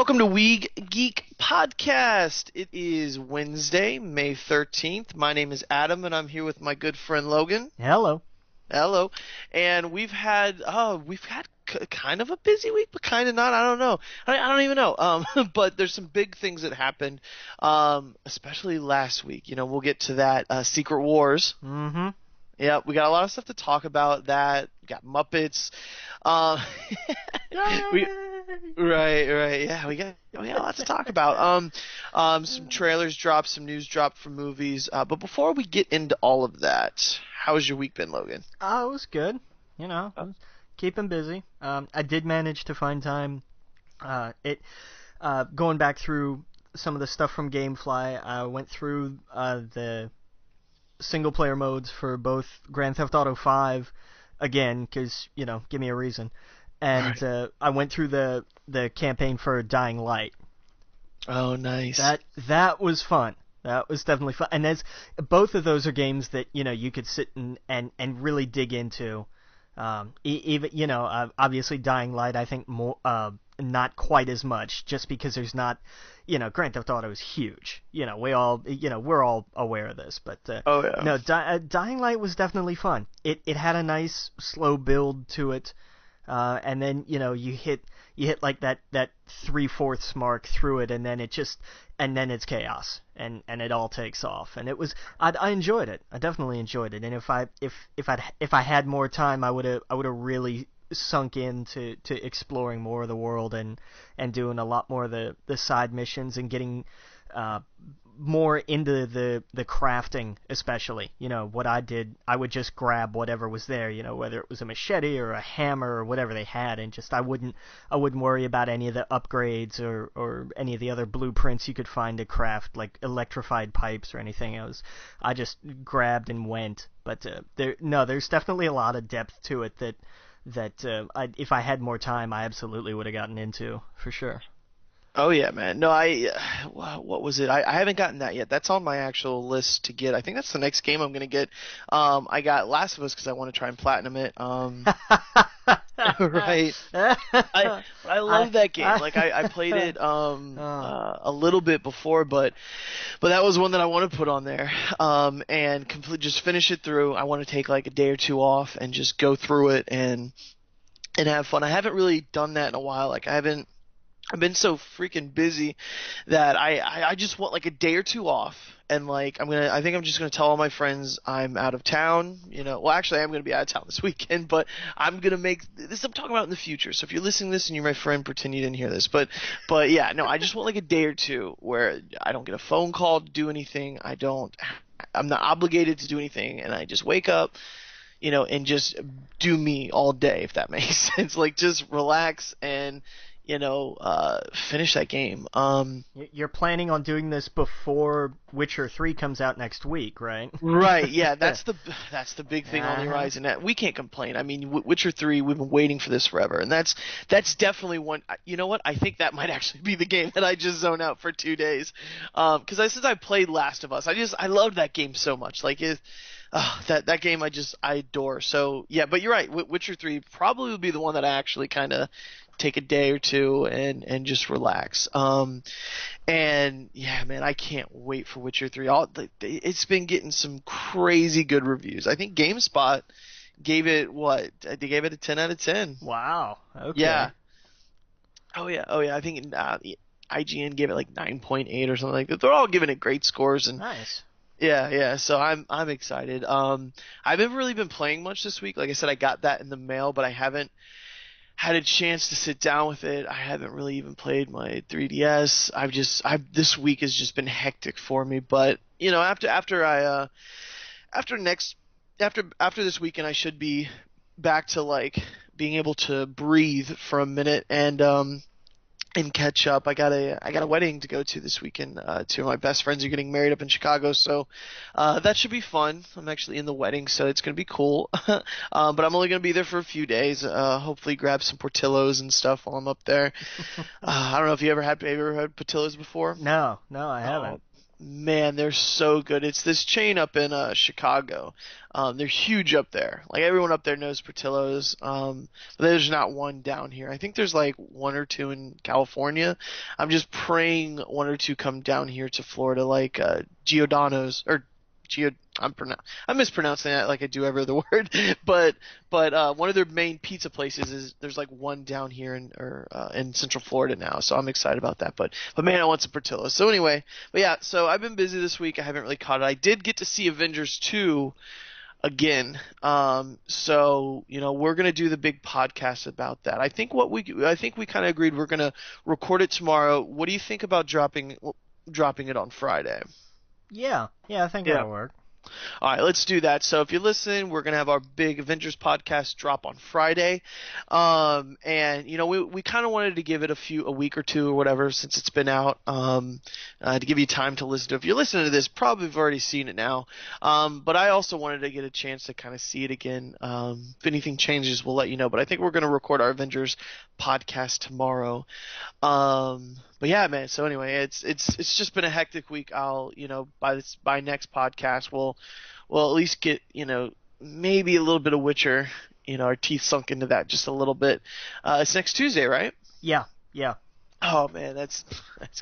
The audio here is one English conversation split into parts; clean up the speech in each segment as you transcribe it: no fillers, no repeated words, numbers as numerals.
Welcome to We Geek Podcast. It is Wednesday, May 13th. My name is Adam, and I'm here with my good friend Logan. Hello. Hello. And we've had kind of a busy week, but kind of not. I don't know. I don't even know. But there's some big things that happened, especially last week. You know, we'll get to that. Secret Wars. Mm-hmm. Yeah, we got a lot of stuff to talk about. That we got Muppets. we Right. Yeah, we got a lot to talk about. Some trailers dropped, some news dropped from movies. But before we get into all of that, how's your week been, Logan? It was good. You know, I was keeping busy. I did manage to find time. Going back through some of the stuff from GameFly, I went through the single-player modes for both Grand Theft Auto 5 again, because, you know, give me a reason. And I went through the campaign for Dying Light. Oh, nice. That was fun. That was definitely fun. And both of those are games that, you know, you could sit and really dig into. Even, you know, obviously Dying Light, I think more, not quite as much, just because there's not, you know, Grand Theft Auto is huge. You know, we're all aware of this, but oh yeah. No, Dying Light was definitely fun. It had a nice slow build to it. And then, you know, you hit like that 3/4 mark through it, and then it's chaos, and it all takes off. And I enjoyed it. I definitely enjoyed it. And if I had more time, I would have really sunk into exploring more of the world and doing a lot more of the side missions and getting more into the crafting, especially. You know, what I did, I would just grab whatever was there, you know, whether it was a machete or a hammer or whatever they had, and just I wouldn't worry about any of the upgrades or any of the other blueprints you could find to craft, like electrified pipes or anything. I just grabbed and went. But there's definitely a lot of depth to it that if I had more time, I absolutely would have gotten into, for sure. Oh yeah, man. No, what was it? I haven't gotten that yet. That's on my actual list to get. I think that's the next game I'm gonna get. I got Last of Us because I want to try and platinum it. Right. I love that game. Like I played it a little bit before, but that was one that I want to put on there. And just finish it through. I want to take like a day or two off and just go through it and have fun. I haven't really done that in a while. Like I've been so freaking busy that I just want like a day or two off, and like I think I'm just gonna tell all my friends I'm out of town. You know, well actually I'm gonna be out of town this weekend, but I'm gonna make this I'm talking about in the future. So if you're listening to this and you're my friend, pretend you didn't hear this. But yeah, no, I just want like a day or two where I don't get a phone call to do anything. I'm not obligated to do anything, and I just wake up, you know, and just do me all day, if that makes sense. Like just relax and, you know, finish that game. You're planning on doing this before Witcher 3 comes out next week, right? Right, yeah, that's the big thing on the horizon. We can't complain. I mean, Witcher 3, we've been waiting for this forever, and that's definitely one. You know what? I think that might actually be the game that I just zone out for 2 days, because since I played Last of Us, I loved that game so much. Like that game I adore. So yeah, but you're right. Witcher 3 probably would be the one that I actually kind of take a day or two and just relax. And yeah, man, I can't wait for Witcher 3. It's been getting some crazy good reviews. I think GameSpot gave it they gave it a 10 out of 10. Wow. Okay. Yeah. Oh yeah. I think IGN gave it like 9.8 or something like that. They're all giving it great scores. And nice. Yeah. So I'm excited. I haven't really been playing much this week. Like I said, I got that in the mail, but I haven't had a chance to sit down with it. I haven't really even played my 3DS. This week has just been hectic for me. But you know, after this weekend, I should be back to like being able to breathe for a minute and catch up. I got a wedding to go to this weekend. Two of my best friends are getting married up in Chicago, so that should be fun. I'm actually in the wedding, so it's gonna be cool. But I'm only gonna be there for a few days. Hopefully, grab some Portillos and stuff while I'm up there. I don't know if have you ever had Portillos before? No, I haven't. Man, they're so good. It's this chain up in Chicago. They're huge up there. Like everyone up there knows Portillo's. But there's not one down here. I think there's like one or two in California. I'm just praying one or two come down here to Florida, like Giordano's or I'm mispronouncing that like I do every other word, but one of their main pizza places is there's like one down here in Central Florida now, so I'm excited about that. But man, I want some Portillo's. So anyway, but yeah, so I've been busy this week. I haven't really caught it. I did get to see Avengers 2 again. So we're gonna do the big podcast about that. I think we kind of agreed we're gonna record it tomorrow. What do you think about dropping it on Friday? Yeah, I think that'll work. All right, let's do that. So if you listen, we're gonna have our big Avengers podcast drop on Friday, and we kind of wanted to give it a week or two or whatever since it's been out, to give you time to listen to it. If you're listening to this, probably have already seen it now, but I also wanted to get a chance to kind of see it again. If anything changes, we'll let you know. But I think we're gonna record our Avengers podcast tomorrow. But yeah, man. So anyway, it's just been a hectic week. I'll by next podcast we'll at least get maybe a little bit of Witcher. Our teeth sunk into that just a little bit. It's next Tuesday, right? Yeah. Oh man, that's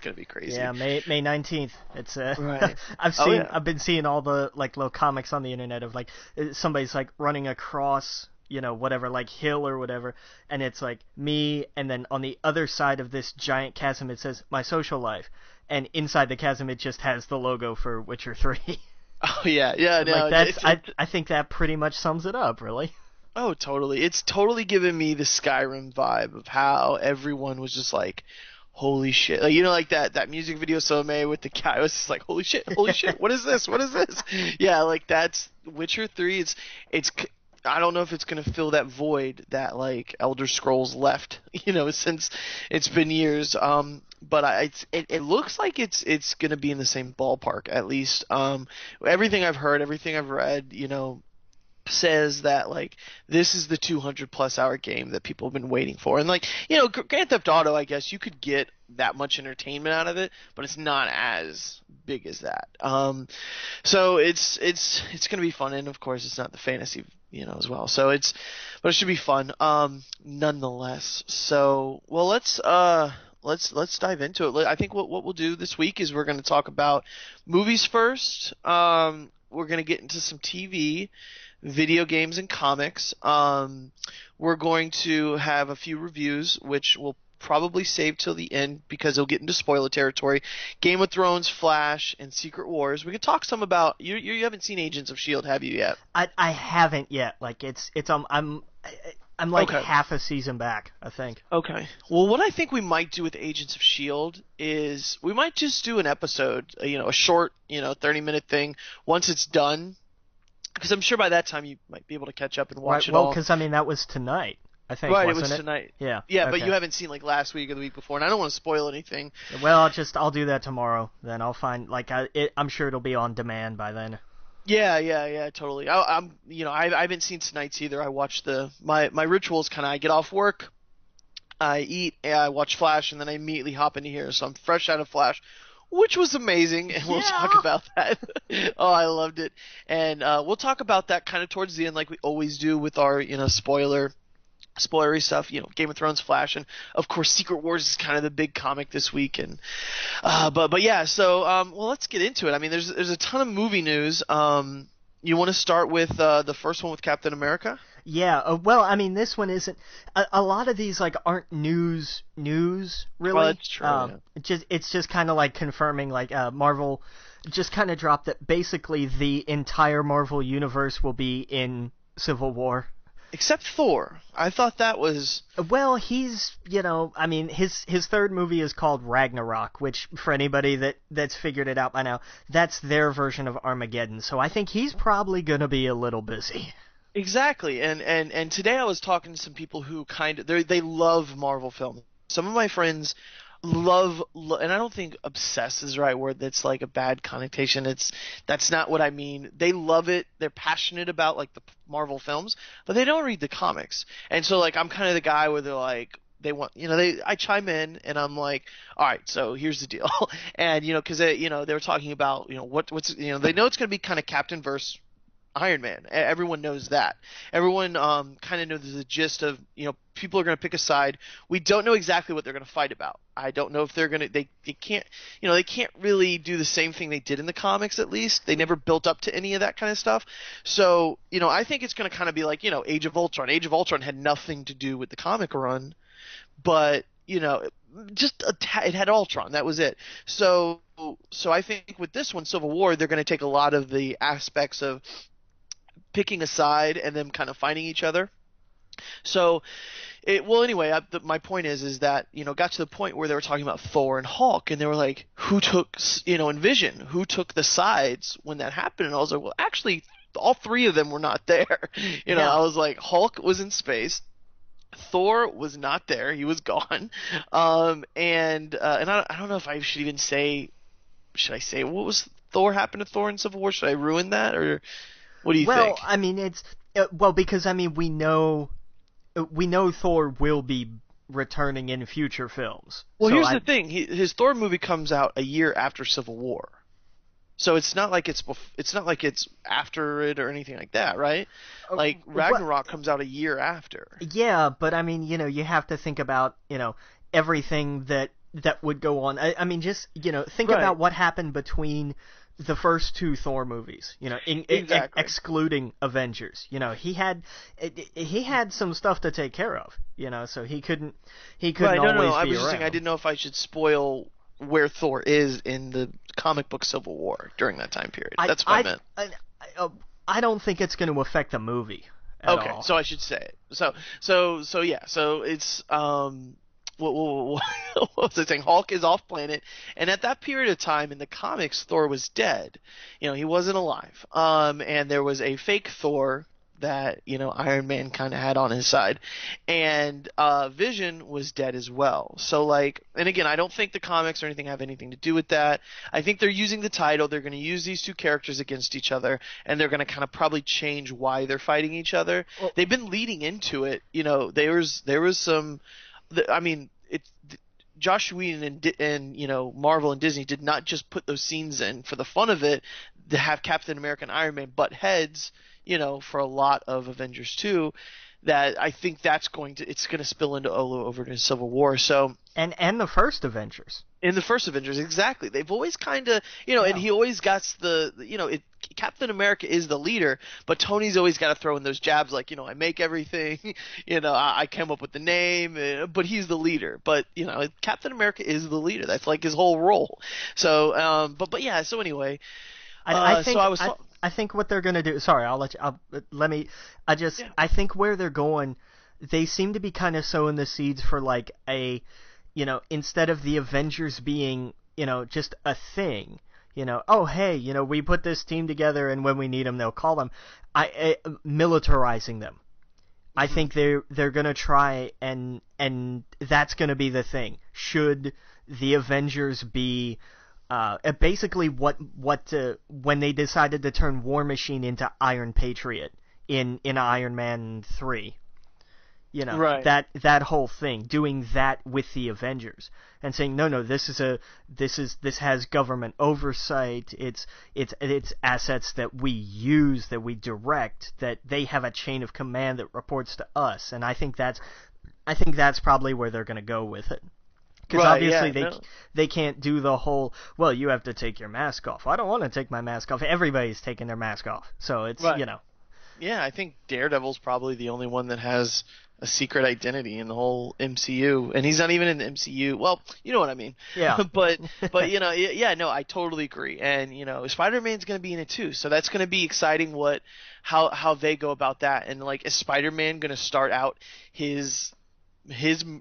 gonna be crazy. Yeah, May 19th. It's right. I've been seeing all the like little comics on the internet of like somebody's like running across whatever, like hill or whatever, and it's like me, and then on the other side of this giant chasm it says my social life, and inside the chasm it just has the logo for Witcher 3. Oh yeah, no, like I think that pretty much sums it up, really. Oh, totally. It's totally given me the Skyrim vibe of how everyone was just like, holy shit. Like, like that music video Somei with the guy was just like, holy shit, what is this? Yeah, like that's Witcher 3. It's I don't know if it's going to fill that void that like Elder Scrolls left, since it's been years. But it looks like it's going to be in the same ballpark at least. Everything I've heard, everything I've read, says that like this is the 200+ hour game that people have been waiting for. And like, Grand Theft Auto, I guess you could get that much entertainment out of it, but it's not as big as that. So it's going to be fun, and of course it's not the fantasy as well. So but it should be fun, nonetheless. So, well, let's dive into it. I think what we'll do this week is we're going to talk about movies first. We're going to get into some TV, video games, and comics. We're going to have a few reviews, which we'll probably save till the end because it'll get into spoiler territory. Game of Thrones, Flash, and Secret Wars. We could talk some about you haven't seen Agents of S.H.I.E.L.D., have you yet? I haven't yet. Like I'm like half a season back, I think. Okay. Well, what I think we might do with Agents of S.H.I.E.L.D. is we might just do an episode, a short, 30-minute thing once it's done, because I'm sure by that time you might be able to catch up and watch it all. Well, because that was tonight. I think, right, wasn't it was tonight. Yeah. Yeah, okay. But you haven't seen like last week or the week before, and I don't want to spoil anything. Well, I'll do that tomorrow. Then I'll find I'm sure it'll be on demand by then. Yeah, totally. I haven't seen tonight's either. I watch my rituals kind of. I get off work, I eat, I watch Flash, and then I immediately hop into here. So I'm fresh out of Flash, which was amazing, and we'll talk about that. Oh, I loved it, and we'll talk about that kind of towards the end, like we always do with our spoilery stuff, Game of Thrones, Flash, and of course Secret Wars is kind of the big comic this week. And but yeah, so well, let's get into it. I mean, there's a ton of movie news. You want to start with the first one with Captain America? Yeah. Well, I mean, this one isn't. A lot of these aren't news really. Well, that's true. It's just kind of like confirming Marvel just kind of dropped that basically the entire Marvel universe will be in Civil War. Except Thor. I thought that was... Well, he's, I mean, his third movie is called Ragnarok, which, for anybody that's figured it out by now, that's their version of Armageddon. So I think he's probably going to be a little busy. Exactly. And today I was talking to some people who they love Marvel films. Some of my friends love, and I don't think obsess is the right word. That's like a bad connotation. That's not what I mean. They love it. They're passionate about like the Marvel films, but they don't read the comics. And so like I'm kind of the guy where they're like, they want, I chime in and I'm like, all right, so here's the deal. And, because they were talking about, what's, they know it's going to be kind of Captain versus Iron Man. Everyone knows that. Everyone kind of knows the gist of, people are going to pick a side. We don't know exactly what they're going to fight about. I don't know if they're going to, they can't, they can't really do the same thing they did in the comics, at least. They never built up to any of that kind of stuff. So, I think it's going to kind of be like, Age of Ultron. Age of Ultron had nothing to do with the comic run, but, it had Ultron. That was it. So I think with this one, Civil War, they're going to take a lot of the aspects of picking a side and them kind of fighting each other. So, anyway, my point is that, got to the point where they were talking about Thor and Hulk, and they were like, who took, in Vision, who took the sides when that happened? And I was like, well, actually, all three of them were not there. I was like, Hulk was in space. Thor was not there. He was gone. And I don't know if I should even say, should I say, what was Thor happened to Thor in Civil War? Should I ruin that, or what do you think? Well, I mean, it's because I mean we know Thor will be returning in future films. Well, so here's the thing: his Thor movie comes out a year after Civil War, so it's not like it's after it or anything like that, right? Like Ragnarok comes out a year after. Yeah, but I mean, you have to think about everything that would go on. I mean, just think about what happened between the first two Thor movies, exactly. Excluding Avengers. He had some stuff to take care of, so he couldn't always be around. I was just saying I didn't know if I should spoil where Thor is in the comic book Civil War during that time period. That's what I meant. I don't think it's going to affect the movie at all. So I should say it. So yeah. So it's what was I saying? Hulk is off planet, and at that period of time in the comics, Thor was dead. He wasn't alive. And there was a fake Thor that Iron Man kind of had on his side, and Vision was dead as well. So and again, I don't think the comics or anything have anything to do with that. I think they're using the title. They're going to use these two characters against each other, and they're going to kind of probably change why they're fighting each other. Well, they've been leading into it. There was some. I mean, Joss Whedon and Marvel and Disney did not just put those scenes in for the fun of it to have Captain America and Iron Man butt heads, for a lot of Avengers 2. That I think it's going to spill into over to Civil War. So and the first Avengers. In the first Avengers, exactly. They've always kind of, and he always got Captain America is the leader, but Tony's always got to throw in those jabs like, I make everything, I came up with the name, but he's the leader. But, Captain America is the leader. That's like his whole role. So, but yeah, so anyway. I think what they're going to do. Sorry, I think where they're going, they seem to be kind of sowing the seeds for like a, instead of the Avengers being, just a thing, oh hey, we put this team together and when we need them they'll call them, militarizing them. I think they're going to try and that's going to be the thing. Should the Avengers be basically when they decided to turn War Machine into Iron Patriot in Iron Man 3, right. that whole thing, doing that with the Avengers and saying no, this has government oversight, it's assets that we use, that we direct, that they have a chain of command that reports to us, and I think that's probably where they're going to go with it. Because obviously they can't do the whole, well, you have to take your mask off. I don't want to take my mask off. Everybody's taking their mask off. So it's, Yeah, I think Daredevil's probably the only one that has a secret identity in the whole MCU. And he's not even in the MCU. Well, you know what I mean. Yeah. but I totally agree. And, Spider-Man's going to be in it too. So that's going to be exciting how they go about that. And, is Spider-Man going to start out his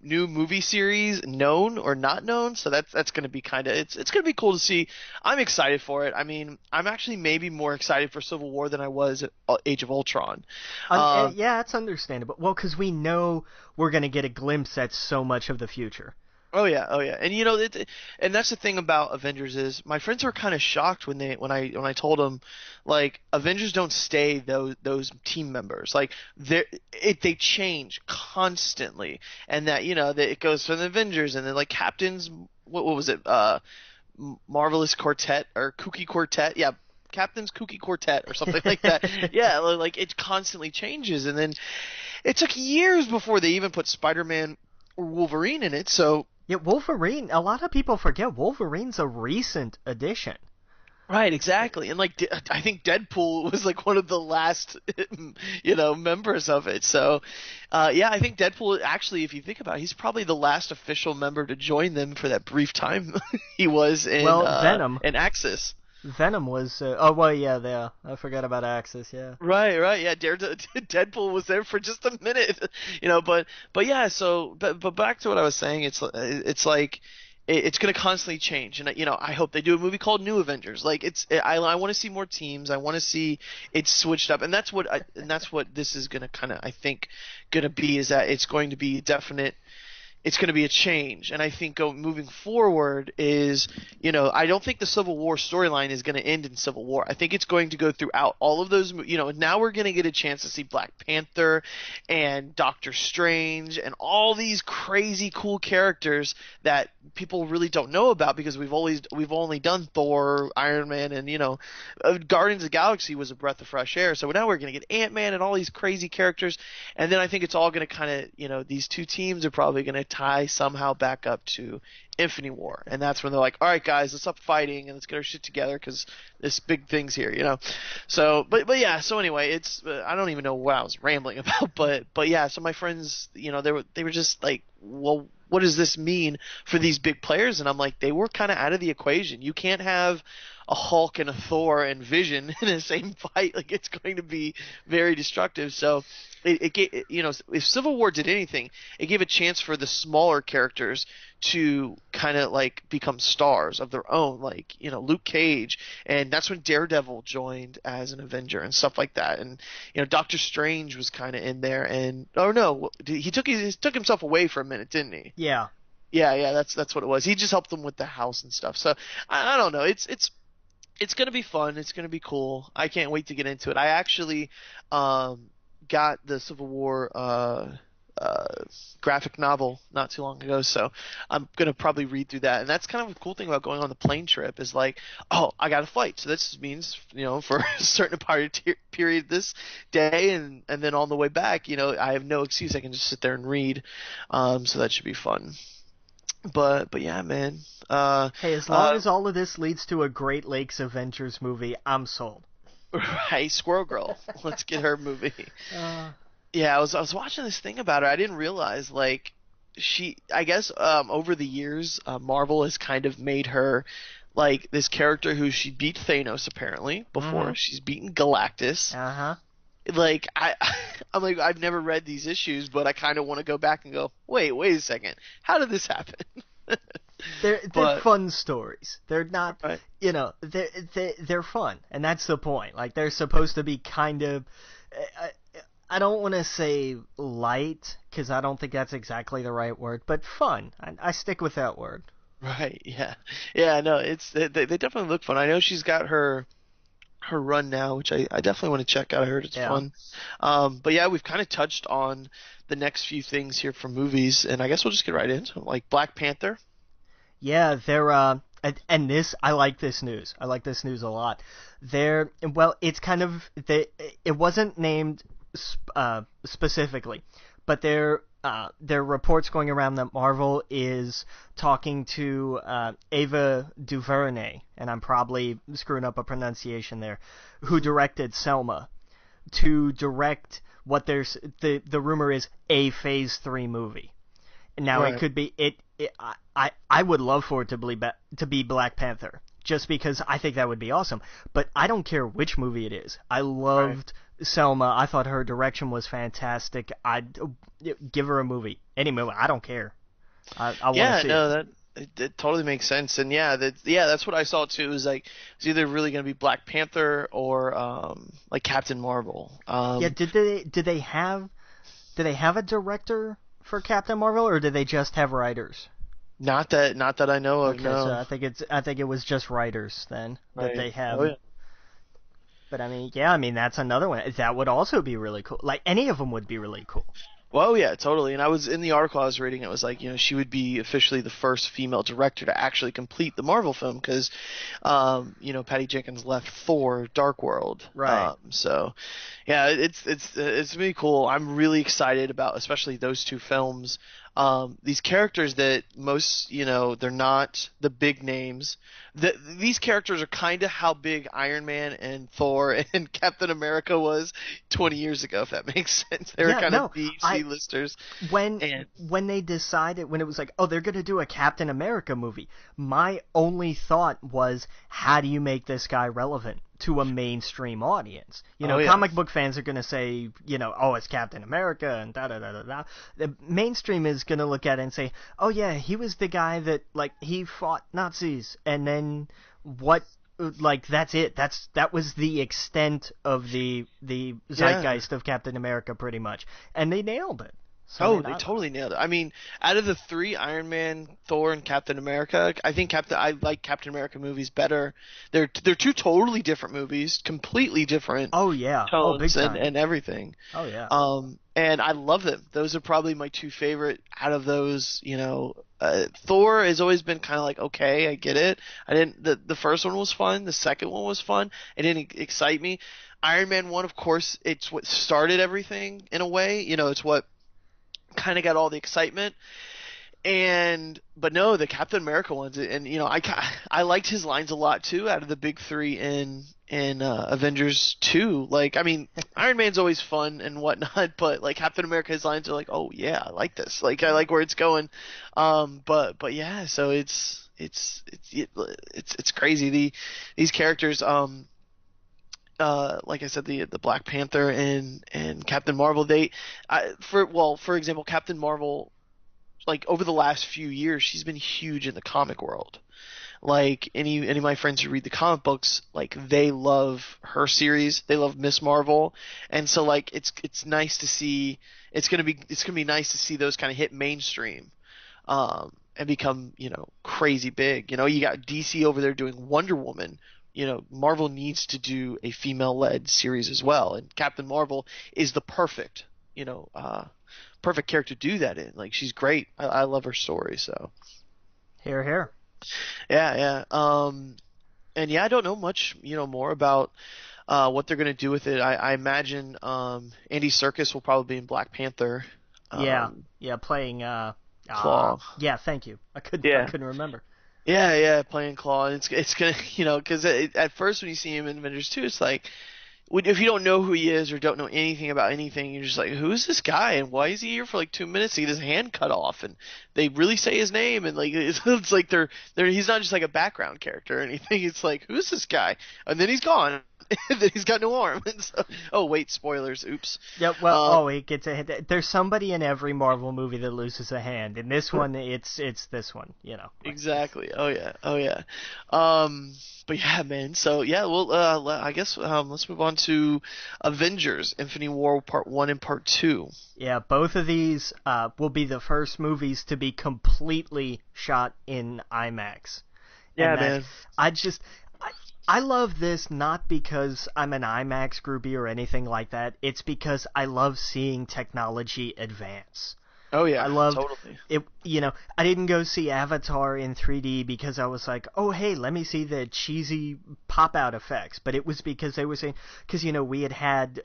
new movie series known or not known? So that's going to be kind of it's going to be cool to see. I'm excited for it. I mean, I'm actually maybe more excited for Civil War than I was at Age of Ultron. Yeah, it's understandable. Well, because we know we're going to get a glimpse at so much of the future. Oh yeah, oh yeah, and and that's the thing about Avengers is my friends were kind of shocked when I told them like Avengers don't stay those team members like they change constantly, and that that it goes from the Avengers and then like Captains, what was it, Marvelous Quartet or Kooky Quartet, yeah, Captain's Kooky Quartet or something like that. Yeah, like it constantly changes, and then it took years before they even put Spider-Man or Wolverine in it, so. Yeah, Wolverine. A lot of people forget Wolverine's a recent addition. Right, exactly. And like I think Deadpool was like one of the last members of it. So yeah, I think Deadpool actually, if you think about it, he's probably the last official member to join them for that brief time he was in Venom in Axis. Venom was oh well, yeah, I forgot about Axis, yeah. Right, yeah. Deadpool was there for just a minute, but yeah. So, but back to what I was saying, it's like it's going to constantly change, and I hope they do a movie called New Avengers. Like I want to see more teams. I want to see it switched up, and that's what this is going to kind of, I think, going to be, is that it's going to be definite. It's going to be a change, and I think moving forward is, I don't think the Civil War storyline is going to end in Civil War. I think it's going to go throughout all of those. Now we're going to get a chance to see Black Panther and Doctor Strange and all these crazy cool characters that people really don't know about because we've only done Thor, Iron Man, and Guardians of the Galaxy was a breath of fresh air. So now we're going to get Ant-Man and all these crazy characters, and then I think it's all going to kind of these two teams are probably going to tie somehow back up to Infinity War, and that's when they're like, all right guys, let's stop fighting and let's get our shit together because this big thing's here, so but yeah, so anyway, it's I don't even know what I was rambling about, but yeah, so my friends, they were just like, well, what does this mean for these big players? And I'm like, they were kind of out of the equation. You can't have a Hulk and a Thor and Vision in the same fight. Like, it's going to be very destructive. So it gave, if Civil War did anything, it gave a chance for the smaller characters to kind of like become stars of their own, like Luke Cage, and that's when Daredevil joined as an Avenger and stuff like that, and Doctor Strange was kind of in there, and oh no, he took himself away for a minute, didn't he? Yeah. Yeah, that's what it was. He just helped them with the house and stuff. So I don't know. It's gonna be fun. It's gonna be cool. I can't wait to get into it. I actually got the Civil War graphic novel not too long ago, so I'm gonna probably read through that. And that's kind of a cool thing about going on the plane trip is like, oh, I got a flight, so this means for a certain period this day, and then on the way back, I have no excuse. I can just sit there and read. So that should be fun. But yeah, man. Hey, as long as all of this leads to a Great Lakes Avengers movie, I'm sold. Right, Squirrel Girl. Let's get her movie. Yeah, I was watching this thing about her. I didn't realize, like, I guess over the years, Marvel has kind of made her like this character who she beat Thanos apparently before. Mm-hmm. She's beaten Galactus. Like I'm like, I've never read these issues, but I kind of want to go back and go, wait a second, how did this happen? They're fun stories. They're not, right. They're fun, and that's the point. Like, they're supposed to be kind of, I don't want to say light, because I don't think that's exactly the right word, but fun. I stick with that word. Right. Yeah. No, they definitely look fun. I know she's got her run now, which I definitely want to check out. I heard it's fun. But yeah, we've kind of touched on the next few things here from movies, and I guess we'll just get right into it. Like Black Panther. Yeah, they're and this, I like this news. I like this news a lot. It's kind of, it wasn't named specifically, but there are reports going around that Marvel is talking to Ava DuVernay, and I'm probably screwing up a pronunciation there, who directed Selma, to direct what the rumor is a Phase 3 movie. Now, right. It could be I would love for it to be Black Panther, just because I think that would be awesome. But I don't care which movie it is. I loved Selma. I thought her direction was fantastic. I'd give her a movie, any movie. I don't care. I want to see it. It totally makes sense. And that's what I saw too. It was like it's either really going to be Black Panther or like Captain Marvel. Did they have a director for Captain Marvel, or did they just have writers? Not that I know of. Okay, No. so I think it was just writers then that Right. they have. Oh yeah. But I mean, yeah, I mean that's another one that would also be really cool. Like any of them would be really cool. Well, yeah, totally. And I was in the article I was reading. It was like, she would be officially the first female director to actually complete the Marvel film because, Patty Jenkins left Thor: Dark World. Right. So, yeah, it's really cool. I'm really excited about especially those two films. These characters that most, they're not the big names. These characters are kind of how big Iron Man and Thor and Captain America was 20 years ago, if that makes sense. They were kind of B, C-listers. When they decided, when it was like, oh, they're going to do a Captain America movie, my only thought was, how do you make this guy relevant to a mainstream audience? Comic book fans are going to say, oh, it's Captain America and da-da-da-da-da. The mainstream is going to look at it and say, oh, yeah, he was the guy that, like, he fought Nazis, and then what, like, that's it. That was the extent of the zeitgeist of Captain America, pretty much. And they nailed it. So they totally nailed it. I mean, out of the three, Iron Man, Thor, and Captain America, I think I like Captain America movies better. They're two totally different movies, completely different. Oh yeah, tones big time. and everything. Oh yeah. And I love them. Those are probably my two favorite out of those. Thor has always been kind of like, okay, I get it. I didn't. The first one was fun. The second one was fun. It didn't excite me. Iron Man 1, of course, it's what started everything in a way. It's what kind of got all the excitement, but no, the Captain America ones, and I liked his lines a lot too. Out of the big three in Avengers 2, like, I mean, Iron Man's always fun and whatnot, but like Captain America's lines are like, oh yeah, I like this, like I like where it's going, but yeah, so it's crazy. These characters, like I said, the Black Panther and Captain Marvel, for example, Captain Marvel, like over the last few years, she's been huge in the comic world. Like any of my friends who read the comic books, like they love her series, they love Miss Marvel, and so like it's nice to see. It's gonna be nice to see those kind of hit mainstream, and become crazy big. You got DC over there doing Wonder Woman. Marvel needs to do a female-led series as well, and Captain Marvel is the perfect character to do that in. Like, she's great. I love her story. So, here. Yeah. And yeah, I don't know much, more about what they're gonna do with it. I imagine Andy Serkis will probably be in Black Panther. Playing Claw. Yeah, thank you. I couldn't remember. Yeah, playing Claw. It's gonna, because at first when you see him in Avengers 2, it's like, if you don't know who he is or don't know anything about anything, you're just like, who's this guy and why is he here for like 2 minutes to get his hand cut off? And they really say his name, and like it's like he's not just like a background character or anything. It's like, who's this guy? And then he's gone. And then he's got no arm. And so, oh wait, spoilers. Oops. Yeah, well, he gets a hand. There's somebody in every Marvel movie that loses a hand. In this one, it's this one. Exactly. Oh yeah. But yeah, man. So yeah, well, I guess let's move on to Avengers: Infinity War Part 1 and Part 2. Yeah, both of these will be the first movies to be completely shot in IMAX. Yeah, man. I love this not because I'm an IMAX groupie or anything like that. It's because I love seeing technology advance. Oh yeah, I love totally. It. I didn't go see Avatar in 3D because I was like, oh hey, let me see the cheesy pop out effects. But it was because they were saying, because we had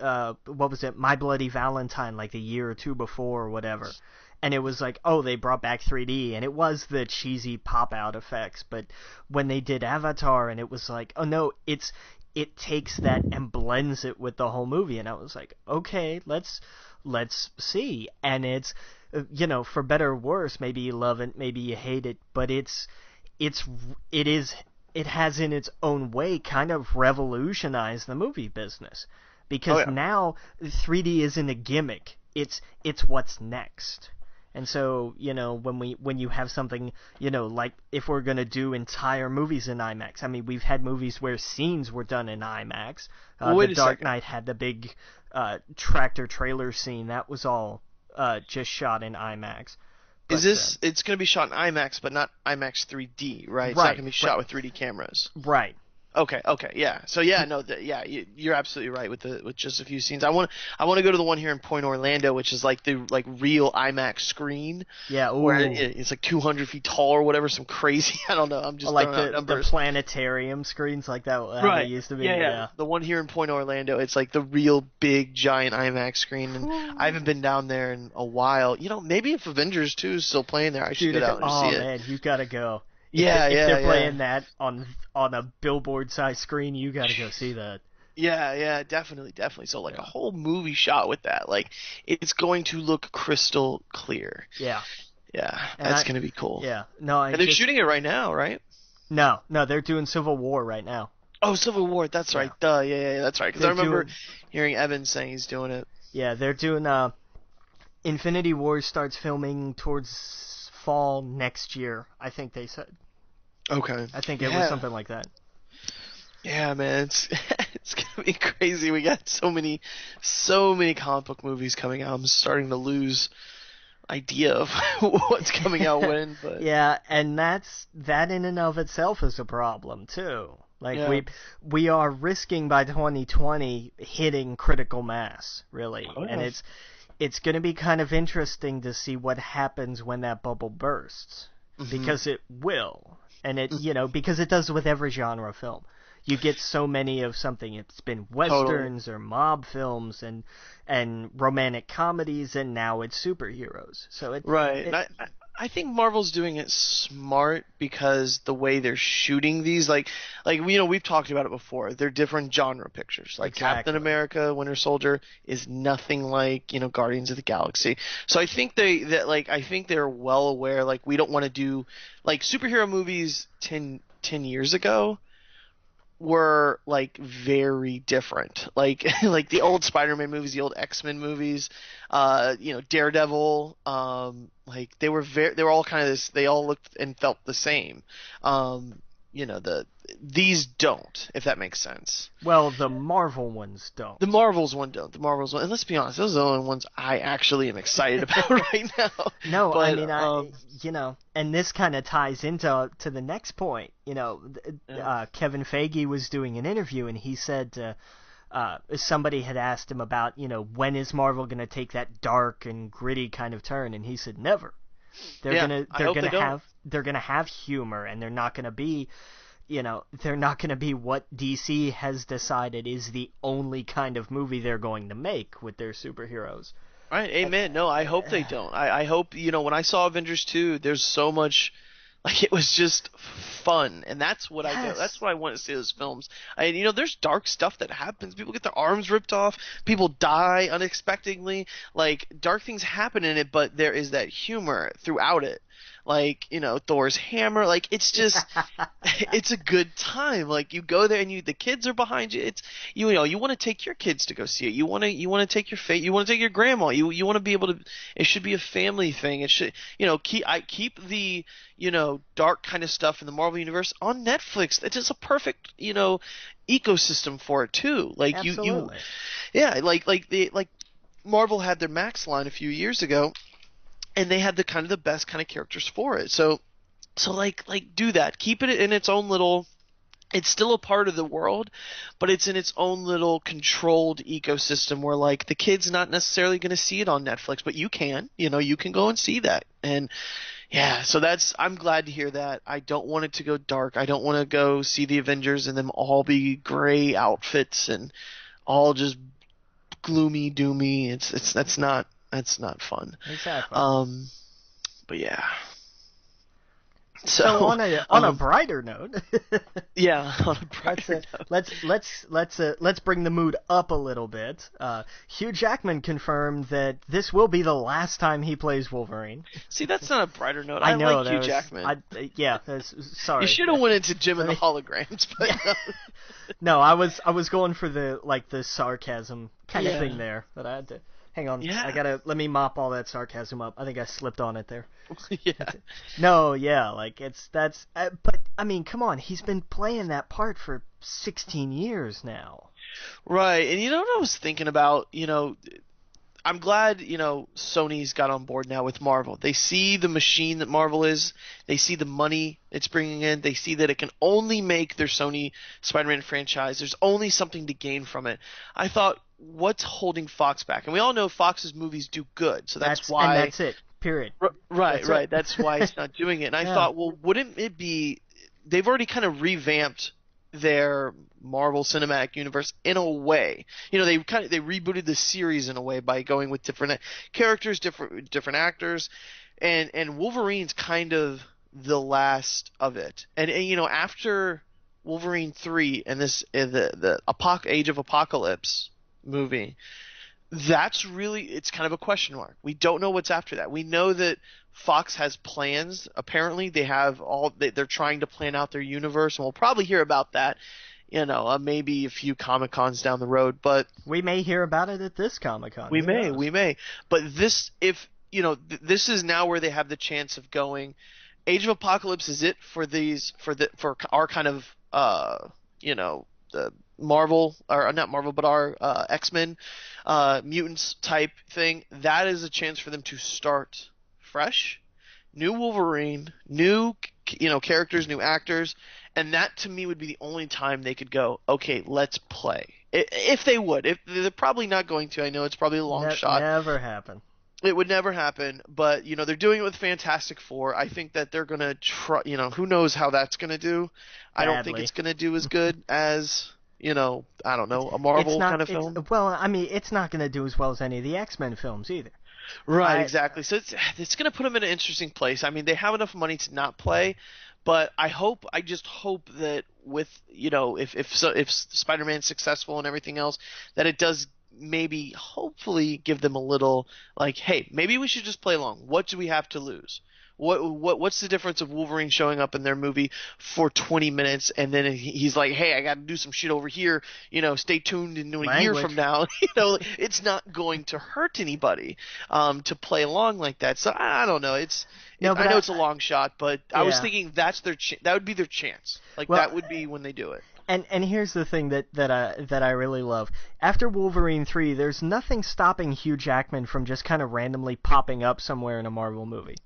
what was it, My Bloody Valentine, like a year or two before or whatever. And it was like, oh, they brought back 3D, and it was the cheesy pop-out effects. But when they did Avatar, and it was like, oh no, it takes that and blends it with the whole movie. And I was like, okay, let's see. And it's, for better or worse, maybe you love it, maybe you hate it, but it has in its own way kind of revolutionized the movie business. Because now 3D isn't a gimmick. It's what's next. And so, when you have something, like if we're going to do entire movies in IMAX, I mean, we've had movies where scenes were done in IMAX. The Dark Knight had the big tractor trailer scene. That was all just shot in IMAX. Is this? It's going to be shot in IMAX, but not IMAX 3D, right? It's not going to be shot with 3D cameras. Right. Okay, yeah. So yeah, no, you're absolutely right with just a few scenes. I want to go to the one here in Point Orlando, which is like the real IMAX screen. Yeah, ooh. Where it's like 200 feet tall or whatever, some crazy. I don't know. I'm just like throwing out numbers. The planetarium screens like that. How they used to be. Yeah. The one here in Point Orlando, it's like the real big giant IMAX screen, and I haven't been down there in a while. You know, maybe if Avengers 2 is still playing there, I should get out and see it. Oh man, you gotta go. If they're playing that on a billboard-sized screen, you got to go see that. Yeah, definitely. So like a whole movie shot with that, like it's going to look crystal clear. Yeah, that's going to be cool. Yeah, no, and they're shooting it right now, right? No, they're doing Civil War right now. Oh, Civil War, that's right. Yeah, that's right. Because I remember hearing Evan saying he's doing it. Yeah, they're doing. Infinity War starts filming towards fall next year, I think they said. Okay. I think it was something like that. Yeah, man, it's gonna be crazy. We got so many comic book movies coming out. I'm starting to lose idea of what's coming out when. But yeah, and that in and of itself is a problem too. Like we are risking by 2020 hitting critical mass, really, and it's going to be kind of interesting to see what happens when that bubble bursts, because it will. And because it does with every genre of film. You get so many of something. It's been westerns or mob films and romantic comedies, and now it's superheroes. So I think Marvel's doing it smart because the way they're shooting these, like we've talked about it before. They're different genre pictures. Like Captain America, Winter Soldier is nothing like Guardians of the Galaxy. So I think they're well aware. Like we don't want to do like superhero movies 10 years ago were like very different. Like the old Spider-Man movies, the old X-Men movies, Daredevil, like they were all kind of this, they all looked and felt the same. These don't, if that makes sense. Well, the Marvel ones don't. The Marvels one don't. And let's be honest, those are the only ones I actually am excited about right now. No, but, I mean, and this kind of ties into the next point. Kevin Feige was doing an interview, and he said somebody had asked him about, when is Marvel going to take that dark and gritty kind of turn, and he said never. They're gonna have humor, and they're not gonna be, they're not gonna be what DC has decided is the only kind of movie they're going to make with their superheroes. Right, amen. No, I hope they don't. I hope, when I saw Avengers 2, there's so much, like, it was just fun, and that's what that's what I want to see those films. There's dark stuff that happens. People get their arms ripped off. People die unexpectedly. Like, dark things happen in it, but there is that humor throughout it. Like, Thor's hammer. Like, it's just, it's a good time. Like, you go there and the kids are behind you. It's, you want to take your kids to go see it. You want to take you want to take your grandma. You want to be able to, it should be a family thing. It should, keep the, dark kind of stuff in the Marvel Universe on Netflix. It's just a perfect, ecosystem for it too. Like, absolutely. like Marvel had their Max line a few years ago. And they had the best kind of characters for it. So like do that. Keep it in its own little. It's still a part of the world, but it's in its own little controlled ecosystem where like the kid's not necessarily going to see it on Netflix, but you can. You can go and see that. And yeah, so I'm glad to hear that. I don't want it to go dark. I don't want to go see the Avengers and them all be gray outfits and all just gloomy doomy. That's not fun. Exactly. But yeah. So on a brighter note. Yeah, on a brighter note. Let's bring the mood up a little bit. Hugh Jackman confirmed that this will be the last time he plays Wolverine. See, that's not a brighter note. I know, like Hugh Jackman. Sorry. You should have went into Jim and the Holograms, but no, I was going for the sarcasm kind of thing there that I had to. Hang on, let me mop all that sarcasm up. I think I slipped on it there. Yeah. No, yeah, like but I mean, come on, he's been playing that part for 16 years now. Right, and what I was thinking about, I'm glad, Sony's got on board now with Marvel. They see the machine that Marvel is. They see the money it's bringing in. They see that it can only make their Sony Spider-Man franchise. There's only something to gain from it. I thought, what's holding Fox back? And we all know Fox's movies do good, so that's why. And that's it. Period. Right. That's why it's not doing it. And I thought, well, wouldn't it be? They've already kind of revamped their Marvel Cinematic Universe in a way. They rebooted the series in a way by going with different characters, different actors, and Wolverine's kind of the last of it. And after Wolverine 3 and the Age of Apocalypse movie, it's kind of a question mark. We don't know what's after that. We know that Fox has plans. Apparently, they're trying to plan out their universe, and we'll probably hear about that, maybe a few Comic-Cons down the road. But we may hear about it at this Comic-Con. We may. But this is now where they have the chance of going. Age of Apocalypse is it for our kind of the Marvel, or not Marvel, but our X-Men mutants type thing. That is a chance for them to start fresh, new Wolverine, new characters, new actors, and that to me would be the only time they could go, okay, let's play. If they would. If they're probably not going to. I know it's probably a long shot. Never happen. It would never happen, but they're doing it with Fantastic Four. I think that they're gonna try. Who knows how that's gonna do? I don't think it's gonna do as good as I don't know, a Marvel kind of film. Well, I mean, it's not gonna do as well as any of the X-Men films either. Right, exactly. So it's gonna put them in an interesting place. I mean, they have enough money to not play, but I just hope that with if Spider-Man's successful and everything else, that it does maybe hopefully give them a little like, hey, maybe we should just play along. What do we have to lose? What's the difference of Wolverine showing up in their movie for 20 minutes and then he's like, hey, I got to do some shit over here, stay tuned in a year from now. It's not going to hurt anybody to play along like that. So I don't know. I know it's a long shot, but I was thinking that's that would be their chance. That would be when they do it. And here's the thing that I really love. After Wolverine 3, there's nothing stopping Hugh Jackman from just kind of randomly popping up somewhere in a Marvel movie.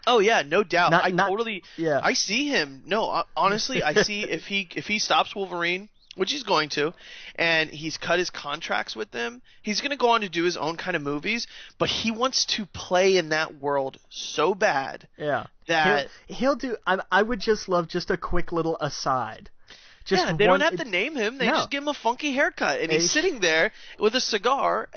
Oh yeah, no doubt. I see him. No, honestly, I see if he stops Wolverine, which he's going to, and he's cut his contracts with them, he's going to go on to do his own kind of movies, but he wants to play in that world so bad. Yeah. That he'll do. I would just love just a quick little aside. They don't have to name him. They just give him a funky haircut, and he's sitting there with a cigar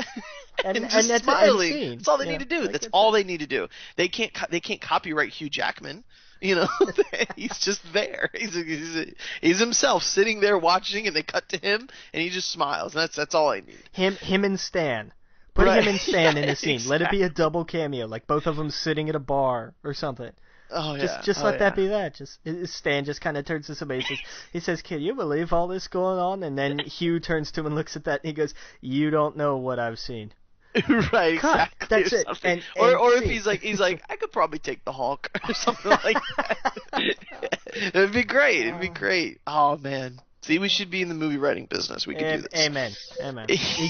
and just smiling. That's all they need to do. That's all they need to do. They can't copyright Hugh Jackman. He's just there. He's himself sitting there watching, and they cut to him, and he just smiles. And that's all I need. Him and Stan. Put him and Stan in a scene. Exactly. Let it be a double cameo, like both of them sitting at a bar or something. Oh yeah. Just let that be that. Stan just kind of turns to somebody and says, he says, "Can you believe all this going on?" And then Hugh turns to him and looks at that and he goes, "You don't know what I've seen." Right, exactly. That's it. Or if he's like, I could probably take the Hulk or something like that. It'd be great. It'd be great. Oh man. See, we should be in the movie writing business. We could do this. Amen.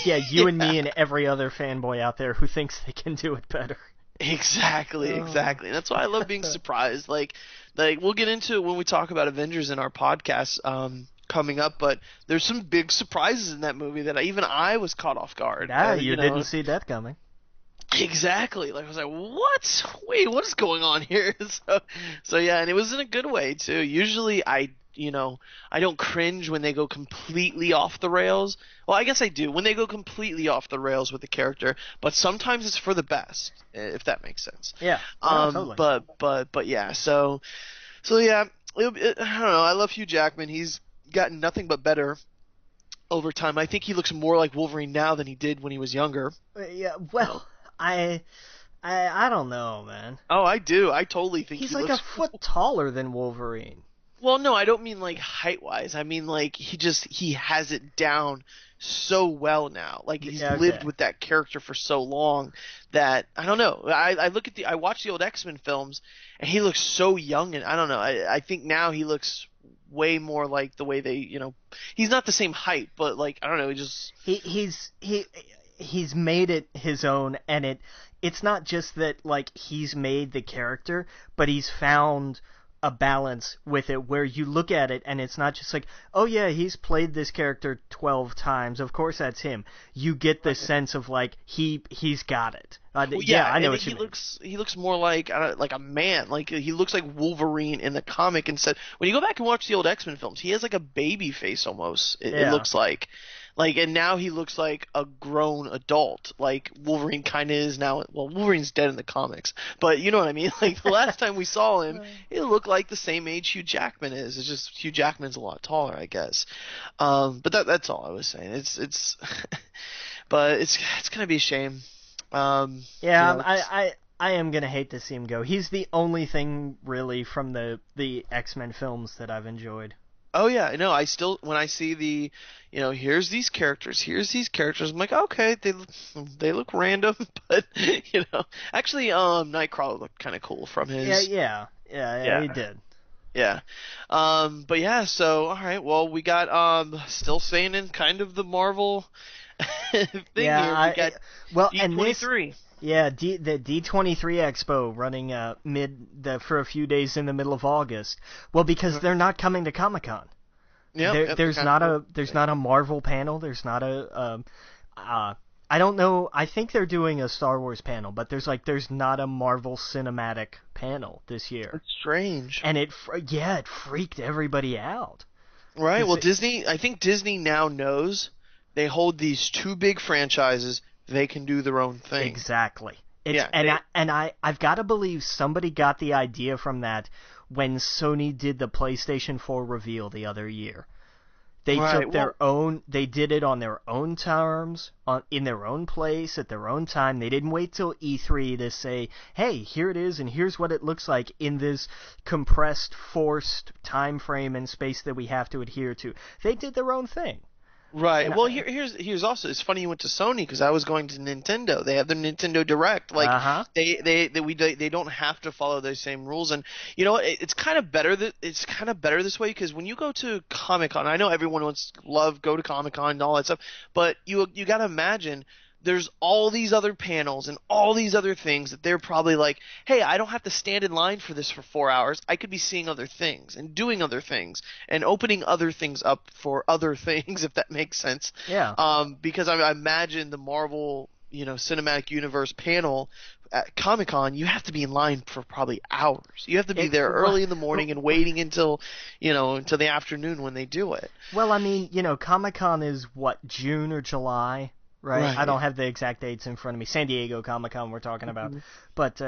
Yeah, you and me and every other fanboy out there who thinks they can do it better. Exactly. And that's why I love being surprised. Like we'll get into it when we talk about Avengers in our podcast coming up, but there's some big surprises in that movie that even I was caught off guard. Yeah, you didn't see that coming. Exactly. I was like, what? Wait, what is going on here? So yeah, and it was in a good way too. Usually I don't cringe when they go completely off the rails. Well, I guess I do when they go completely off the rails with the character, but sometimes it's for the best, if that makes sense. Yeah. Totally. But yeah. So yeah. I don't know. I love Hugh Jackman. He's gotten nothing but better over time. I think he looks more like Wolverine now than he did when he was younger. Yeah. Well, I don't know, man. Oh, I do. I totally think he's like a foot taller than Wolverine. Well, no, I don't mean like height-wise. I mean like he has it down so well now. Like he's lived with that character for so long that I don't know. I watch the old X-Men films and he looks so young, and I don't know. I think now he looks way more like the way they, he's not the same height, but like I don't know, he's made it his own, and it's not just that like he's made the character, but he's found a balance with it where you look at it and it's not just like, oh yeah, he's played this character 12 times, of course that's him. You get the sense of like he's got it. Well, yeah, I know what he you mean. He looks more like a man. Like he looks like Wolverine in the comic instead. When you go back and watch the old X-Men films, he has like a baby face almost. It looks like. And now he looks like a grown adult, like Wolverine kind of is now. Well, Wolverine's dead in the comics, but you know what I mean. Like the last time we saw him, he looked like the same age Hugh Jackman is. It's just Hugh Jackman's a lot taller, I guess. But that's all I was saying. It's but it's gonna be a shame. I am gonna hate to see him go. He's the only thing really from the X-Men films that I've enjoyed. Oh yeah, no, I still when I see the, here's these characters, I'm like, okay, they look random, but actually, Nightcrawler looked kind of cool from his. Yeah, he did. Yeah, but yeah, so all right, well, we got still staying in kind of the Marvel thing here. We got D23. Yeah, the D23 Expo running for a few days in the middle of August. Well, because they're not coming to Comic-Con. There's not a Marvel panel. There's not a I don't know. I think they're doing a Star Wars panel, but there's not a Marvel cinematic panel this year. It's strange. And it freaked everybody out. Right. Well, I think Disney now knows they hold these two big franchises. They can do their own thing. Exactly. I've got to believe somebody got the idea from that when Sony did the PlayStation 4 reveal the other year. They took their own. They did it on their own terms, in their own place, at their own time. They didn't wait till E3 to say, "Hey, here it is, and here's what it looks like in this compressed, forced time frame and space that we have to adhere to." They did their own thing. Right. Well, here's also, it's funny you went to Sony because I was going to Nintendo. They have their Nintendo Direct. Like they don't have to follow those same rules, and it's kind of better this way because when you go to Comic-Con, I know everyone go to Comic-Con and all that stuff, but you got to imagine there's all these other panels and all these other things that they're probably like, hey, I don't have to stand in line for this for 4 hours. I could be seeing other things and doing other things and opening other things up for other things, if that makes sense. Yeah. Because I imagine the Marvel, Cinematic Universe panel at Comic-Con, you have to be in line for probably hours. You have to be there early in the morning and waiting until the afternoon when they do it. Well, I mean, Comic-Con is June or July? Right. I don't have the exact dates in front of me. San Diego Comic-Con we're talking about. Mm-hmm. But,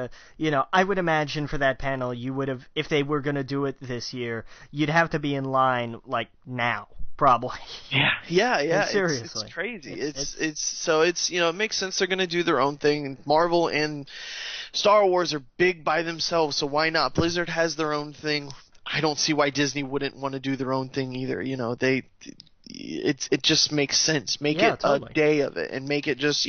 I would imagine for that panel you would have, if they were going to do it this year, you'd have to be in line, now, probably. Yeah. Seriously. It's crazy. It makes sense they're going to do their own thing. Marvel and Star Wars are big by themselves, so why not? Blizzard has their own thing. I don't see why Disney wouldn't want to do their own thing either. It just makes sense. Make it totally. A day of it, and make it just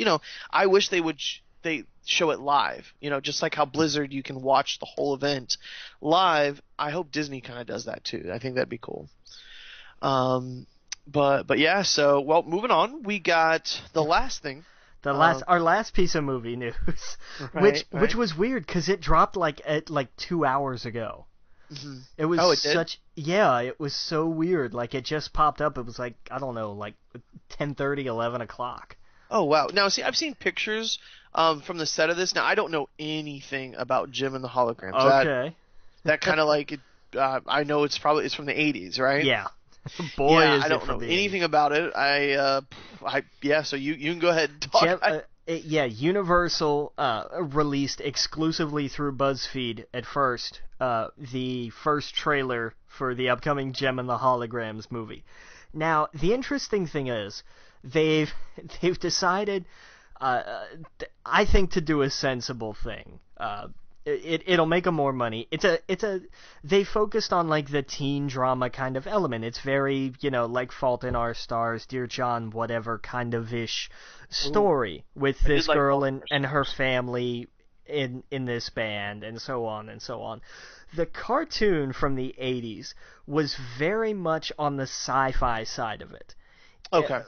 I wish they show it live. Just like how Blizzard you can watch the whole event live. I hope Disney kind of does that too. I think that'd be cool. But yeah. So moving on, we got the last thing. Our last piece of movie news, which was weird because it dropped at 2 hours ago. Mm-hmm. It was it was so weird. It just popped up. It was I don't know, 10:30, 11 o'clock. Oh wow! Now see, I've seen pictures from the set of this. Now I don't know anything about Jim and the Holograms. Okay. That kind of I know it's from the 80s, right? Yeah. Boy, is I don't know anything about it. So you can go ahead and talk. Universal released exclusively through BuzzFeed at first the first trailer for the upcoming Gem and the Holograms movie. Now, the interesting thing is they've decided, I think, to do a sensible thing. It'll make them more money. They focused on the teen drama kind of element. It's very, Fault in Our Stars, Dear John, whatever kind of ish story with this girl and her family in this band and so on and so on. The cartoon from the 80s was very much on the sci-fi side of it. Okay.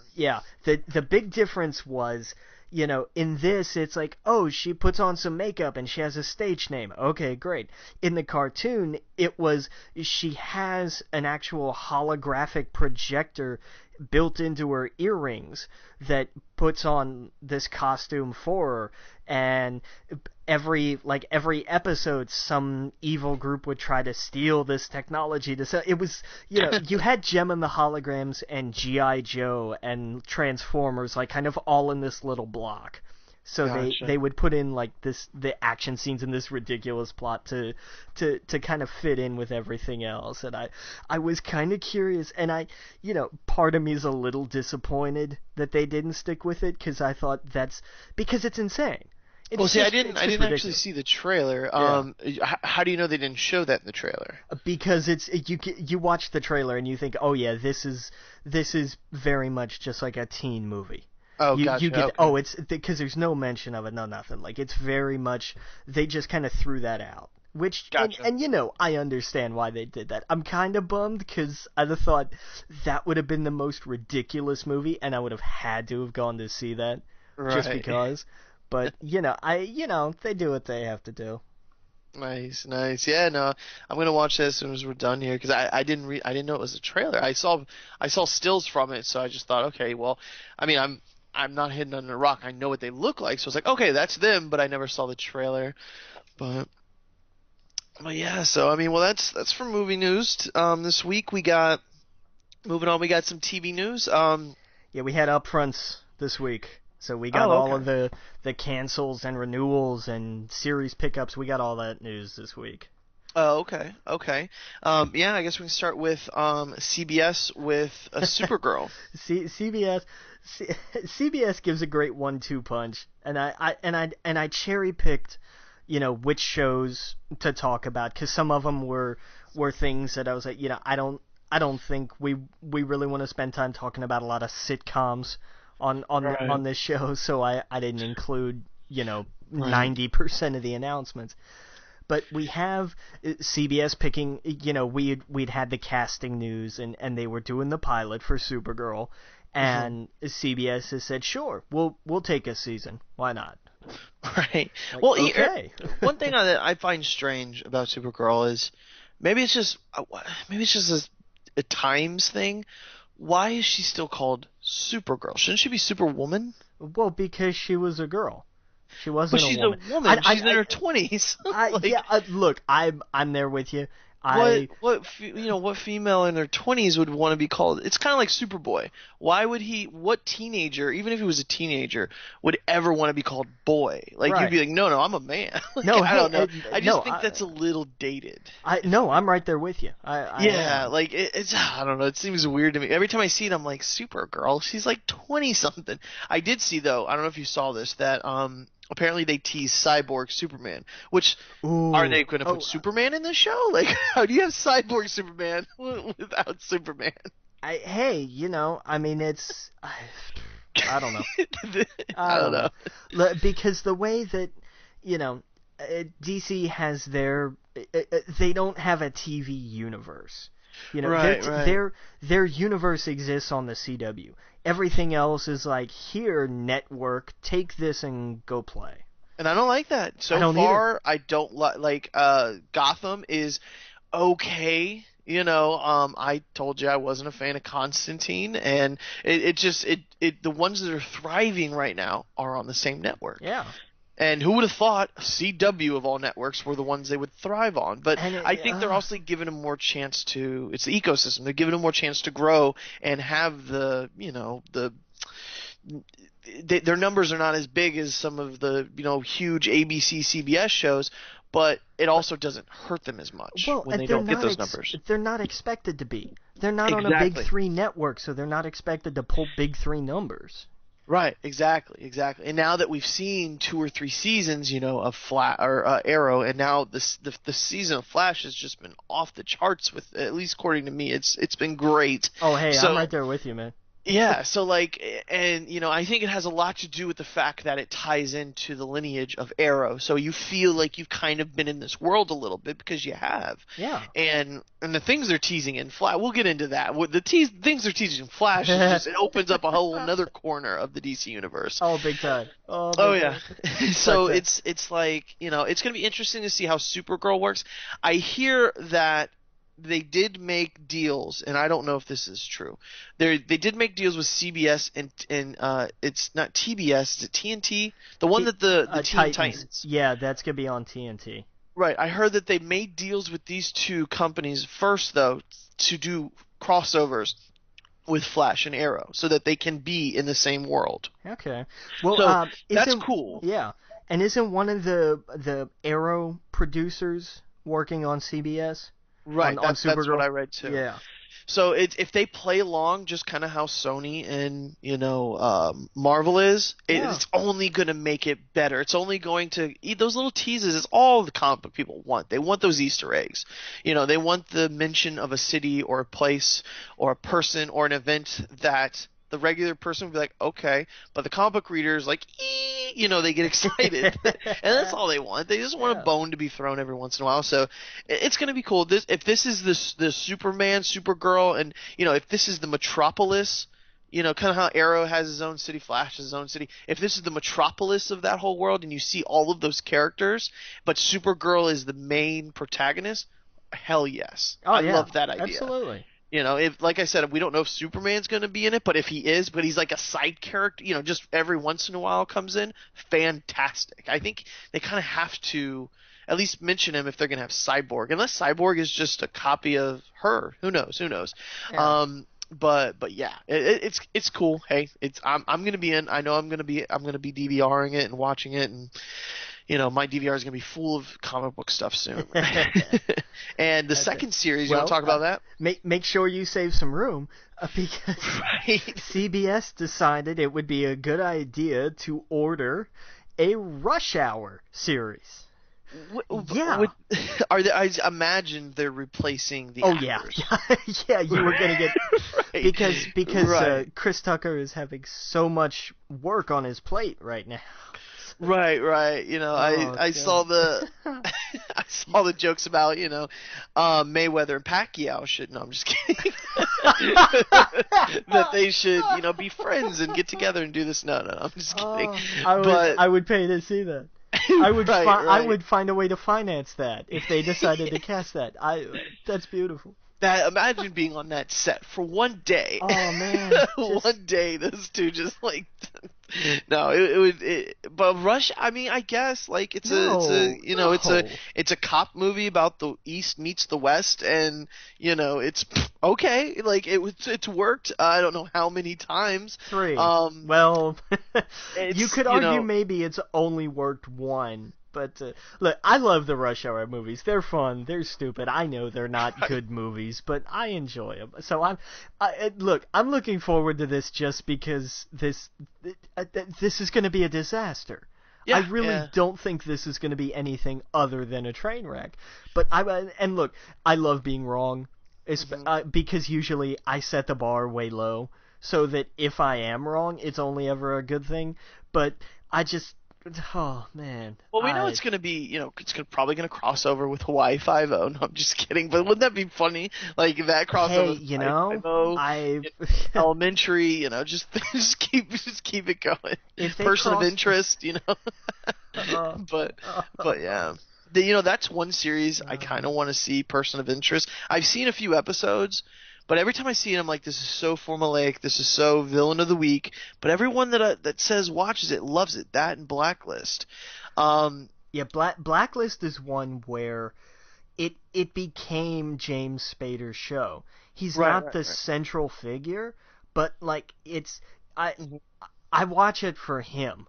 The big difference was in this, it's like, oh, she puts on some makeup and she has a stage name. Okay, great. In the cartoon, it was she has an actual holographic projector built into her earrings that puts on this costume for her, and every episode some evil group would try to steal this technology to sell. It was, you had Gem and the Holograms and G.I. Joe and Transformers like kind of all in this little block. So Gotcha. they would put in like the action scenes in this ridiculous plot to kind of fit in with everything else. And I was kind of curious, and part of me is a little disappointed that they didn't stick with it, because I thought because it's insane. I didn't actually see the trailer. How do you know they didn't show that in the trailer? Because you watch the trailer and you think, oh yeah, this is very much just like a teen movie. Oh, gotcha. Okay. It's because there's no mention of it, no nothing. Like, it's very much, they just kind of threw that out. Which, gotcha. and I understand why they did that. I'm kind of bummed, because I'd have thought that would have been the most ridiculous movie, and I would have had to have gone to see that, just because. But, they do what they have to do. Nice. Yeah, no, I'm gonna watch that as soon as we're done here, because I didn't know it was a trailer. I saw stills from it, so I just thought, okay, well, I mean, I'm not hidden under a rock. I know what they look like, so it's like, okay, that's them, but I never saw the trailer. But yeah, so I mean, well, that's for movie news. This week we got some TV news. Yeah, we had upfronts this week, so we got all of the cancels and renewals and series pickups. We got all that news this week. Oh, okay. Yeah, I guess we can start with CBS with Supergirl. CBS gives a great 1-2 punch, and I cherry picked, which shows to talk about, because some of them were things that I was like, I don't think we really want to spend time talking about a lot of sitcoms on this show, so I didn't include 90% of the announcements. But we have CBS picking, we'd had the casting news, and they were doing the pilot for Supergirl, and CBS has said, sure, we'll take a season. Why not? Right. Like, well, okay. One thing that I find strange about Supergirl is maybe it's just a times thing. Why is she still called Supergirl? Shouldn't she be Superwoman? Well, because she was a girl. She wasn't a woman. But she's a woman. She's in her 20s. Look, I'm there with you. What female in her 20s would want to be called? It's kind of like Superboy. Why would what teenager, even if he was a teenager, would ever want to be called boy? Like, right. You'd be like, no, I'm a man. I don't know. I just think that's a little dated. I'm right there with you. It's I don't know. It seems weird to me. Every time I see it, I'm like, Supergirl. She's like 20-something. I did see, though, I don't know if you saw this, that apparently they teased Cyborg Superman, which are they going to put Superman in the show? Like, how do you have Cyborg Superman without Superman? I mean, it's I don't know. I don't know. Because the way that DC has they don't have a TV universe. Their universe exists on the CW. Everything else is like, here, network, take this and go play. And I don't like that. So far, I don't like Gotham is okay. I told you I wasn't a fan of Constantine, and the ones that are thriving right now are on the same network. Yeah. And who would have thought CW of all networks were the ones they would thrive on? But I think they're also giving them more chance to. It's the ecosystem. They're giving them more chance to grow and have their numbers are not as big as some of the huge ABC, CBS shows, but it also doesn't hurt them as much when they don't get those numbers. They're not expected to be. They're not on a Big Three network, so they're not expected to pull Big Three numbers. Right, exactly. And now that we've seen 2 or 3 seasons, of Arrow, and now the season of Flash has just been off the charts. With, at least according to me, it's been great. Oh, hey, I'm right there with you, man. Yeah, so like, and I think it has a lot to do with the fact that it ties into the lineage of Arrow. So you feel like you've kind of been in this world a little bit because you have. Yeah. And the things they're teasing in Flash, we'll get into that. What the things they're teasing in Flash is just it opens up a whole another corner of the DC universe. Oh, big time. Oh yeah. So But, it's like, it's going to be interesting to see how Supergirl works. I hear that they did make deals, and I don't know if this is true. They did make deals with CBS and it's not TBS, is it TNT? The one that the Teen Titans. Yeah, that's gonna be on TNT. Right. I heard that they made deals with these two companies first, though, to do crossovers with Flash and Arrow, so that they can be in the same world. Okay. Well, so that's cool. Yeah. And isn't one of the Arrow producers working on CBS? Right, on that's what I read too. Yeah. So if they play along just kind of how Sony and Marvel is, it's only going to make it better. It's only going to those little teases. It's all the comic book people want. They want those Easter eggs. They want the mention of a city or a place or a person or an event that the regular person would be like, okay, but the comic book readers like, they get excited, and that's all they want. They just want a bone to be thrown every once in a while. So it's going to be cool. If this is the Superman, Supergirl, and if this is the Metropolis, kind of how Arrow has his own city, Flash has his own city. If this is the Metropolis of that whole world, and you see all of those characters, but Supergirl is the main protagonist, hell yes, I love that idea. Absolutely. If, like I said, we don't know if Superman's going to be in it, but if he is, but he's like a side character, just every once in a while comes in, fantastic. I think they kind of have to at least mention him if they're going to have Cyborg, unless Cyborg is just a copy of her. Who knows? Yeah. But yeah, it's cool. Hey, I'm going to be in. I know I'm going to be DVRing it and watching it, and my DVR is going to be full of comic book stuff soon. And the second series, you want to talk about that? Make sure you save some room because CBS decided it would be a good idea to order a Rush Hour series. I imagine they're replacing the actors. Yeah, you were going to get right. because Chris Tucker is having so much work on his plate right now. Right. I saw the I saw the jokes about Mayweather and Pacquiao should. No, I'm just kidding. That they should be friends and get together and do this. No, I'm just kidding. I would pay to see that. I would find a way to finance that if they decided to cast that. That's beautiful. Imagine being on that set for one day. Oh man, one day those two just like. No, it would. But Rush. I mean, I guess like it's a cop movie about the East meets the West, and it's okay. Like it's worked. I don't know how many times. 3. Well, you could argue maybe it's only worked 1. But look, I love the Rush Hour movies. They're fun. They're stupid. I know they're not good movies, but I enjoy them. So I'm looking forward to this just because this is going to be a disaster. Yeah, I really don't think this is going to be anything other than a train wreck. But look, I love being wrong, because usually I set the bar way low, so that if I am wrong, it's only ever a good thing. But oh man. Well, we know it's going to be, it's probably going to cross over with Hawaii Five-0. No, I'm just kidding. But wouldn't that be funny? Like that crossover. Hey, Elementary. Just keep it going. Person of interest. But yeah. That's one series I kind of want to see. Person of interest. I've seen a few episodes. But every time I see it, I'm like, this is so formulaic. This is so villain of the week. But everyone that says watches it loves it. That and Blacklist. Blacklist is one where it became James Spader's show. He's not the central figure, but like I watch it for him.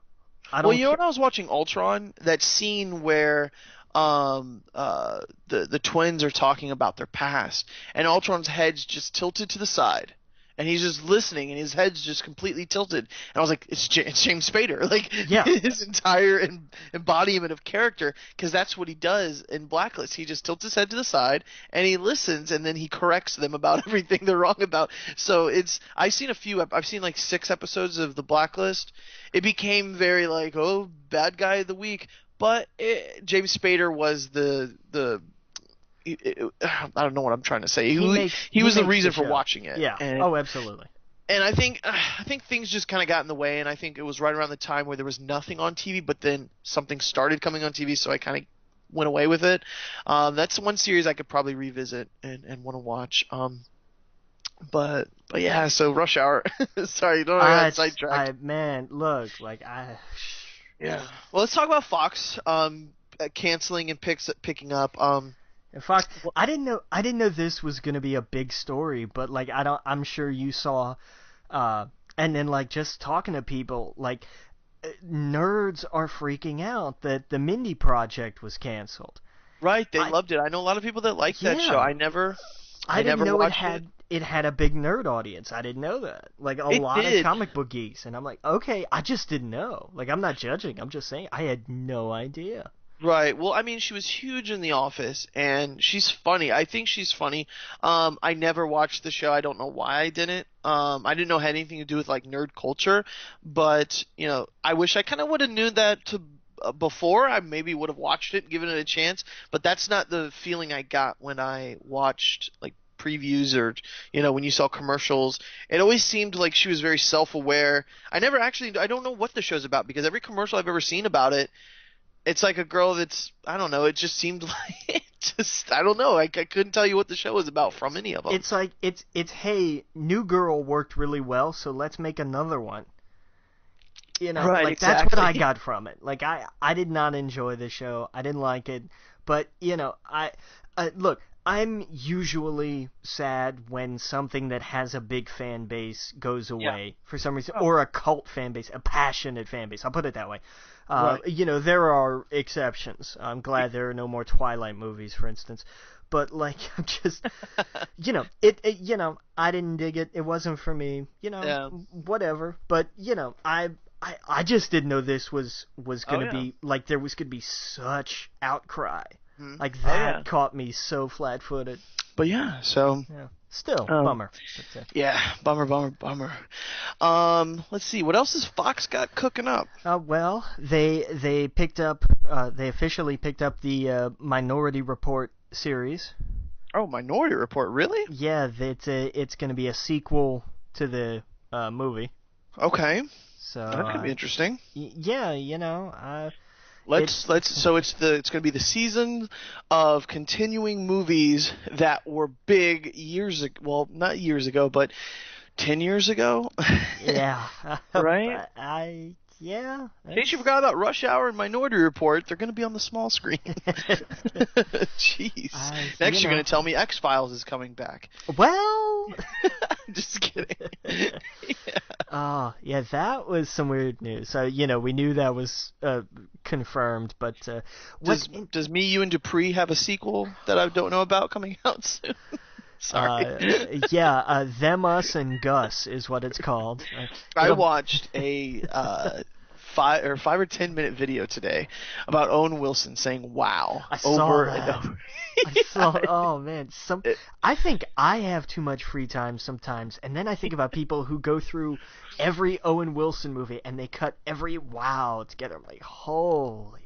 When I was watching Ultron, that scene where the twins are talking about their past, and Ultron's head's just tilted to the side, and he's just listening, and his head's just completely tilted. And I was like, it's James Spader, like Yeah. his entire embodiment of character, because that's what he does in Blacklist. He just tilts his head to the side and he listens, and then he corrects them about everything they're wrong about. So I've seen like 6 episodes of the Blacklist. It became very like, oh, bad guy of the week, but James Spader was I don't know what I'm trying to say. He was the reason for watching it. Yeah. Oh, absolutely. And I think things just kind of got in the way, and I think it was right around the time where there was nothing on TV, but then something started coming on TV, so I kind of went away with it. That's one series I could probably revisit and want to watch. But yeah, so Rush Hour. Sorry, don't get sidetracked. Man, look, Yeah. Well, let's talk about Fox canceling and picking up. In fact, I didn't know this was gonna be a big story, but like I'm sure you saw, and then like just talking to people, like nerds are freaking out that the Mindy Project was canceled. Right, they loved it. I know a lot of people that like that show. I didn't know it had a big nerd audience. I didn't know that. Like a lot of comic book geeks, and I'm like, okay, I just didn't know. Like I'm not judging. I'm just saying I had no idea. Right. Well, I mean, she was huge in The Office, and she's funny. I think she's funny. I never watched the show. I don't know why I didn't. I didn't know it had anything to do with like nerd culture, but I wish I kind of would have knew that before. I maybe would have watched it, given it a chance. But that's not the feeling I got when I watched like previews or when you saw commercials. It always seemed like she was very self-aware. I don't know what the show's about, because every commercial I've ever seen about it, it's like a girl that's, I don't know, it just seemed like, I don't know, I couldn't tell you what the show was about from any of them. It's like, it's hey, New Girl worked really well, so let's make another one. Right, like, exactly. That's what I got from it. Like, I did not enjoy the show, I didn't like it, but, look, I'm usually sad when something that has a big fan base goes away for some reason, or a cult fan base, a passionate fan base. I'll put it that way. Right. There are exceptions. I'm glad there are no more Twilight movies, for instance. But like, I'm just, I didn't dig it. It wasn't for me. Whatever. But I just didn't know this was going to be like, there was going to be such outcry. Like that caught me so flat-footed. But yeah, so still bummer. Yeah, bummer. Let's see, what else has Fox got cooking up? Well, they picked up, they officially picked up the Minority Report series. Oh, Minority Report, really? Yeah, it's going to be a sequel to the movie. Okay. So that's gonna be interesting. So it's going to be the season of continuing movies that were big years ago. Well, not years ago, but 10 years ago. Yeah. Right? Yeah. In case you forgot about Rush Hour and Minority Report, they're going to be on the small screen. Jeez. Next, you're going to tell me X-Files is coming back. Well... Just kidding. Yeah, that was some weird news. So, we knew that was confirmed, but... Does Me, You, and Dupree have a sequel that I don't know about coming out soon? Sorry. Them, Us, and Gus is what it's called. I watched a 5 or 10 minute video today about Owen Wilson saying "wow" over and over. I saw. Oh man, I think I have too much free time sometimes, and then I think about people who go through every Owen Wilson movie and they cut every "wow" together. I'm like, holy.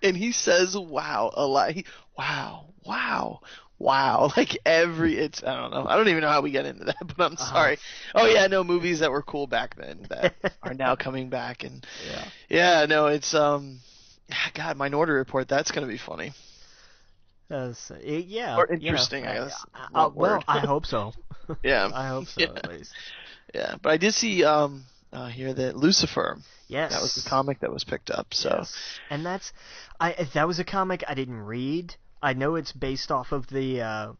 And he says "wow" a lot. Wow, like I don't know. I don't even know how we get into that, but I'm sorry. Oh yeah, no, movies that were cool back then that are now coming back, and it's God, Minority Report. That's gonna be funny. Or interesting, I guess. Well, I hope so. Yeah, I hope so at least. Yeah, but I did see here that Lucifer. Yes, that was the comic that was picked up. So, yes. And that was a comic I didn't read. I know it's based off of the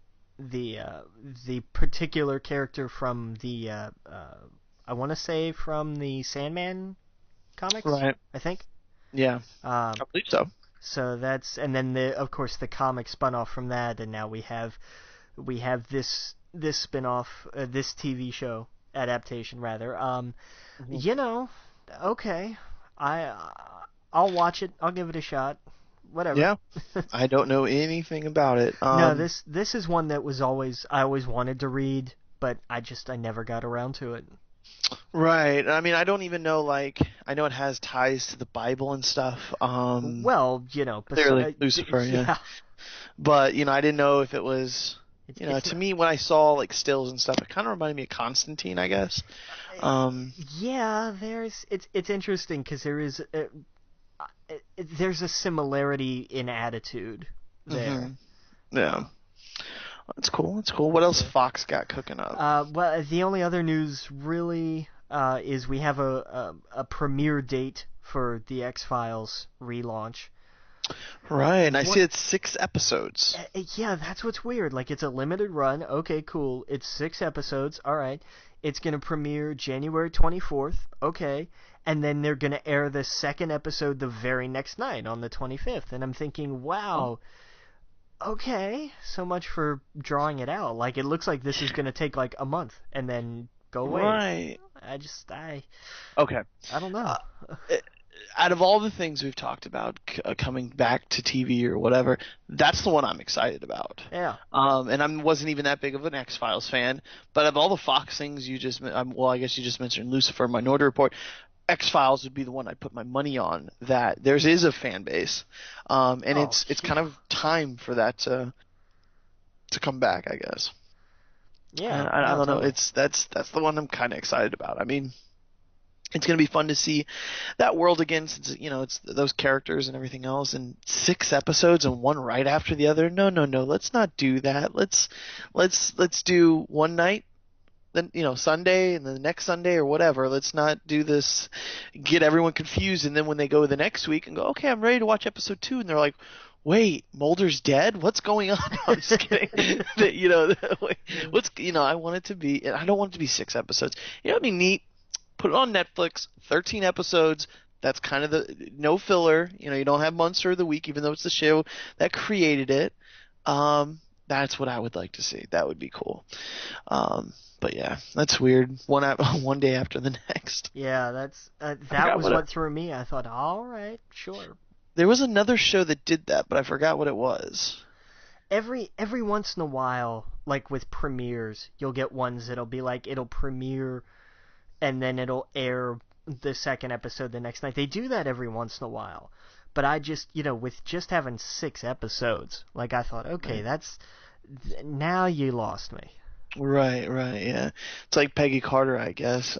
particular character from the I want to say from the Sandman comics, right? I think. Yeah, I believe so. So and then of course the comic spun off from that, and now we have this this spin-off, this TV show adaptation rather. Okay, I'll watch it. I'll give it a shot. Whatever. Yeah, I don't know anything about it. No, this is one that I always wanted to read, but I never got around to it. Right. I mean, I don't even know. Like, I know it has ties to the Bible and stuff. Well, clearly Lucifer, yeah. But I didn't know if it was. To me, when I saw like stills and stuff, it kind of reminded me of Constantine, I guess. Yeah, it's interesting because there's a similarity in attitude there. Mm-hmm. Yeah. That's cool. That's cool. What else Fox got cooking up? Well, the only other news really is we have a premiere date for the X-Files relaunch. Right, and I see it's 6 episodes. Yeah, that's what's weird. Like, it's a limited run. Okay, cool. It's 6 episodes. All right. It's going to premiere January 24th. Okay. And then they're going to air the second episode the very next night on the 25th. And I'm thinking, wow, okay, so much for drawing it out. Like, it looks like this is going to take like a month and then go away. Right. Okay. I don't know. Out of all the things we've talked about coming back to TV or whatever, that's the one I'm excited about. Yeah. And I wasn't even that big of an X-Files fan, but of all the Fox things I guess you just mentioned Lucifer, Minority Report, X-Files would be the one I'd put my money on. That there is a fan base, and it's kind of time for that to come back, I guess. Yeah. I don't know. That's the one I'm kind of excited about. I mean, it's going to be fun to see that world again, since it's those characters and everything else. And 6 episodes and one right after the other. No. Let's not do that. Let's do one night, then Sunday, and then the next Sunday or whatever. Let's not do this, get everyone confused, and then when they go the next week and go, okay, I'm ready to watch episode 2, and they're like, wait, Mulder's dead? What's going on? I'm just kidding. I want it to be. I don't want it to be 6 episodes. It'd be neat. Put it on Netflix, 13 episodes. That's kind of no filler. You don't have Monster of the Week, even though it's the show that created it. That's what I would like to see. That would be cool. But yeah, that's weird. One day after the next. Yeah, that was what threw me. I thought, all right, sure. There was another show that did that, but I forgot what it was. Every once in a while, like with premieres, you'll get ones that'll be like it'll premiere and then it'll air the second episode the next night. They do that every once in a while. But I just, with just having 6 episodes, like I thought, okay, now you lost me. Right, yeah. It's like Peggy Carter, I guess.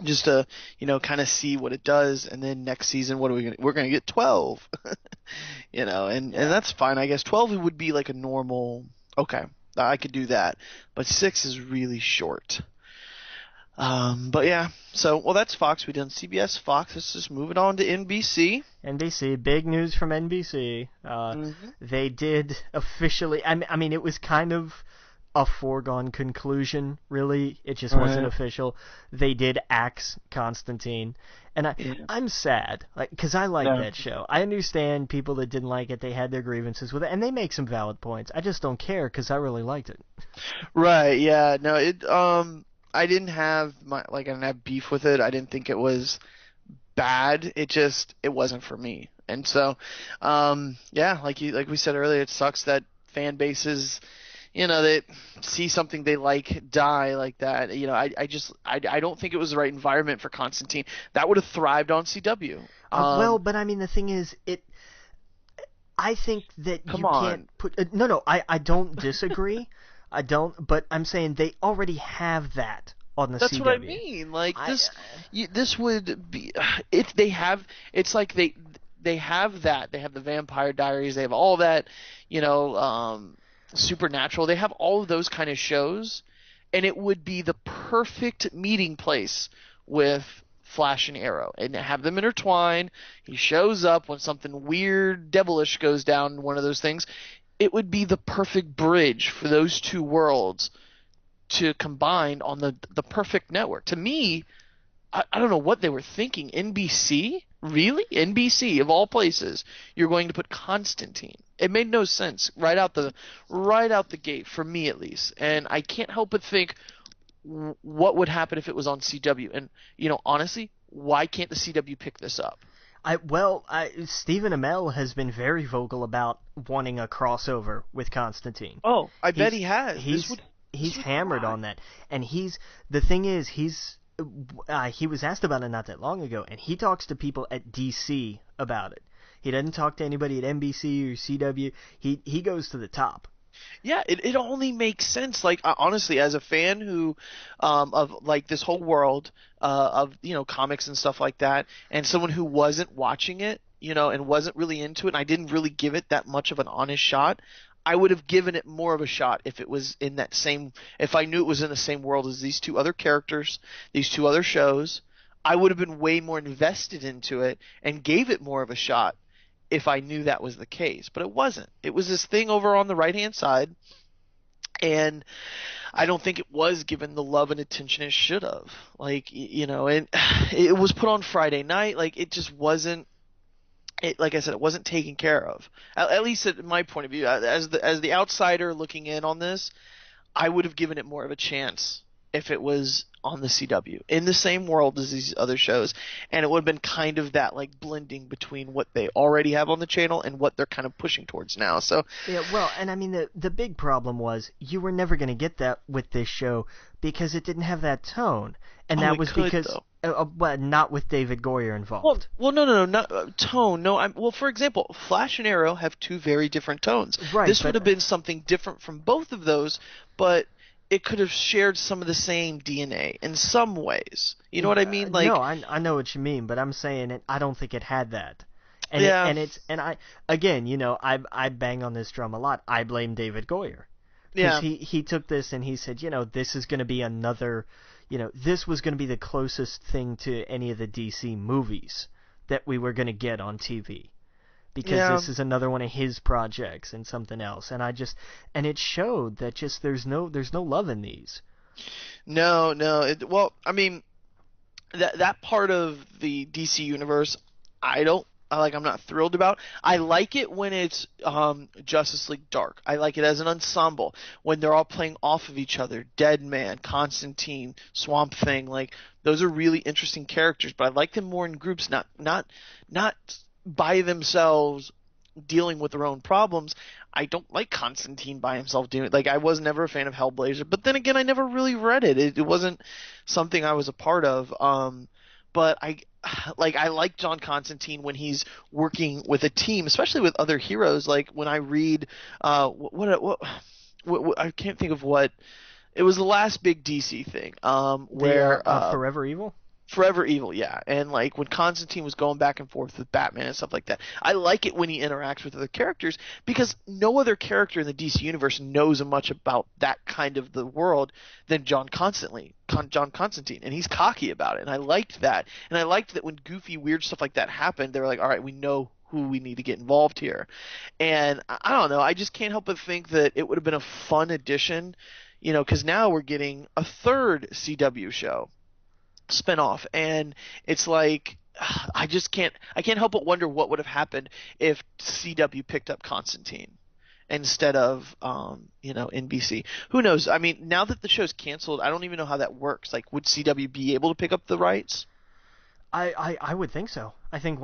Just to, kind of see what it does, and then next season, we're going to get 12. And that's fine, I guess. 12 would be like a normal, okay, I could do that. But 6 is really short. But yeah, that's Fox. We done CBS, Fox. Let's just move it on to NBC. NBC, big news from NBC. They did officially. I mean, it was kind of a foregone conclusion, really. It just wasn't official. They did axe Constantine, and I'm sad, because I like that show. I understand people that didn't like it; they had their grievances with it, and they make some valid points. I just don't care because I really liked it. Right? Yeah. No. I didn't have I didn't have beef with it. I didn't think it was bad. It wasn't for me. And so, like we said earlier, it sucks that fan bases, they see something they like die like that. I don't think it was the right environment for Constantine. That would have thrived on CW. But I mean, the thing is, I think that can't put. No, I don't disagree. I don't, but I'm saying they already have that on the That's CW. What I mean. Like this would be if they have. It's like they have that. They have the Vampire Diaries. They have all that. Supernatural. They have all of those kind of shows, and it would be the perfect meeting place with Flash and Arrow, and have them intertwine. He shows up when something weird, devilish goes down in one of those things. It would be the perfect bridge for those two worlds to combine on the perfect network. To me, I don't know what they were thinking. NBC? Really? NBC of all places, you're going to put Constantine. It made no sense right out the gate for me at least. And I can't help but think what would happen if it was on CW? And honestly, why can't the CW pick this up? Stephen Amell has been very vocal about wanting a crossover with Constantine. Oh, I bet he has. He's hammered on that, and the thing is he was asked about it not that long ago, and he talks to people at DC about it. He doesn't talk to anybody at NBC or CW. He goes to the top. Yeah, it only makes sense. Like honestly, as a fan who of like this whole world of comics and stuff like that, and someone who wasn't watching it, and wasn't really into it, and I didn't really give it that much of an honest shot. I would have given it more of a shot if it was in that same, if I knew it was in the same world as these two other characters, these two other shows. I would have been way more invested into it and gave it more of a shot if I knew that was the case. But it wasn't. It was this thing over on the right-hand side, and I don't think it was given the love and attention it should have. Like, and it was put on Friday night. Like, it just wasn't. Like I said, it wasn't taken care of. At least at my point of view, as the outsider looking in on this, I would have given it more of a chance if it was on the CW in the same world as these other shows, and it would have been kind of that like blending between what they already have on the channel and what they're kind of pushing towards now. So yeah, well, and I mean the big problem was you were never going to get that with this show because it didn't have that tone, and that was because. But not with David Goyer involved. Well, no, not tone. No, well, for example, Flash and Arrow have two very different tones. Right, this would have been something different from both of those, but it could have shared some of the same DNA in some ways. You know what I mean? Like, no, I know what you mean, but I'm saying I don't think it had that. And yeah. I bang on this drum a lot. I blame David Goyer. Yeah. He took this and he said, this is going to be another. This was going to be the closest thing to any of the DC movies that we were going to get on TV. Because this is another one of his projects and something else. And it showed that just there's no love in these. No. Well, I mean, that part of the DC universe, I'm not thrilled about. I like it when it's Justice League Dark. I like it as an ensemble when they're all playing off of each other. Deadman, Constantine, Swamp Thing, like those are really interesting characters. But I like them more in groups, not by themselves dealing with their own problems. I don't like Constantine by himself doing it. Like I was never a fan of Hellblazer, but then again, I never really read it. It wasn't something I was a part of. But I like John Constantine when he's working with a team, especially with other heroes. Like when I read, what I can't think of what it was, the last big DC thing, where Forever Evil. Forever Evil, yeah. And like when Constantine was going back and forth with Batman and stuff like that, I like it when he interacts with other characters because no other character in the DC universe knows much about that kind of the world than John Constantine, and he's cocky about it, and I liked that. And I liked that when goofy, weird stuff like that happened, they were like, all right, we know who we need to get involved here. And I don't know, I just can't help but think that it would have been a fun addition, because now we're getting a third CW show spinoff, and it's like I can't help but wonder what would have happened if CW picked up Constantine instead of NBC. Who knows? I mean, now that the show's canceled, I don't even know how that works. Like, would CW be able to pick up the rights? I would think so. I think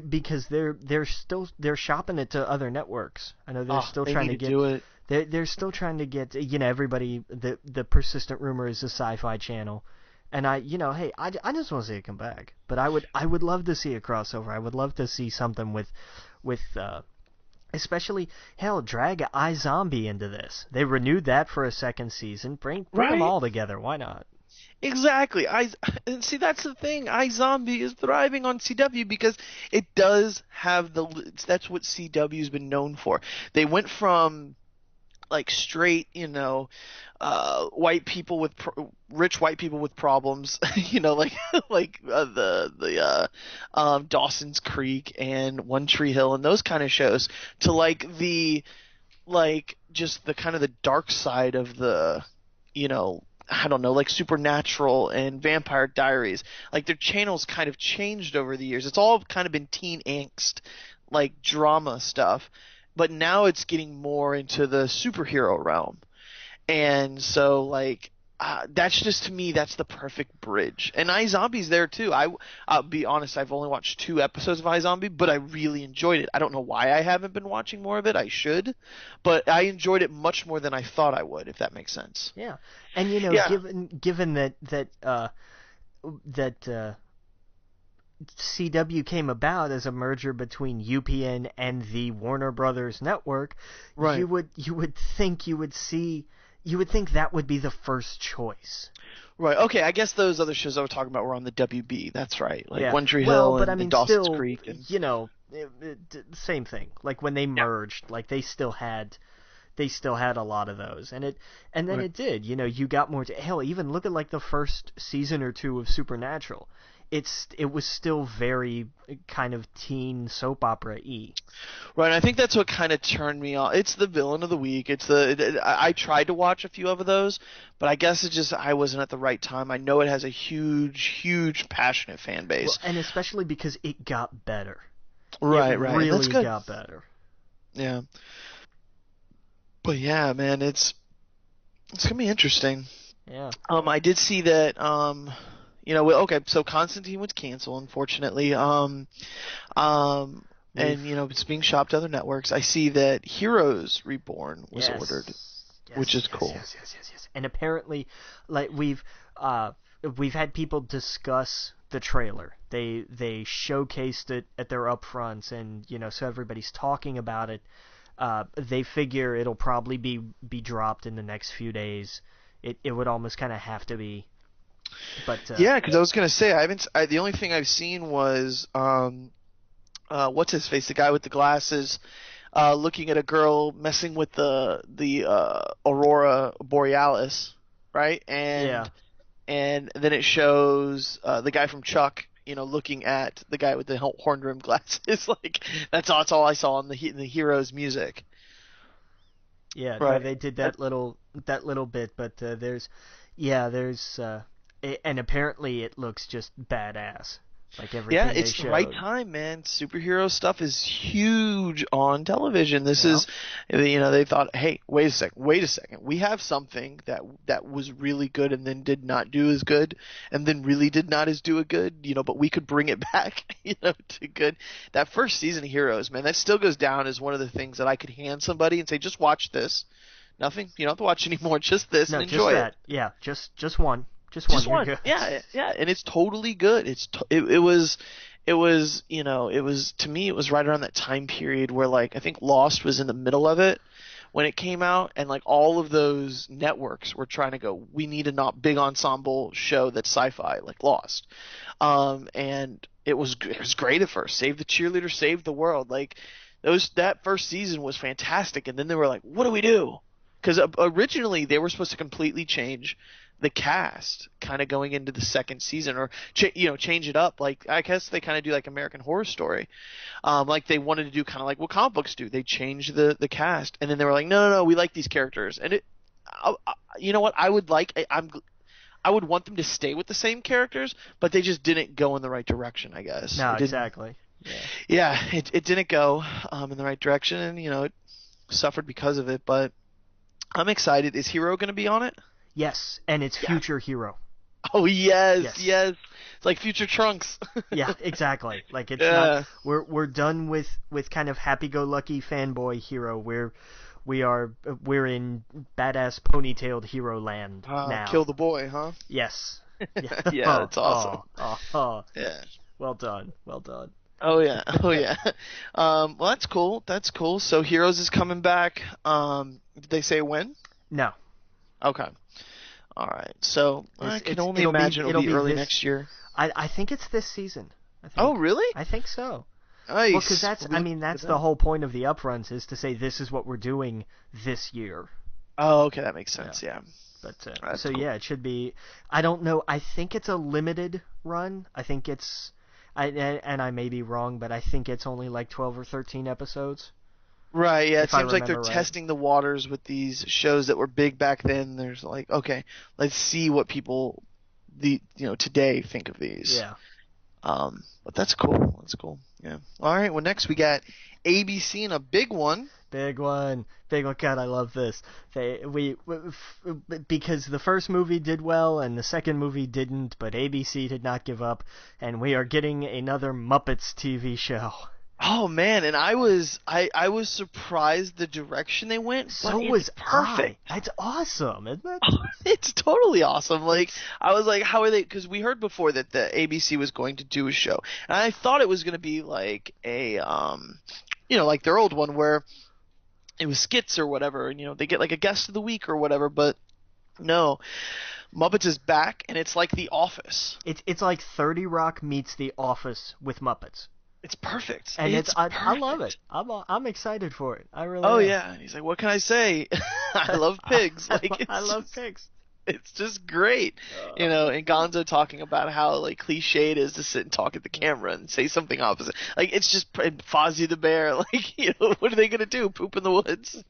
because they're shopping it to other networks. I know they're still trying to get do it. They're still trying to get everybody. The persistent rumor is the Sci-Fi Channel. And I just want to see it come back. But I would love to see a crossover. I would love to see something with especially, drag iZombie into this. They renewed that for a second season. Bring them all together. Why not? Exactly. And see, that's the thing. iZombie is thriving on CW because it does have that's what CW's been known for. They went from like straight, white people with rich white people with problems, like Dawson's Creek and One Tree Hill and those kind of shows, to just the kind of the dark side of the, I don't know, like Supernatural and Vampire Diaries. Like their channels kind of changed over the years. It's all kind of been teen angst, like drama stuff, but now it's getting more into the superhero realm. And so like that's just to me that's the perfect bridge. And iZombie's there too. I'll be honest, I've only watched 2 episodes of iZombie, but I really enjoyed it. I don't know why I haven't been watching more of it. I should, but I enjoyed it much more than I thought I would, if that makes sense. Yeah, and given that CW came about as a merger between UPN and the Warner Brothers network, right. you would think that would be the first choice. Right. Okay. I guess those other shows I was talking about were on the WB. That's right. Like One Tree Hill and Dawson's Creek. And... same thing. Like when they merged, like they still had a lot of those, and then it did. You got more. Hell, even look at like the first season or 2 of Supernatural. It was still very kind of teen soap opera-y. Right, I think that's what kind of turned me off. It's the villain of the week. I tried to watch a few of those, but I guess it's just I wasn't at the right time. I know it has a huge, passionate fan base. Well, and especially because it got better. Right. It really got better. Yeah. But yeah, man, it's gonna be interesting. Yeah. I did see that. Okay, so Constantine was canceled, unfortunately. And it's being shopped to other networks. I see that Heroes Reborn was ordered, which is cool. Yes. And apparently, like we've had people discuss the trailer. They showcased it at their upfronts, and so everybody's talking about it. They figure it'll probably be dropped in the next few days. It would almost kind of have to be. But yeah, because I was gonna say the only thing I've seen was what's his face, the guy with the glasses, looking at a girl messing with the Aurora Borealis, right? And then it shows the guy from Chuck, looking at the guy with the horn rimmed glasses. Like that's all I saw in the Heroes music. Yeah, right. They did that little bit, but there's. And apparently it looks just badass. Like everything Yeah, they it's showed. the right time, man. Superhero stuff is huge on television. This is, they thought, hey, wait a second. We have something that was really good and then did not do as good, and then really did not do it good, but we could bring it back, to good. That first season of Heroes, man, that still goes down as one of the things that I could hand somebody and say, just watch this. Nothing, you don't have to watch anymore, just this and enjoy it. Yeah, just one. Just one. Yeah, and it's totally good. It was to me it was right around that time period where like I think Lost was in the middle of it when it came out, and like all of those networks were trying to go, we need a big ensemble show that's sci-fi like Lost. And it was great at first. Save the cheerleader, save the world. Like that first season was fantastic, and then they were like, what do we do? Because originally they were supposed to completely change the cast kind of going into the second season, or change it up. Like I guess they kind of do like American Horror Story, like they wanted to do kind of like what comic books do. They changed the cast, and then they were like, no, we like these characters, and you know what, I would want them to stay with the same characters, but they just didn't go in the right direction, I guess. No, exactly. Yeah, it didn't go in the right direction, and it suffered because of it. But I'm excited. Is Hero going to be on it? Yes, and it's Future Hero. Oh yes. It's like Future Trunks. Yeah, exactly. Like it's not. We're done with kind of happy-go-lucky fanboy Hero. We're in badass ponytailed hero land now. Kill the boy, huh? Yes. Yeah, that's awesome. Yeah. Well done. Oh yeah. Well, that's cool. So Heroes is coming back. Did they say when? No. Okay. All right. So I can only imagine it'll be early next year. I think it's this season. Oh, really? I think so. Nice. Well, because that's the whole point of the upfronts, is to say this is what we're doing this year. Oh, okay, that makes sense. Yeah. But so cool. Yeah, it should be. I don't know. I think it's a limited run. I think it's. I may be wrong, but I think it's only like 12 or 13 episodes. Right, yeah, it if I seems like they're remember right. testing the waters with these shows that were big back then. There's like, okay, let's see what people today think of these. Yeah. But that's cool. That's cool. Yeah. All right. Well, next we got ABC and a big one. Big one. Big one. God, I love this. Because the first movie did well and the second movie didn't, but ABC did not give up, and we are getting another Muppets TV show. Oh man, and I was surprised the direction they went. So But was it's perfect. It's awesome, isn't it? It's totally awesome. Like I was like, how are they? Because we heard before that the ABC was going to do a show, and I thought it was going to be like a like their old one where it was skits or whatever, and they get like a guest of the week or whatever. But no, Muppets is back, and it's like The Office. It's like 30 Rock meets The Office with Muppets. It's perfect. And it's perfect. I love it. I'm excited for it. I really Oh am. yeah, and he's like, what can I say? I love pigs. I love pigs. It's just great, and Gonzo talking about how like cliche it is to sit and talk at the camera and say something opposite. Like it's just Fozzie the Bear. Like what are they gonna do? Poop in the woods?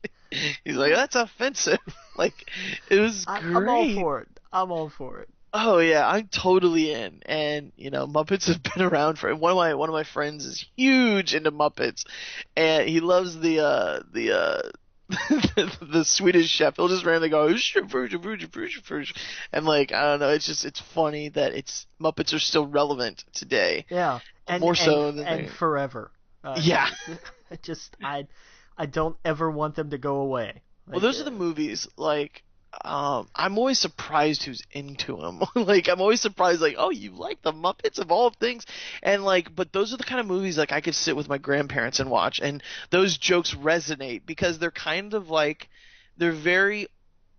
He's like, that's offensive. Like it was great. I'm all for it. I'm all for it. Oh yeah, I'm totally in. And Muppets have been around for. One of my friends is huge into Muppets, and he loves the the Swedish chef. He'll just randomly go and like I don't know. It's funny that Muppets are still relevant today. Yeah, and more so than forever. Yeah, I don't ever want them to go away. Well, those are the movies like. I'm always surprised who's into them. Like, I'm always surprised, like, oh, you like the Muppets of all things, and like, but those are the kind of movies like I could sit with my grandparents and watch, and those jokes resonate because they're kind of like, they're very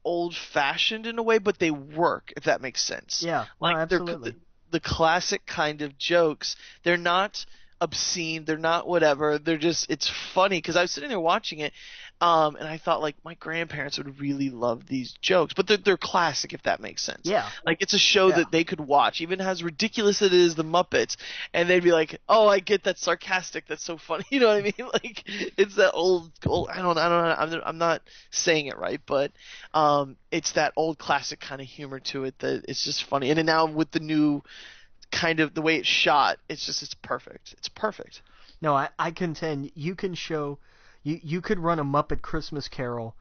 old-fashioned in a way, but they work, if that makes sense. Yeah, like absolutely. The classic kind of jokes. They're not obscene. They're not whatever. They're just, it's funny because I was sitting there watching it. And I thought, like, my grandparents would really love these jokes. But they're classic, if that makes sense. Yeah. Like, it's a show that they could watch, even as ridiculous as it is, the Muppets. And they'd be like, oh, I get that sarcastic. That's so funny. You know what I mean? Like, it's that old I don't know. I'm not saying it right. But it's that old classic kind of humor to it that it's just funny. And then now with the new kind of the way it's shot, it's perfect. It's perfect. No, I contend you can show... You could run a Muppet Christmas Carol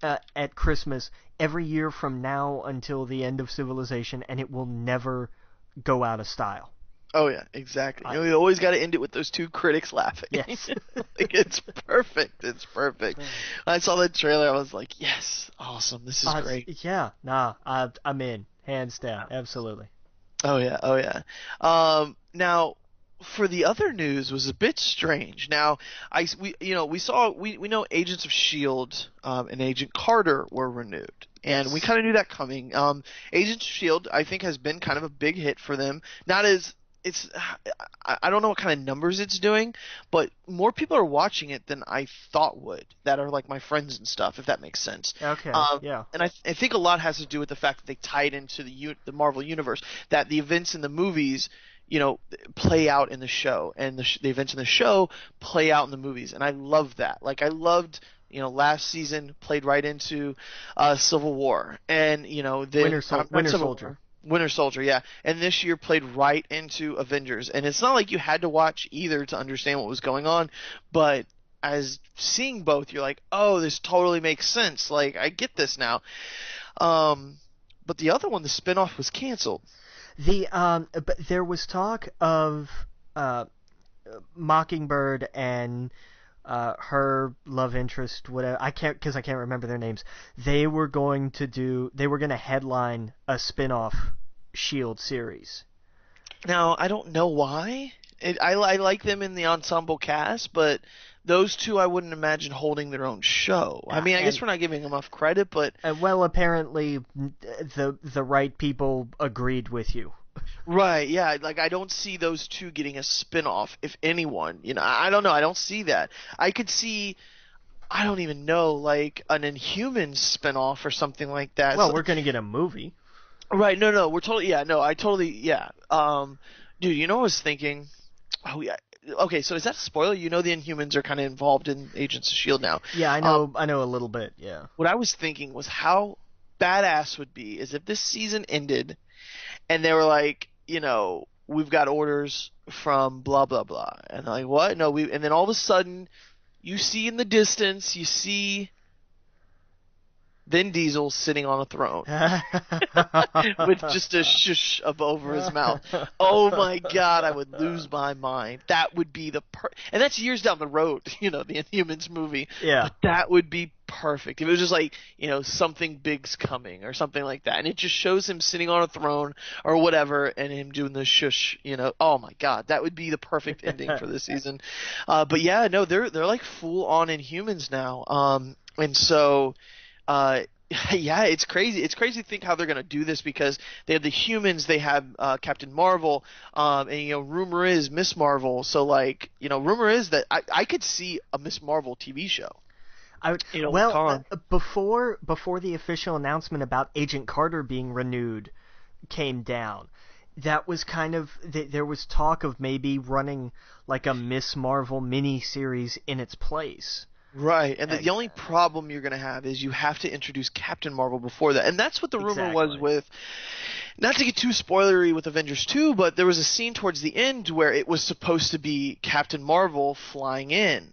at Christmas every year from now until the end of civilization, and it will never go out of style. Oh, yeah, exactly. You always got to end it with those two critics laughing. Yes. Like, it's perfect. It's perfect. When I saw that trailer, I was like, yes, awesome. This is great. Yeah, I'm in. Hands down. Absolutely. Oh, yeah. Oh, yeah. Now... For the other news was a bit strange. Now, we know Agents of S.H.I.E.L.D. And Agent Carter were renewed, and we kind of knew that coming. Agents of S.H.I.E.L.D. I think has been kind of a big hit for them. Not as I don't know what kind of numbers it's doing, but more people are watching it than I thought would. That are like my friends and stuff, if that makes sense. Okay. Yeah. And I think a lot has to do with the fact that they tie it into the Marvel universe. That the events in the movies, play out in the show, and the events in the show play out in the movies, and I love that. Like I loved, last season played right into Civil War, and Winter Soldier. Winter Soldier, yeah, and this year played right into Avengers, and it's not like you had to watch either to understand what was going on, but as seeing both, you're like, oh, this totally makes sense. Like I get this now. But the other one, the spinoff, was canceled. But there was talk of Mockingbird and her love interest, whatever. I can't remember their names. They were going to headline a spin-off S.H.I.E.L.D. series. Now, I don't know why. I like them in the ensemble cast, but those two I wouldn't imagine holding their own show. I mean, I guess we're not giving them enough credit, but... well, apparently the right people agreed with you. Right, yeah. Like, I don't see those two getting a spin-off, if anyone. I don't know. I don't see that. I could see... I don't even know, like, an Inhumans spin-off or something like that. Well, we're going to get a movie. Right, no, we're totally... Yeah, no, I totally... Yeah. Dude, I was thinking... Oh, yeah. okay, so is that a spoiler? You know the Inhumans are kind of involved in Agents of S.H.I.E.L.D. now. Yeah, I know a little bit. Yeah. What I was thinking was how badass would be is if this season ended and they were like, we've got orders from blah blah blah, and they're like, what? No, and then all of a sudden, you see in the distance, you see Vin Diesel sitting on a throne with just a shush up over his mouth. Oh my God, I would lose my mind. That would be and that's years down the road, the Inhumans movie. Yeah. But that would be perfect. If it was just like, something big's coming or something like that. And it just shows him sitting on a throne or whatever and him doing the shush, Oh my God, that would be the perfect ending for this season. But yeah, no, they're like full on Inhumans now. And so yeah, it's crazy. It's crazy to think how they're going to do this because they have the humans, they have Captain Marvel, and rumor is Miss Marvel. So like, rumor is that I could see a Miss Marvel TV show. Before the official announcement about Agent Carter being renewed came down, that was kind of there was talk of maybe running like a Miss Marvel mini-series in its place. Right, and the only problem you're going to have is you have to introduce Captain Marvel before that, and that's what the rumor was with, not to get too spoilery with Avengers 2, but there was a scene towards the end where it was supposed to be Captain Marvel flying in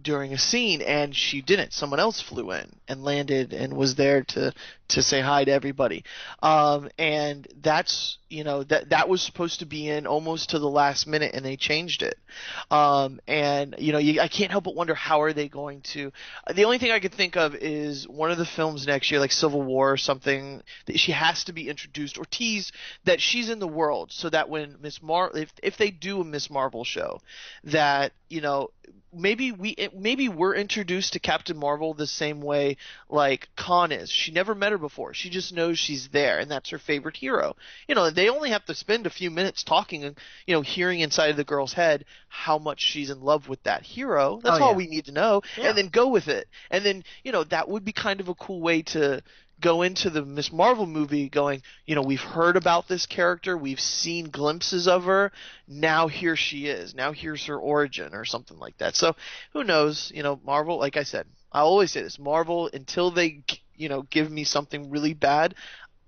during a scene, and she didn't. Someone else flew in and landed and was there to say hi to everybody. And that's, that was supposed to be in almost to the last minute, and they changed it. And, I can't help but wonder how are they going to. The only thing I could think of is one of the films next year, like Civil War or something, that she has to be introduced or teased that she's in the world, so that when if they do a Miss Marvel show, that, maybe we're introduced to Captain Marvel the same way like Khan is. She never met her before. She just knows she's there, and that's her favorite hero. They only have to spend a few minutes talking and, hearing inside of the girl's head how much she's in love with that hero. That's all we need to know, and then go with it. And then, that would be kind of a cool way to go into the Miss Marvel movie going, we've heard about this character, we've seen glimpses of her, now here she is, now here's her origin or something like that. So who knows, Marvel, like I said, I always say this, Marvel, until they, give me something really bad,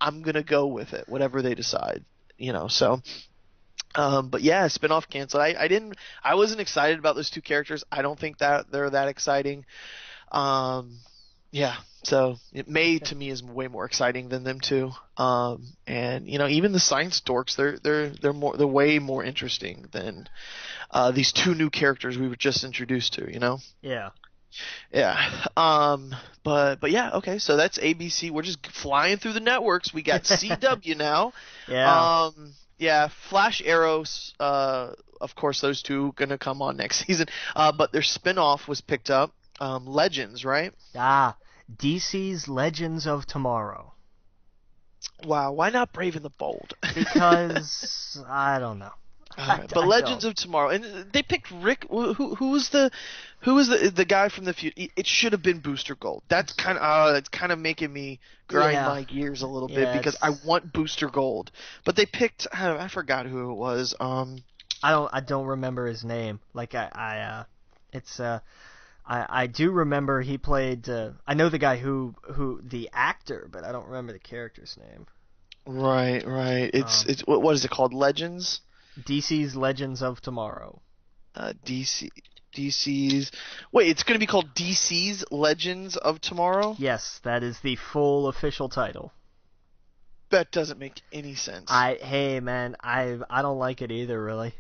I'm going to go with it, whatever they decide, so. But yeah, spinoff canceled. I wasn't excited about those two characters. I don't think that they're that exciting. Yeah, so it May to me is way more exciting than them two. And even the science dorks, they're way more interesting than these two new characters we were just introduced to. Yeah. Yeah. But yeah, okay. So that's ABC. We're just flying through the networks. We got CW now. Yeah. Yeah. Flash, Arrows. Of course, those two gonna come on next season. But their spinoff was picked up. Legends, right? DC's Legends of Tomorrow. Wow, why not Brave and the Bold? Because I don't know. But Legends of Tomorrow, and they picked Rick. Who was the guy from the future? It should have been Booster Gold. That's kind of making me grind my gears a little bit because I want Booster Gold. But they picked. I forgot who it was. I don't remember his name. Like I do remember he played. I know the guy who the actor, but I don't remember the character's name. Right. It's what is it called? Legends. DC's Legends of Tomorrow. DC's. Wait, it's going to be called DC's Legends of Tomorrow? Yes, that is the full official title. That doesn't make any sense. Hey man, I don't like it either, really.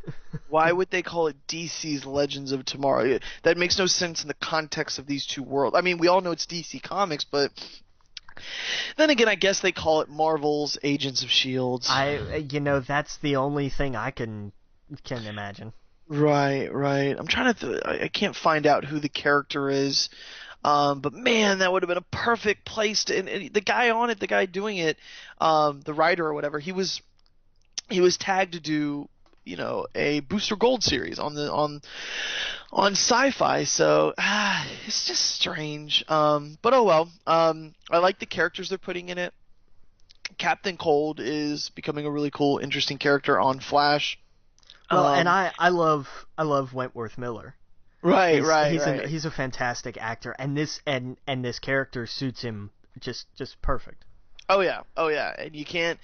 Why would they call it DC's Legends of Tomorrow? That makes no sense in the context of these two worlds. I mean, we all know it's DC Comics, but then again, I guess they call it Marvel's Agents of S.H.I.E.L.D. That's the only thing I can imagine. Right. I'm trying to. I can't find out who the character is. But man, that would have been a perfect place to. And the guy on it, the guy doing it, the writer or whatever, he was tagged to do, a Booster Gold series on Sci-Fi. So it's just strange. But oh well. I like the characters they're putting in it. Captain Cold is becoming a really cool, interesting character on Flash. Well, and I love Wentworth Miller. Right. He's a fantastic actor, and this character suits him just perfect. Oh yeah, and you can't,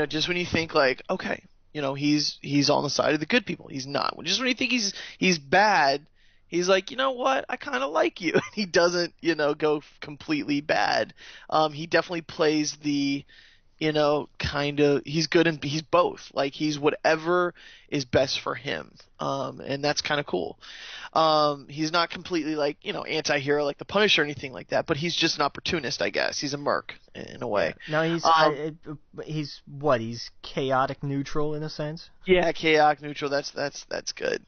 just when you think like, okay, he's on the side of the good people, he's not. Just when you think he's bad, he's like, you know what, I kind of like you. He doesn't, go completely bad. He definitely plays the, kind of, he's good and he's both. Like he's whatever is best for him, and that's kind of cool. He's not completely like, anti-hero like the Punisher or anything like that, but he's just an opportunist, I guess. He's a merc in a way. No, he's chaotic neutral in a sense. Yeah, chaotic neutral. That's good.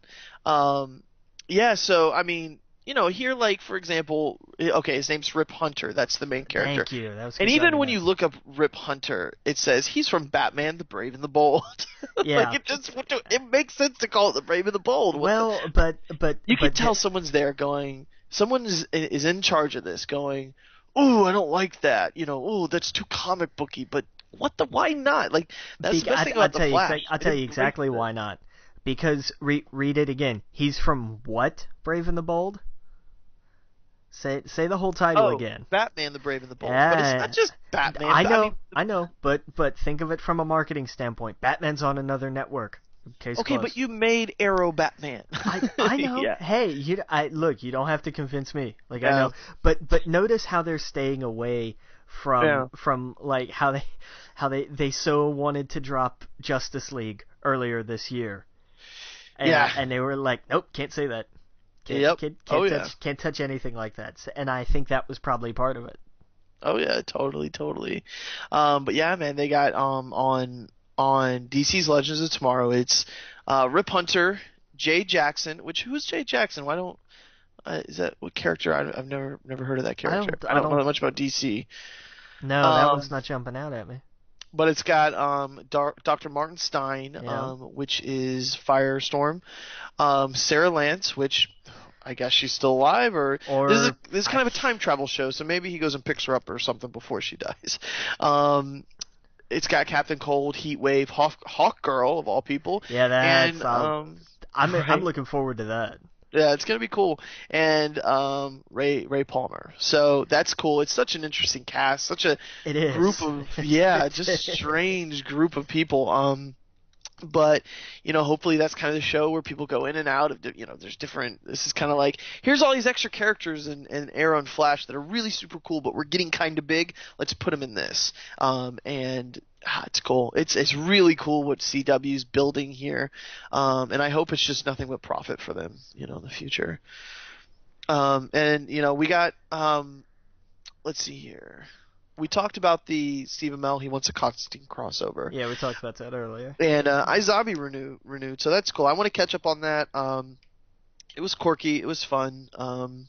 Yeah. So I mean, here, like, for example, okay, his name's Rip Hunter. That's the main character. Thank you. That was and even when you look up Rip Hunter, it says he's from Batman, the Brave and the Bold. Yeah. Like, it makes sense to call it the Brave and the Bold. But you can tell someone's there going, someone is in charge of this going, ooh, I don't like that. Ooh, that's too comic booky, but why not? Like, that's the best thing about the Flash. I'll tell you exactly why not. Because, read it again. He's from what? Brave and the Bold? Say the whole title again. Batman, the Brave and the Bold. But it's not just Batman. I know. But think of it from a marketing standpoint. Batman's on another network. Case closed. But you made Arrow Batman. I know. Yeah. Hey, look. You don't have to convince me. Like, I know. But notice how they're staying away from like how they so wanted to drop Justice League earlier this year. And they were like, nope, can't say that. Can't touch anything like that. And I think that was probably part of it. Oh yeah, totally. But yeah, man, they got on DC's Legends of Tomorrow. It's Rip Hunter, Jay Jackson. Who's Jay Jackson? Why don't is that what character? I've never heard of that character. I don't know much about DC. No, that one's not jumping out at me. But it's got Dr. Martin Stein, which is Firestorm, Sarah Lance, which I guess she's still alive, or this is kind of a time travel show, so maybe he goes and picks her up or something before she dies. It's got Captain Cold, Heatwave, Hawk Girl of all people. Yeah, that's. I'm looking forward to that. Yeah, it's gonna be cool. And Ray Palmer. So that's cool. It's such an interesting cast, such a group of just strange group of people. But hopefully that's kind of the show where people go in and out of. There's different. This is kind of like, here's all these extra characters in Arrow and Flash that are really super cool, but we're getting kind of big. Let's put them in this. It's cool. It's really cool what CW's building here, and I hope it's just nothing but profit for them, in the future. We got let's see here. We talked about the Steve Amell. He wants a Constantine crossover. Yeah, we talked about that earlier. And iZombie renewed, so that's cool. I want to catch up on that. It was quirky. It was fun. The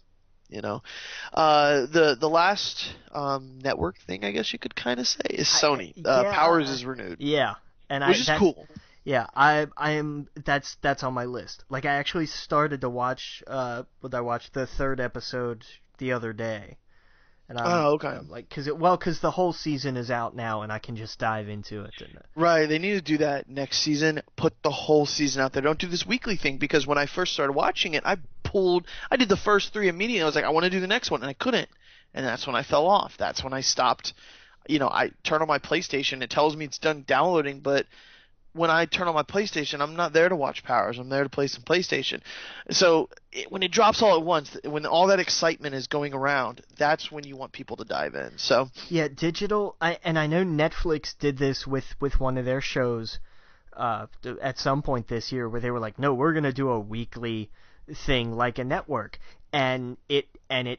last network thing, I guess you could kind of say, is Sony. Powers is renewed. Yeah, which is cool. Yeah, I am. That's on my list. Like, I actually started to watch. I watched the third episode the other day. And okay. I'm like, because the whole season is out now, and I can just dive into it. Right, they need to do that next season. Put the whole season out there. Don't do this weekly thing, because when I first started watching it, I did the first 3 immediately. I was like, I want to do the next one, and I couldn't. And that's when I fell off. That's when I stopped. I turn on my PlayStation. It tells me it's done downloading, but when I turn on my PlayStation, I'm not there to watch Powers. I'm there to play some PlayStation. So when it drops all at once, when all that excitement is going around, that's when you want people to dive in. So yeah, digital. I know Netflix did this with one of their shows at some point this year, where they were like, no, we're going to do a weekly thing like a network. And it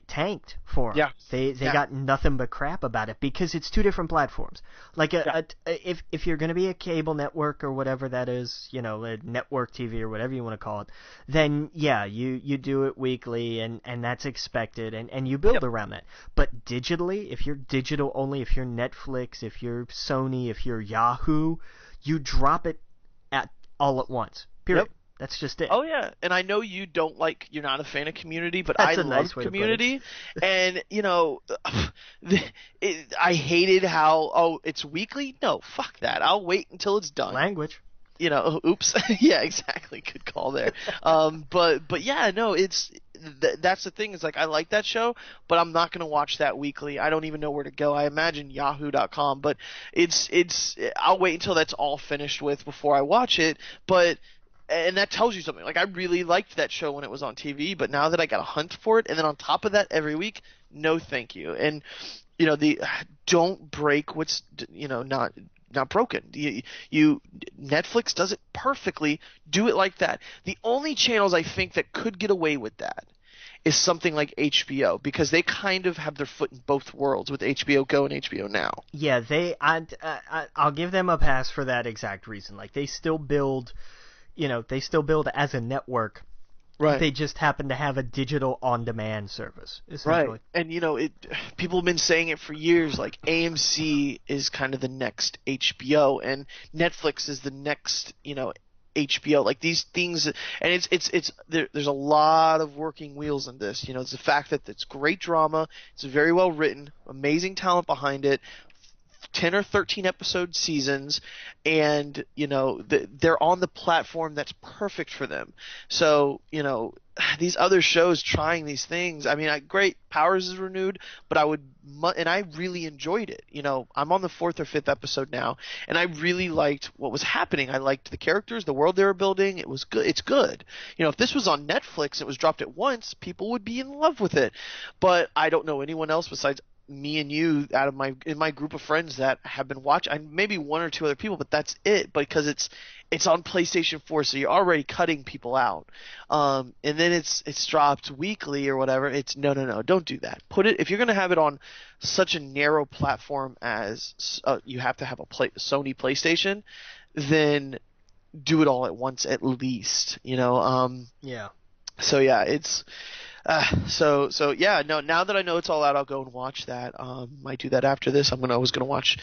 tanked for them. Yeah. They got nothing but crap about it, because it's two different platforms. Like if you're going to be a cable network or whatever that is, a network TV or whatever you want to call it, then yeah, you do it weekly, and that's expected, and you build around that. But digitally, if you're digital only, if you're Netflix, if you're Sony, if you're Yahoo, you drop it all at once. Period. Yep. That's just it. Oh yeah, and I know you're not a fan of Community, but I love Community, and I hated how it's weekly. No, fuck that. I'll wait until it's done. Language. oops. Yeah, exactly. Good call there. But yeah, no, that's the thing. Is like I like that show, but I'm not gonna watch that weekly. I don't even know where to go. I imagine Yahoo.com, but I'll wait until that's all finished with before I watch it. And that tells you something. Like I really liked that show when it was on TV, but now that I got to hunt for it, and then on top of that every week, no, thank you. And the don't break what's not broken. Netflix does it perfectly. Do it like that. The only channels I think that could get away with that is something like HBO, because they kind of have their foot in both worlds with HBO Go and HBO Now. Yeah, I'll give them a pass for that exact reason. Like they still build as a network. Right. They just happen to have a digital on-demand service, essentially. Right. And people have been saying it for years. Like AMC is kind of the next HBO, and Netflix is the next, HBO. Like these things, and there's a lot of working wheels in this. It's the fact that it's great drama, it's very well written, amazing talent behind it. 10 or 13 episode seasons, and they're on the platform that's perfect for them. So these other shows trying these things, I mean, great, Powers is renewed, but I really enjoyed it. I'm on the 4th or 5th episode now, and I really liked what was happening. I liked the characters, the world they were building. It was good. It's good. If this was on Netflix, it was dropped at once, people would be in love with it. But I don't know anyone else besides me and you in my group of friends that have been watching. Maybe one or two other people, but that's it, because it's on PlayStation 4, so you're already cutting people out. And then it's dropped weekly or whatever. It's no, don't do that. If you're going to have it on such a narrow platform as you have to have a Sony PlayStation, then do it all at once at least. Yeah. So yeah, it's no. Now that I know it's all out, I'll go and watch that. Might do that after this. I was gonna watch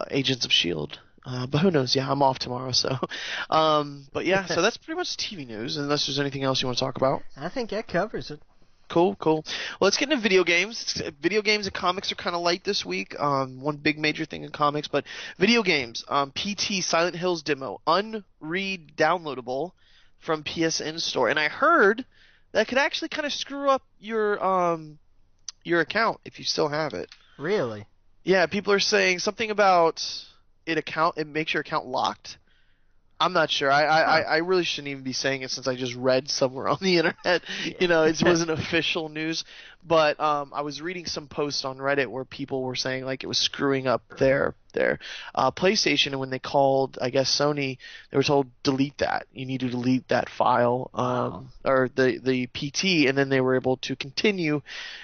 Agents of Shield, but who knows? Yeah, I'm off tomorrow, so. But yeah, so that's pretty much TV news. Unless there's anything else you want to talk about. I think that covers it. Cool. Well, let's get into video games. Video games and comics are kind of light this week. One big major thing in comics, but video games. PT Silent Hills demo, downloadable from PSN Store, and I heard that could actually kind of screw up your account if you still have it. Really? Yeah, people are saying something about it makes your account locked. I'm not sure. I really shouldn't even be saying it since I just read somewhere on the internet. It wasn't official news. But I was reading some posts on Reddit where people were saying like it was screwing up their PlayStation, and when they called, I guess, Sony, they were told delete that. You need to delete that file, or the PT, and then they were able to continue,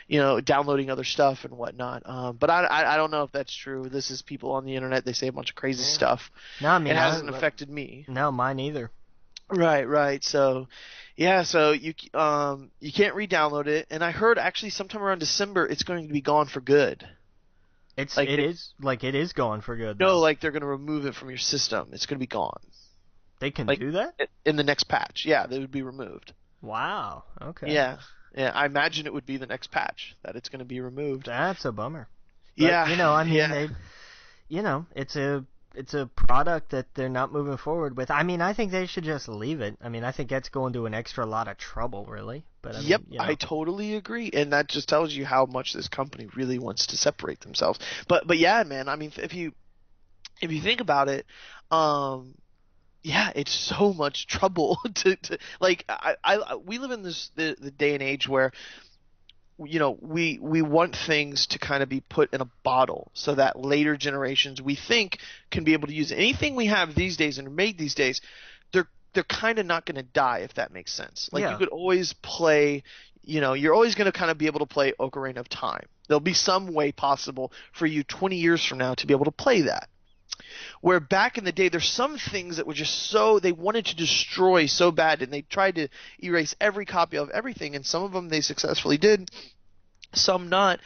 downloading other stuff and whatnot. But I don't know if that's true. This is people on the internet. They say a bunch of crazy stuff. No, I mean, it hasn't affected me. No, mine either. Right. So, yeah. So you can't re-download it, and I heard actually sometime around December it's going to be gone for good. It is gone for good. No, like they're going to remove it from your system. It's going to be gone. They can do that? In the next patch. Yeah, they would be removed. Wow. Okay. Yeah. I imagine it would be the next patch that it's going to be removed. That's a bummer. But, yeah. It's a product that they're not moving forward with. I mean, I think they should just leave it. I mean, I think that's going to an extra lot of trouble, really. But yep, I totally agree, and that just tells you how much this company really wants to separate themselves. But yeah, man, I mean, if you think about it, yeah, it's so much trouble to like. We live in the day and age where we want things to kind of be put in a bottle so that later generations we think can be able to use it. Anything we have these days and are made these days, they're kind of not going to die, if that makes sense. Like you could always play, you're always going to kind of be able to play Ocarina of Time. There'll be some way possible for you 20 years from now to be able to play that. Where back in the day, there's some things that were just they wanted to destroy so bad, and they tried to erase every copy of everything, and some of them they successfully did, some not.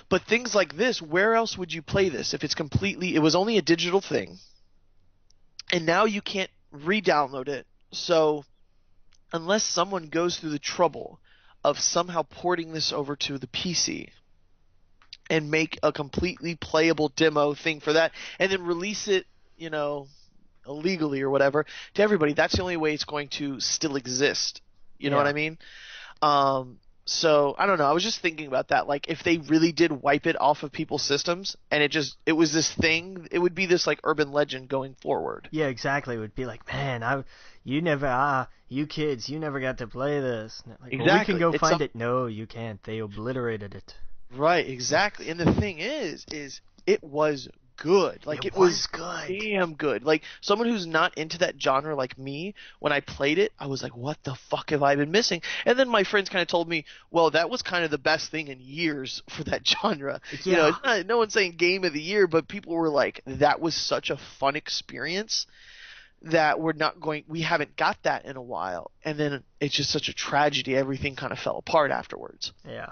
But things like this, where else would you play this if it was only a digital thing, and now you can't re-download it. So unless someone goes through the trouble of somehow porting this over to the PC and make a completely playable demo thing for that, and then release it, illegally or whatever, to everybody, that's the only way it's going to still exist. You know what I mean? So I don't know. I was just thinking about that. Like, if they really did wipe it off of people's systems, and it was this thing, it would be this like urban legend going forward. Yeah, exactly. It would be like, man, you kids, you never got to play this. Like, Exactly. well, we can go find it. No, you can't. They obliterated it. Right. Exactly. And the thing is it was good. Like, it was good. Damn good. Like, someone who's not into that genre like me, when I played it, I was like, what the fuck have I been missing? And then my friends kind of told me, well, that was kind of the best thing in years for that genre. Yeah. You know, it's not, no one's saying game of the year, but people were like, that was such a fun experience that we haven't got that in a while. And then it's just such a tragedy. Everything kind of fell apart afterwards. Yeah.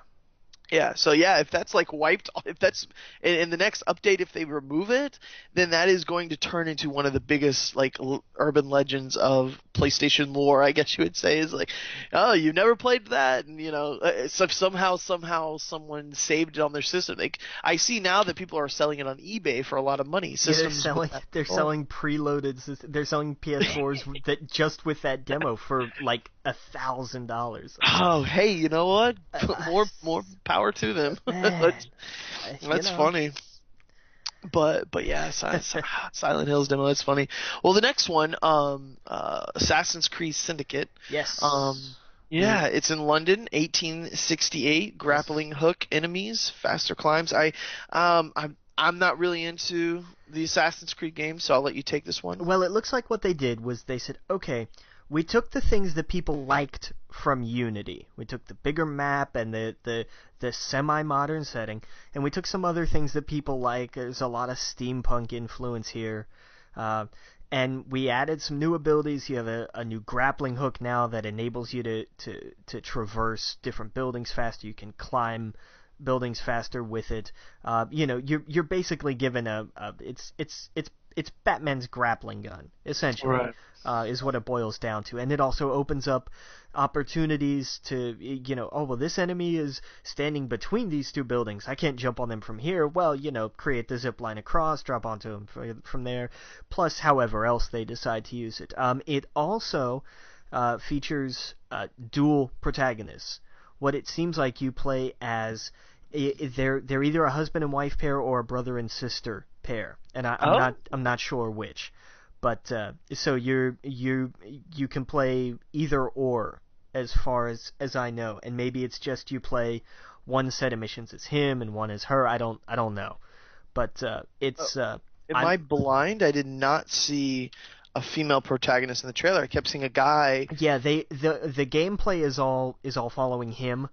Yeah, so yeah, if that's like wiped, if that's in the next update, if they remove it, then that is going to turn into one of the biggest like urban legends of PlayStation lore, I guess you would say. Is like, oh, you've never played that, and you know, so somehow someone saved it on their system. Like, I see now that people are selling it on eBay for a lot of money. Systems they're selling preloaded. They're selling PS4s that just with that demo for like $1,000. Oh, hey, you know what? More power to them. That's funny. But yeah, Silent Hills demo, that's funny. Well, the next one, Assassin's Creed Syndicate. Yes. Yeah, it's in London, 1868. Grappling hook enemies, faster climbs. I'm not really into the Assassin's Creed games, so I'll let you take this one. Well, it looks like what they did was they said, okay, we took the things that people liked from Unity. We took the bigger map and the semi-modern setting, and we took some other things that people like. There's a lot of steampunk influence here. And we added some new abilities. You have a new grappling hook now that enables you to traverse different buildings faster. You can climb buildings faster with it. You know, you're basically given it's Batman's grappling gun, essentially. Right. Is what it boils down to. And it also opens up opportunities to, you know, oh, well, this enemy is standing between these two buildings. I can't jump on them from here. Well, you know, create the zip line across, drop onto them from there, plus however else they decide to use it. It also features dual protagonists. What it seems like you play as, they're either a husband and wife pair or a brother and sister pair, and I'm not sure which. But so you can play either or, as far as I know, and maybe it's just you play one set of missions as him and one as her. I don't know, but it's. Am I blind? I did not see a female protagonist in the trailer. I kept seeing a guy. Yeah, the gameplay is all following him.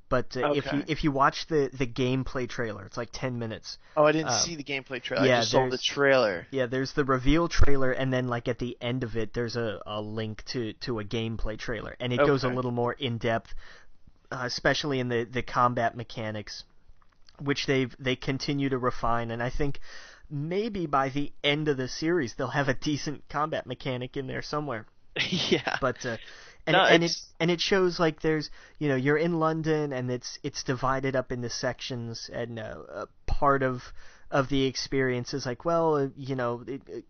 But if you watch the gameplay trailer, it's like 10 minutes. Oh, I didn't see the gameplay trailer. I just saw the trailer. Yeah, there's the reveal trailer, and then like at the end of it, there's a link to a gameplay trailer, and it goes a little more in depth, especially in the combat mechanics, which they continue to refine, and I think maybe by the end of the series they'll have a decent combat mechanic in there somewhere. Yeah. But and it shows like there's, you know, you're in London and it's divided up into sections, and part of the experience is like, well, you know,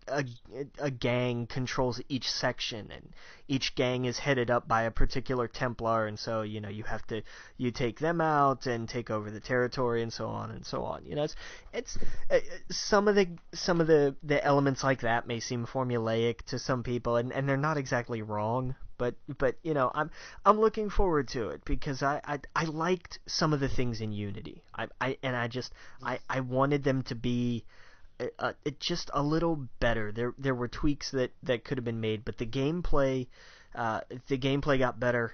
a gang controls each section, and each gang is headed up by a particular Templar, and so, you know, you take them out and take over the territory, and so on and so on. You know, it's some of the elements like that may seem formulaic to some people, and they're not exactly wrong. But you know, I'm looking forward to it because I liked some of the things in Unity. I wanted them to be just a little better. There were tweaks that could have been made, but the gameplay got better,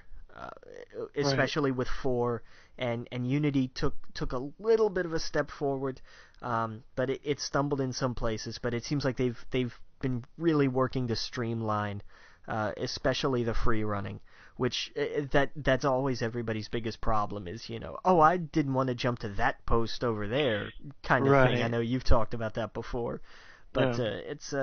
especially with 4, and Unity took a little bit of a step forward, but it stumbled in some places. But it seems like they've been really working to streamline. Especially the free running, which that's always everybody's biggest problem is, you know, oh, I didn't want to jump to that post over there kind of thing. I know you've talked about that before, but it's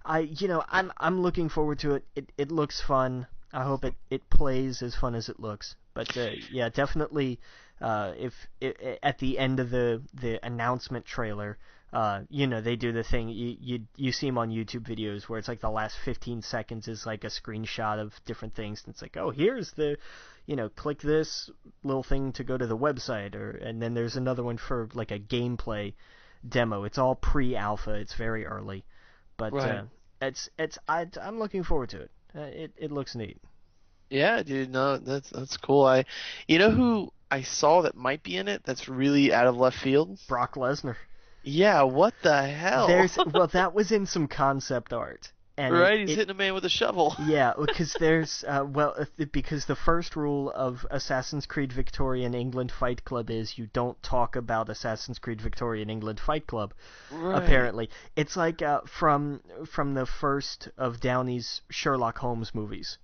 I'm looking forward to it. It looks fun. I hope it plays as fun as it looks. But yeah, definitely at the end of the announcement trailer, they do the thing you see them on YouTube videos where it's like the last 15 seconds is like a screenshot of different things, and it's like, oh, here's the, click this little thing to go to the website, and then there's another one for like a gameplay demo. It's all pre-alpha. It's very early, but right. I'm looking forward to it. It looks neat. Yeah, dude, no, that's cool. You know who I saw that might be in it? That's really out of left field. Brock Lesnar. Yeah, what the hell? That was in some concept art. And right, he's hitting a man with a shovel. Yeah, because because the first rule of Assassin's Creed Victorian England Fight Club is you don't talk about Assassin's Creed Victorian England Fight Club. Right. Apparently, it's like from the first of Downey's Sherlock Holmes movies.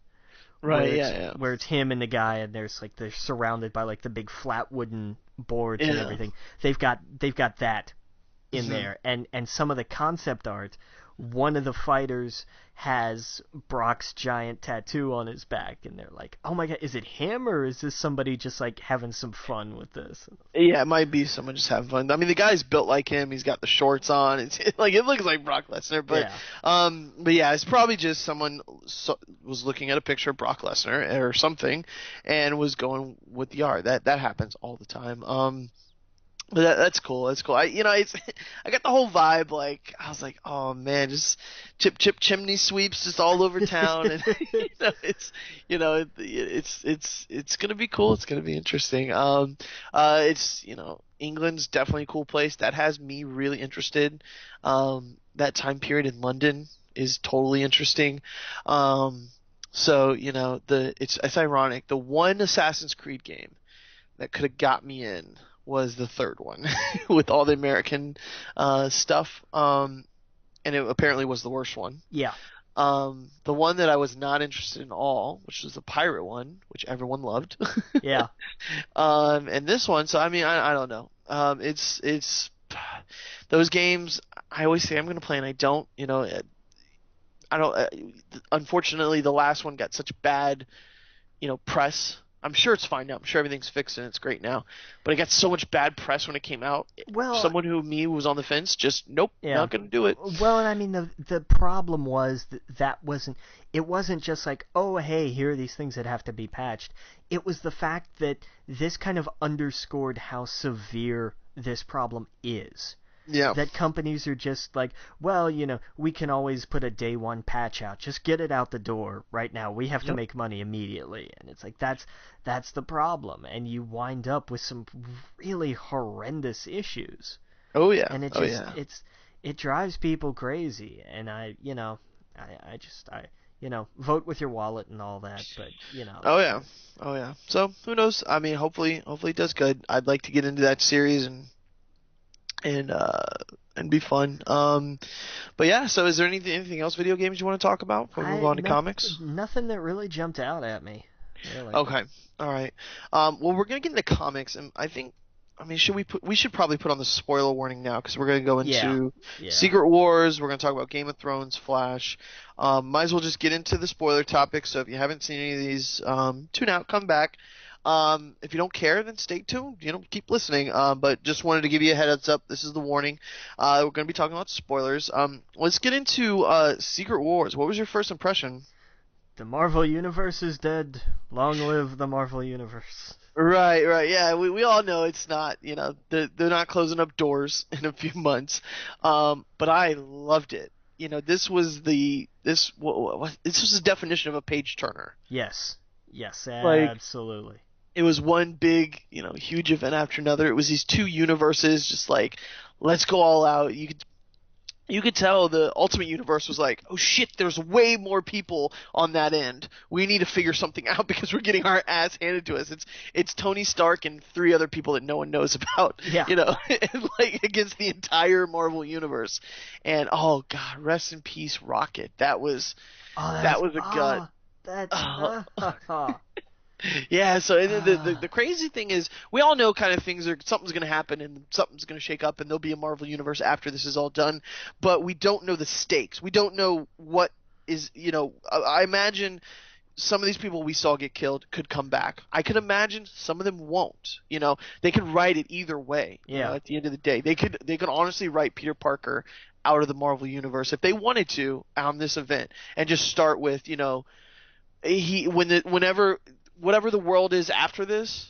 Right, yeah. Where it's him and the guy, and they're surrounded by like the big flat wooden boards and everything. They've got that in there, and some of the concept art. One of the fighters has Brock's giant tattoo on his back, and they're like, "Oh my god, is it him or is this somebody just like having some fun with this?" Yeah, it might be someone just having fun. I mean, the guy's built like him. He's got the shorts on. It looks like Brock Lesnar, but yeah, it's probably just someone was looking at a picture of Brock Lesnar or something, and was going with the art. That happens all the time. But that's cool. That's cool. I got the whole vibe. Like, I was like, oh man, just chip chimney sweeps just all over town, and it's gonna be cool. It's gonna be interesting. England's definitely a cool place. That has me really interested. That time period in London is totally interesting. So it's ironic. The one Assassin's Creed game that could have got me in was the third one with all the American stuff, and it apparently was the worst one. Yeah. The one that I was not interested in all, which was the pirate one, which everyone loved. Yeah. And this one, so I mean, I don't know. It's those games. I always say I'm going to play, and I don't. I don't. Unfortunately, the last one got such bad, press. I'm sure it's fine now. I'm sure everything's fixed and it's great now. But it got so much bad press when it came out. Well, someone who was on the fence, just nope, not going to do it. Well, and I mean the problem was that wasn't just like, oh hey, here are these things that have to be patched. It was the fact that this kind of underscored how severe this problem is. Yeah. That companies are just like, well, we can always put a day one patch out. Just get it out the door right now. We have to make money immediately. And it's like, that's the problem. And you wind up with some really horrendous issues. Oh yeah. And it drives people crazy. And I vote with your wallet and all that, but Oh yeah. So who knows? I mean, hopefully it does good. I'd like to get into that series and be fun. But yeah, so is there anything else video games you want to talk about before we move on to comics? Nothing that really jumped out at me. Really. Okay. All right. Well, we're going to get into comics, and we should probably put on the spoiler warning now, because we're going to go into Secret Wars, we're going to talk about Game of Thrones, Flash. Might as well just get into the spoiler topic, so if you haven't seen any of these, tune out, come back. If you don't care, then stay tuned. Keep listening. But just wanted to give you a heads up. This is the warning. We're going to be talking about spoilers. Let's get into Secret Wars. What was your first impression? The Marvel Universe is dead. Long live the Marvel Universe. Right. Yeah, we all know it's not. They're not closing up doors in a few months. But I loved it. This was the definition of a page turner. Yes, absolutely. It was one big, huge event after another. It was these two universes just like, let's go all out. You could tell the Ultimate Universe was like, oh shit, there's way more people on that end. We need to figure something out because we're getting our ass handed to us. It's Tony Stark and three other people that no one knows about. Yeah. And like against the entire Marvel Universe. And oh god, rest in peace, Rocket. That was a gut. Yeah, so the crazy thing is, we all know kind of something's going to happen and something's going to shake up and there'll be a Marvel Universe after this is all done, but we don't know the stakes. We don't know what is, I imagine some of these people we saw get killed could come back. I could imagine some of them won't. They could write it either way. Yeah. At the end of the day, they could honestly write Peter Parker out of the Marvel universe if they wanted to on this event, and just start with whatever the world is after this.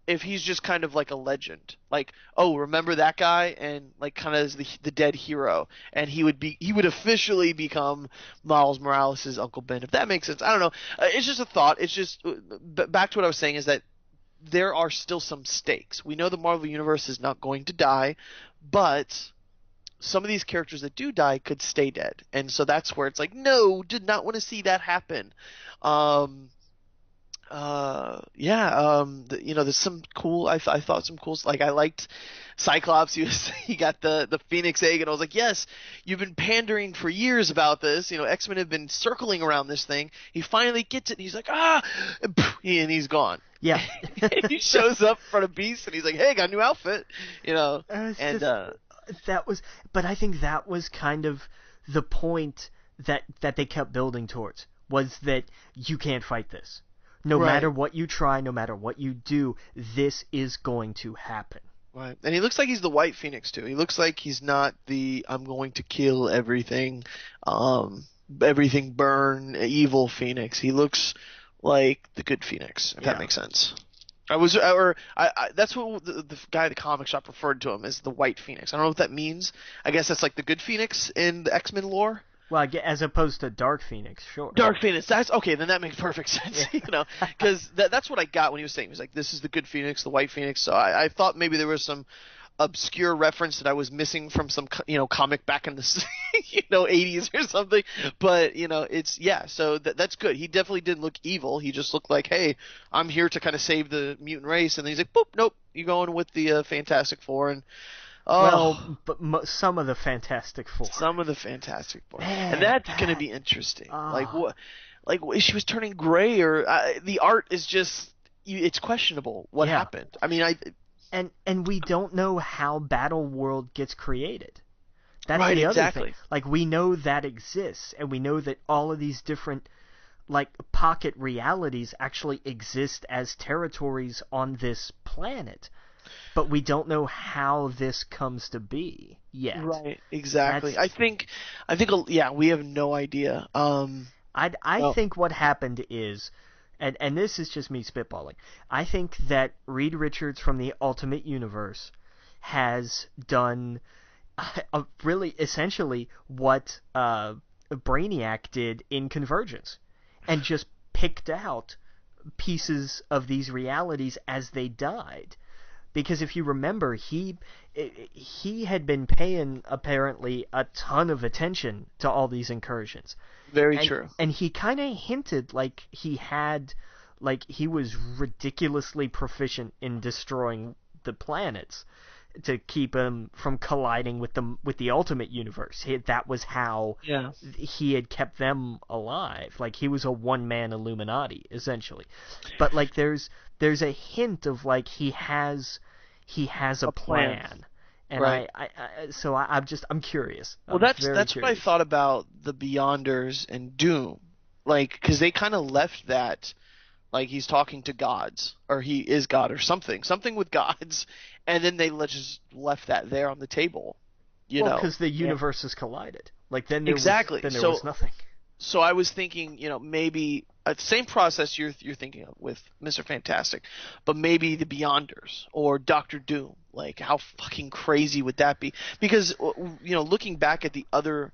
If he's just kind of like a legend, like, oh, remember that guy, and like kind of as the dead hero, and he would officially become Miles Morales' Uncle Ben, if that makes sense. I don't know. It's just a thought. It's just back to what I was saying, is that there are still some stakes. We know the Marvel universe is not going to die, but some of these characters that do die could stay dead, and so that's where it's like, no, did not want to see that happen. There's some cool. I thought some cool. Like, I liked Cyclops. He got the Phoenix egg, and I was like, yes, you've been pandering for years about this. X-Men have been circling around this thing. He finally gets it, and he's like, and he's gone. Yeah. He shows up in front of Beast, and he's like, hey, got a new outfit. But I think that was kind of the point that they kept building towards, was that you can't fight this. No matter what you try, no matter what you do, this is going to happen. Right. And he looks like he's the White Phoenix, too. He looks like he's not the I'm going to kill everything, everything burn, evil Phoenix. He looks like the good Phoenix, if that makes sense. That's what the guy at the comic shop referred to him as, the White Phoenix. I don't know what that means. I guess that's like the good Phoenix in the X-Men lore. Well, as opposed to Dark Phoenix, sure. Dark Phoenix, that's okay. Then that makes perfect sense, because that's what I got when he was saying. He was like, "This is the good Phoenix, the White Phoenix." So I thought maybe there was some obscure reference that I was missing from some comic back in the 80s or something. But So that's good. He definitely didn't look evil. He just looked like, hey, I'm here to kind of save the mutant race. And then he's like, boop, nope, you're going with the Fantastic Four. And but some of the Fantastic Four. Some of the Fantastic Four. Man, and that's going to be interesting. Like, what? Like, she was turning gray, or the art is just, it's questionable what happened. I mean, And we don't know how Battle World gets created. That's right, the other exactly. thing. Like, we know that exists, and we know that all of these different, like, pocket realities actually exist as territories on this planet. But we don't know how this comes to be yet. Right, exactly. I think, we have no idea. I think what happened is, and this is just me spitballing, I think that Reed Richards from the Ultimate Universe has done really essentially what Brainiac did in Convergence, and just picked out pieces of these realities as they died. Because if you remember, he had been paying apparently a ton of attention to all these incursions. Very true. And he kind of hinted like he was ridiculously proficient in destroying the planets to keep him from colliding with the Ultimate Universe. That was how he had kept them alive. Like, he was a one-man Illuminati essentially. But like there's a hint of like he has a plan. And right. I'm curious. Well, that's what I thought about the Beyonders and Doom, like, because they kind of left that, like, he's talking to gods, or he is God, or something with gods, and then they just left that there on the table, because the universes collided. Like, then there was nothing. So I was thinking, maybe same process you're thinking of with Mr. Fantastic, but maybe the Beyonders or Doctor Doom. Like, how fucking crazy would that be? Because looking back at the other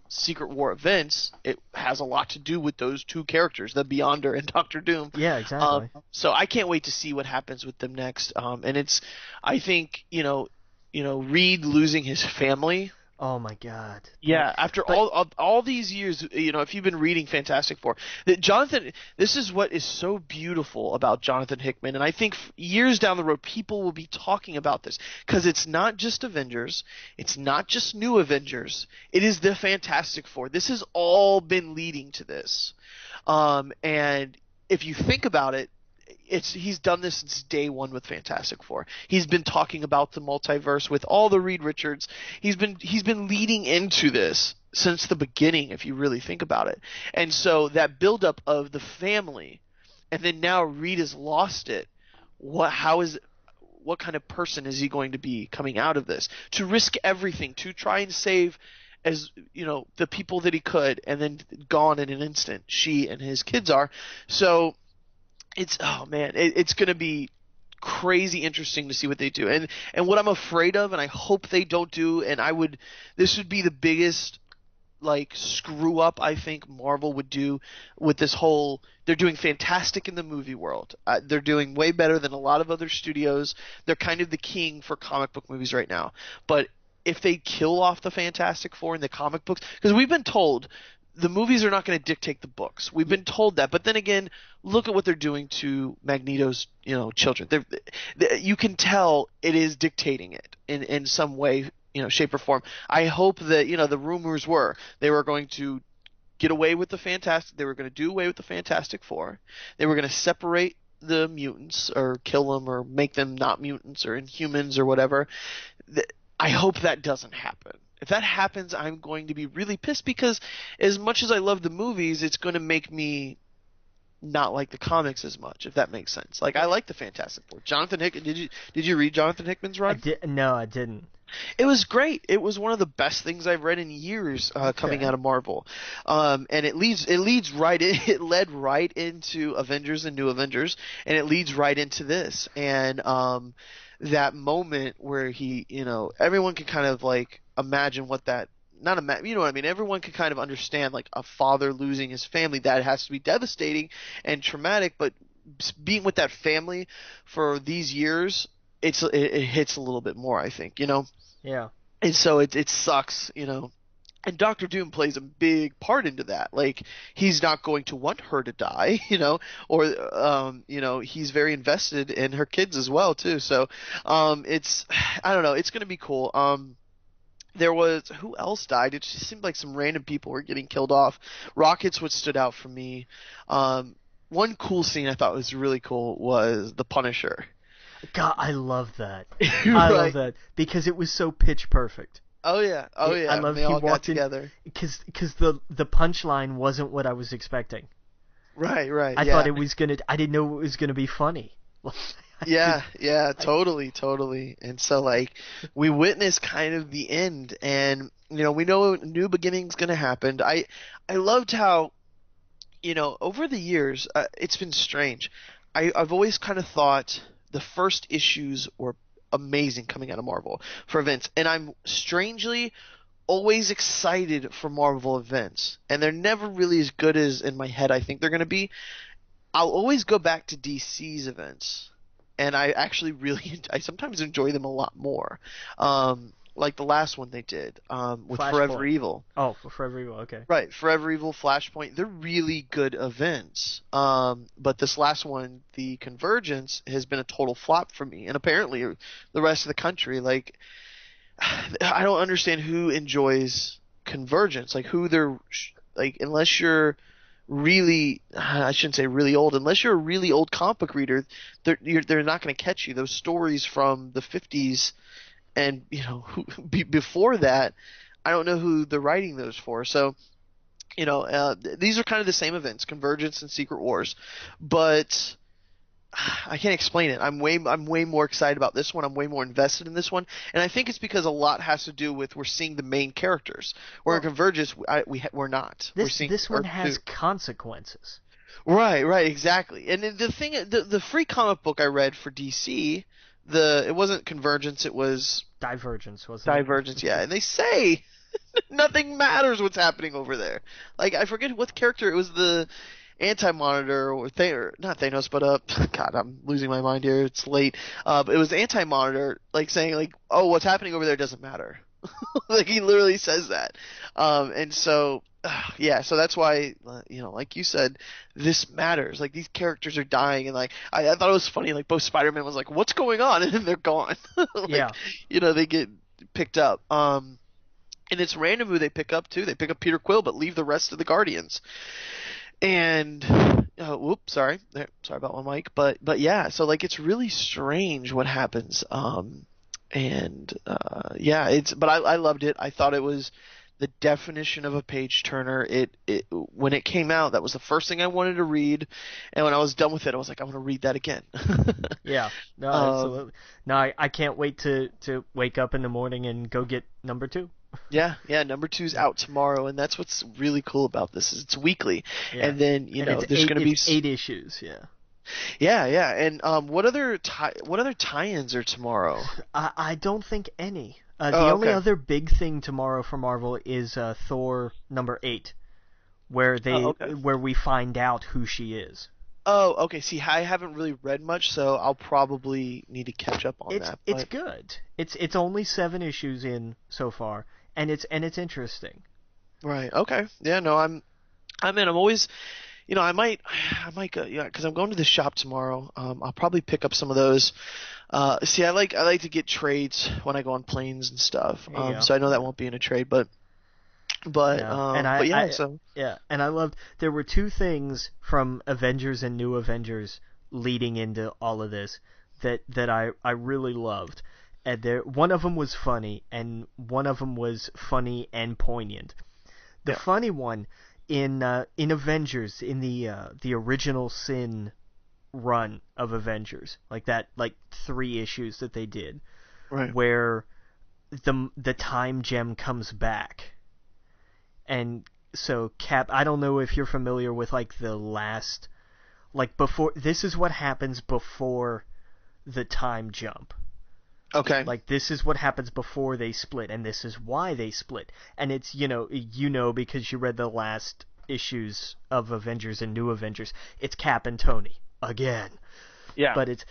Secret War events, it has a lot to do with those two characters, the Beyonder and Doctor Doom. Yeah, exactly. So I can't wait to see what happens with them next. And I think Reed losing his family. Oh my God! Yeah, after all these years, if you've been reading Fantastic Four, that Jonathan, this is what is so beautiful about Jonathan Hickman, and I think years down the road, people will be talking about this, because it's not just Avengers, it's not just New Avengers, it is the Fantastic Four. This has all been leading to this, and if you think about it, he's done this since day one with Fantastic Four. He's been talking about the multiverse with all the Reed Richards. He's been leading into this since the beginning, if you really think about it. And so that buildup of the family, and then now Reed has lost it. What kind of person is he going to be coming out of this? To risk everything, to try and save, as the people that he could, and then gone in an instant. She and his kids are. So it's going to be crazy interesting to see what they do. And what I'm afraid of, and I hope they don't do, this would be the biggest screw up I think Marvel would do with this whole. They're doing fantastic in the movie world. They're doing way better than a lot of other studios. They're kind of the king for comic book movies right now. But if they kill off the Fantastic Four in the comic books, because we've been told the movies are not going to dictate the books. We've been told that, but then again, look at what they're doing to Magneto's, children. You can tell it is dictating it in some way, shape or form. I hope that, the rumors were they were going to get away with they were going to do away with the Fantastic Four. They were going to separate the mutants or kill them or make them not mutants or Inhumans or whatever. I hope that doesn't happen. If that happens, I'm going to be really pissed because as much as I love the movies, it's going to make me not like the comics as much, if that makes sense. I like the Fantastic Four. Jonathan Hickman, did you read Jonathan Hickman's run? No, I didn't. It was great. It was one of the best things I've read in years coming out of Marvel. And it led right into Avengers and New Avengers, and it leads right into this. And that moment where he, everyone can kind of imagine what that, not imagine, you know what I mean? Everyone can kind of understand a father losing his family. That has to be devastating and traumatic, but being with that family for these years, it hits a little bit more, I think, Yeah. And so it sucks, And Doctor Doom plays a big part into that. He's not going to want her to die, or he's very invested in her kids as well too. So, I don't know, it's going to be cool. There was, who else died? It just seemed like some random people were getting killed off. Rocket's what stood out for me. One cool scene I thought was really cool was the Punisher. God, I love that. Right. I love that because it was so pitch perfect. Oh yeah, I love they he all got walked together. Because the punchline wasn't what I was expecting. Right. I thought it was I didn't know it was gonna be funny. Yeah, totally. And so we witnessed kind of the end, and we know a new beginning's gonna happen. I loved how over the years it's been strange. I've always kind of thought the first issues were amazing coming out of Marvel for events, and I'm strangely always excited for Marvel events, and they're never really as good as in my head I think they're going to be. I'll always go back to DC's events, and I actually I sometimes enjoy them a lot more. Like the last one they did with Forever Evil. Oh, for Forever Evil, okay. Right, Forever Evil, Flashpoint, they're really good events. But this last one, the Convergence, has been a total flop for me. And apparently the rest of the country, I don't understand who enjoys Convergence. Unless you're really, I shouldn't say really old, unless you're a really old comic book reader, they're not going to catch you. Those stories from the 50s and before that, I don't know who they're writing those for. So, these are kind of the same events, Convergence and Secret Wars, but I can't explain it. I'm way more excited about this one. I'm way more invested in this one, and I think it's because a lot has to do with we're seeing the main characters. Where in Convergence, we're not. This one has consequences. Right, exactly. And the thing, the free comic book I read for DC. It wasn't Convergence, it was Divergence, wasn't it? Divergence, yeah. And they say nothing matters what's happening over there. I forget what character it was, the Anti-Monitor or not Thanos, but God, I'm losing my mind here. It's late. But it was Anti-Monitor, saying oh, what's happening over there doesn't matter. He literally says that. And so. Yeah, so that's why, like you said, this matters. These characters are dying, and I thought it was funny. Both Spider-Man was like, "What's going on?" and then they're gone. Yeah. They get picked up. And it's random who they pick up too. They pick up Peter Quill, but leave the rest of the Guardians. And sorry, sorry about my mic, but yeah, so like it's really strange what happens. And yeah, but I loved it. I thought it was the definition of a page turner. It when it came out, that was the first thing I wanted to read, and when I was done with it, I was like, I want to read that again. Yeah, no, absolutely. No, I can't wait to wake up in the morning and go get number 2. Yeah, number two's out tomorrow, and that's what's really cool about this is it's weekly, Yeah. and then there's going to be it's 8 issues. Yeah. Yeah, and what other tie-ins are tomorrow? I don't think any. The Oh, only okay. other big thing tomorrow for Marvel is Thor number 8, where Oh, okay. where we find out who she is. Oh, okay. See, I haven't really read much, so I'll probably need to catch up on that. It's good. It's only 7 issues in so far, and it's interesting. Right. Okay. Yeah. No, I'm in. I'm always, I might go. Yeah, because I'm going to the shop tomorrow. I'll probably pick up some of those. See, I like to get trades when I go on planes and stuff. Yeah. So I know that won't be in a trade, but yeah. So yeah, and I loved. There were 2 things from Avengers and New Avengers leading into all of this that I really loved. And one of them was funny, and one of them was funny and poignant. The funny one in Avengers, in the original Sin run of Avengers, like 3 issues that they did, right. where the time gem comes back, and so Cap. I don't know if you're familiar with like the last, like before. This is what happens before the time jump. Okay. Like this is what happens before they split, and this is why they split. And it's because you read the last issues of Avengers and New Avengers. It's Cap and Tony again. Yeah. But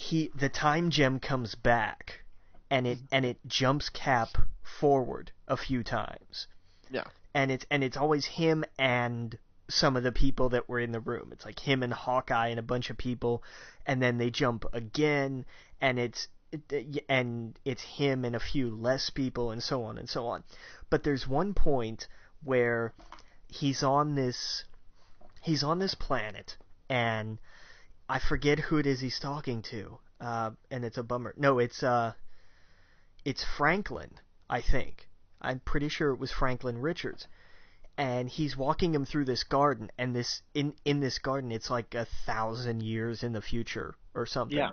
the time gem comes back, and it jumps Cap forward a few times. Yeah. And it's always him and some of the people that were in the room. It's like him and Hawkeye and a bunch of people, and then they jump again, and it's him and a few less people, and so on and so on. But there's one point where he's on this planet, and I forget who it is he's talking to, and it's a bummer. No, it's Franklin, I think. I'm pretty sure it was Franklin Richards. And he's walking him through this garden, and in this garden it's like 1,000 years in the future or something. Yeah.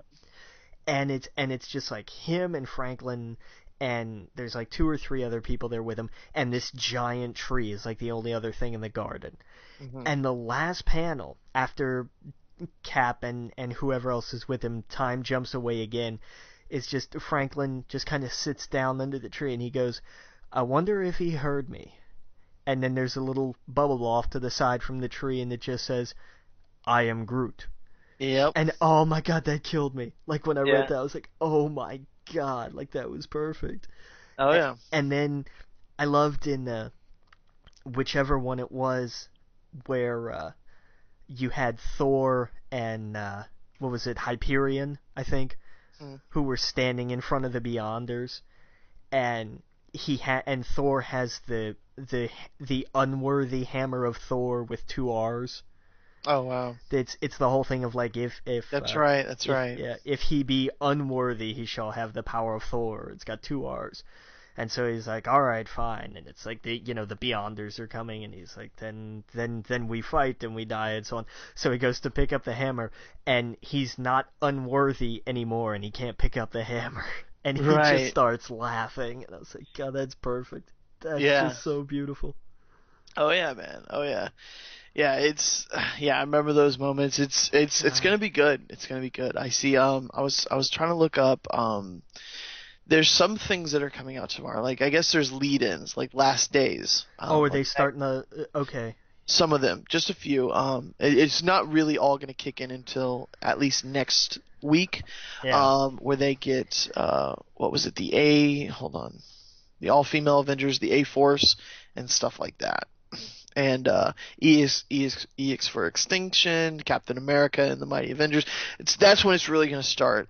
And it's just like him and Franklin, and there's like 2 or 3 other people there with him, and this giant tree is like the only other thing in the garden. Mm-hmm. And the last panel, after Cap and whoever else is with him time jumps away again, is just Franklin just kind of sits down under the tree, and he goes, "I wonder if he heard me." And then there's a little bubble off to the side from the tree, and it just says, "I am Groot." Yep. And oh my god, that killed me. Like when I read that, I was like, oh my god, like that was perfect. Oh yeah. And then I loved in whichever one it was where you had Thor and what was it, Hyperion, I think, who were standing in front of the Beyonders, and and Thor has the unworthy hammer of Thor with 2 R's. Oh wow! It's the whole thing of like if that's right. Yeah, if he be unworthy, he shall have the power of Thor. It's got 2 R's, and so he's like, all right, fine. And it's like the Beyonders are coming, and he's like, then we fight and we die and so on. So he goes to pick up the hammer, and he's not unworthy anymore, and he can't pick up the hammer, and he just starts laughing. And I was like, God, that's perfect. That's just so beautiful. Oh yeah, man. Oh yeah. Yeah, I remember those moments. It's gonna be good. It's gonna be good. I see. I was trying to look up. There's some things that are coming out tomorrow. Like I guess there's lead-ins, like Last Days. Are they starting to? Okay. Some of them, just a few. It's not really all gonna kick in until at least next week. Yeah. Where they get what was it? The all-female Avengers, the A-Force, and stuff like that. And EX for Extinction, Captain America, and the Mighty Avengers. That's when it's really going to start.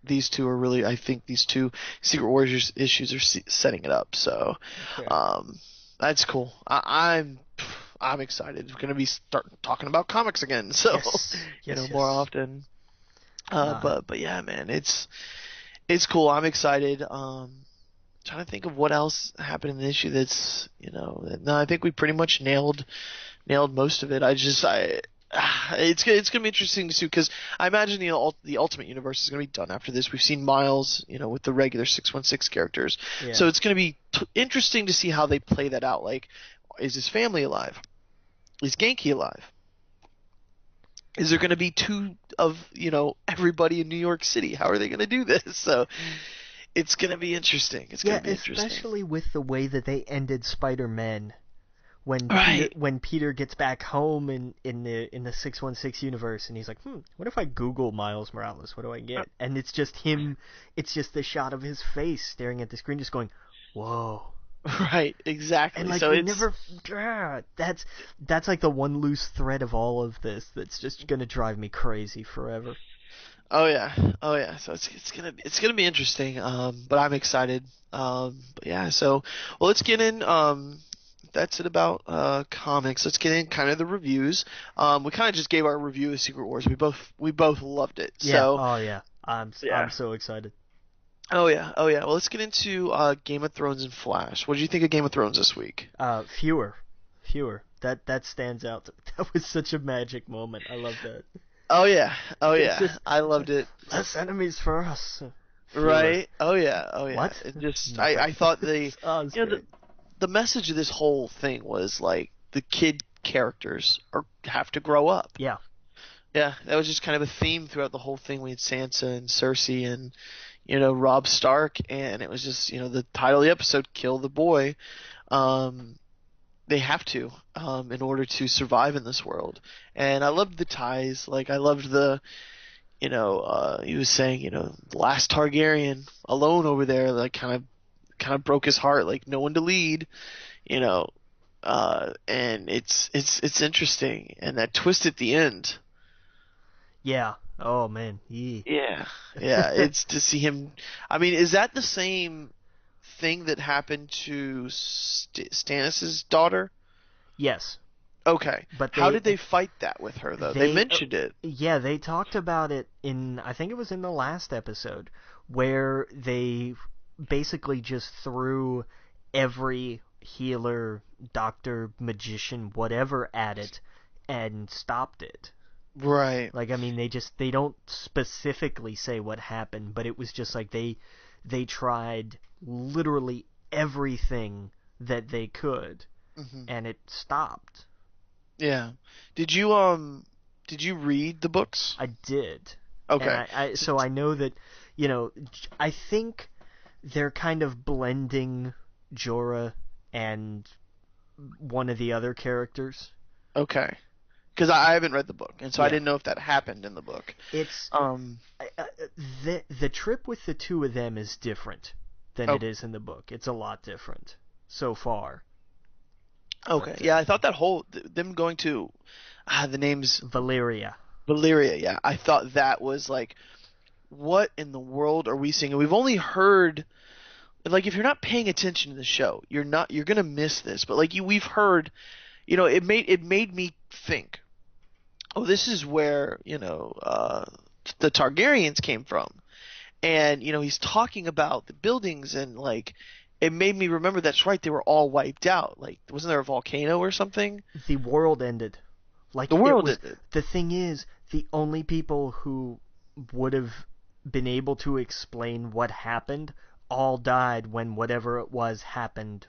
These 2 are really, I think, these 2 Secret Warriors issues are setting it up. So, that's cool. I'm I'm excited. We're going to be talking about comics again, so Yes. more often. But yeah, man, it's cool. I'm excited. Trying to think of what else happened in the issue that's, no, I think we pretty much nailed most of it. It's gonna be interesting to see, because I imagine the Ultimate Universe is gonna be done after this. We've seen Miles, with the regular 616 characters, so it's gonna be interesting to see how they play that out. Like, is his family alive? Is Genki alive? Is there gonna be two of everybody in New York City? How are they gonna do this? So it's gonna be interesting. It's gonna be interesting, especially with the way that they ended Spider-Man. When Peter gets back home in the 616 universe, and he's like, what if I Google Miles Morales? What do I get? And it's just him. It's just the shot of his face staring at the screen, just going, whoa. Right, exactly. And so it's that's like the one loose thread of all of this that's just gonna drive me crazy forever. Oh yeah. So it's gonna be interesting. But I'm excited. But yeah. So let's get in. That's it about comics. Let's get in kind of the reviews. We kind of just gave our review of Secret Wars. We both loved it. Yeah. So, oh yeah. I'm so excited. Oh yeah. Well, let's get into Game of Thrones and Flash. What did you think of Game of Thrones this week? Fewer. That stands out. That was such a magic moment. I love that. Oh yeah. I loved it. Less enemies for us. Fewer. Right. Oh yeah. What? It just I thought the message of this whole thing was like the kid characters have to grow up. Yeah. Yeah, that was just kind of a theme throughout the whole thing. We had Sansa and Cersei and Robb Stark, and it was just the title of the episode, "Kill the Boy." They have to in order to survive in this world. And I loved the ties. Like, I loved the he was saying, the last Targaryen alone over there, like kind of broke his heart, like no one to lead, and it's interesting, and that twist at the end. Yeah. Oh man. Yeah. It's to see him. I mean, is that the same thing that happened to Stannis' daughter? Yes. Okay. But how did they fight that with her, though? They mentioned it. Yeah, they talked about it I think it was in the last episode, where they basically just threw every healer, doctor, magician, whatever at it and stopped it. Right. Like, I mean, they don't specifically say what happened, but it was just like they tried literally everything that they could, and it stopped. Yeah. Did you read the books? I did. Okay. So I know that, I think they're kind of blending Jorah and one of the other characters. Okay. Because I haven't read the book, and so I didn't know if that happened in the book. It's the trip with the two of them is different than it is in the book. It's a lot different so far. Okay. But, yeah, I thought that them going to the name's Valyria. Yeah. I thought that was like, what in the world are we seeing? And we've only heard, like, if you're not paying attention to the show, you're gonna miss this. But like we've heard, it made me think, oh, this is where the Targaryens came from, and he's talking about the buildings, and like it made me remember that's right, they were all wiped out. Like, wasn't there a volcano or something? The world ended. Like, the world ended. The thing is, the only people who would have been able to explain what happened all died when whatever it was happened.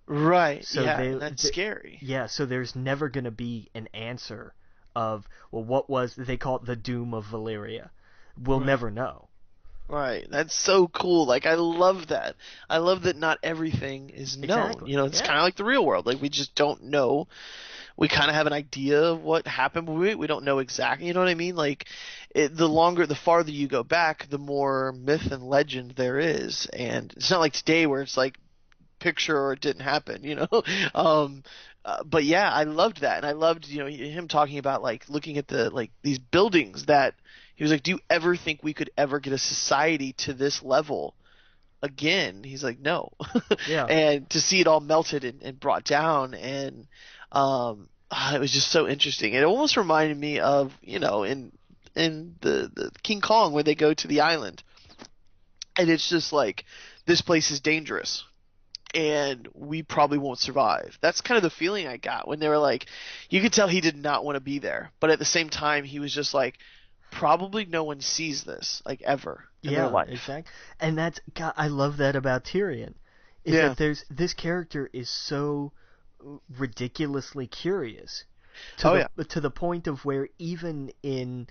Right. So yeah, that's scary. Yeah, so there's never going to be an answer of, well, what was, they call it the doom of Valyria. We'll never know. Right. That's so cool. Like, I love that. I love that not everything is known. Exactly. It's kind of like the real world. Like, we just don't know. We kind of have an idea of what happened, but we don't know exactly. You know what I mean? Like, the farther you go back, the more myth and legend there is. And it's not like today where it's like, picture or it didn't happen, but yeah, I loved that, and I loved him talking about like looking at these buildings that he was like, do you ever think we could ever get a society to this level again. He's like, no. Yeah. And to see it all melted and brought down, and it was just so interesting. It almost reminded me of, in the King Kong, where they go to the island, and it's just like, this place is dangerous and we probably won't survive. That's kind of the feeling I got when they were like, you could tell he did not want to be there, but at the same time he was just like, probably no one sees this like ever in their life. Exactly. And that's, God, I love that about Tyrion. Is that this character is so ridiculously curious to the point of where even in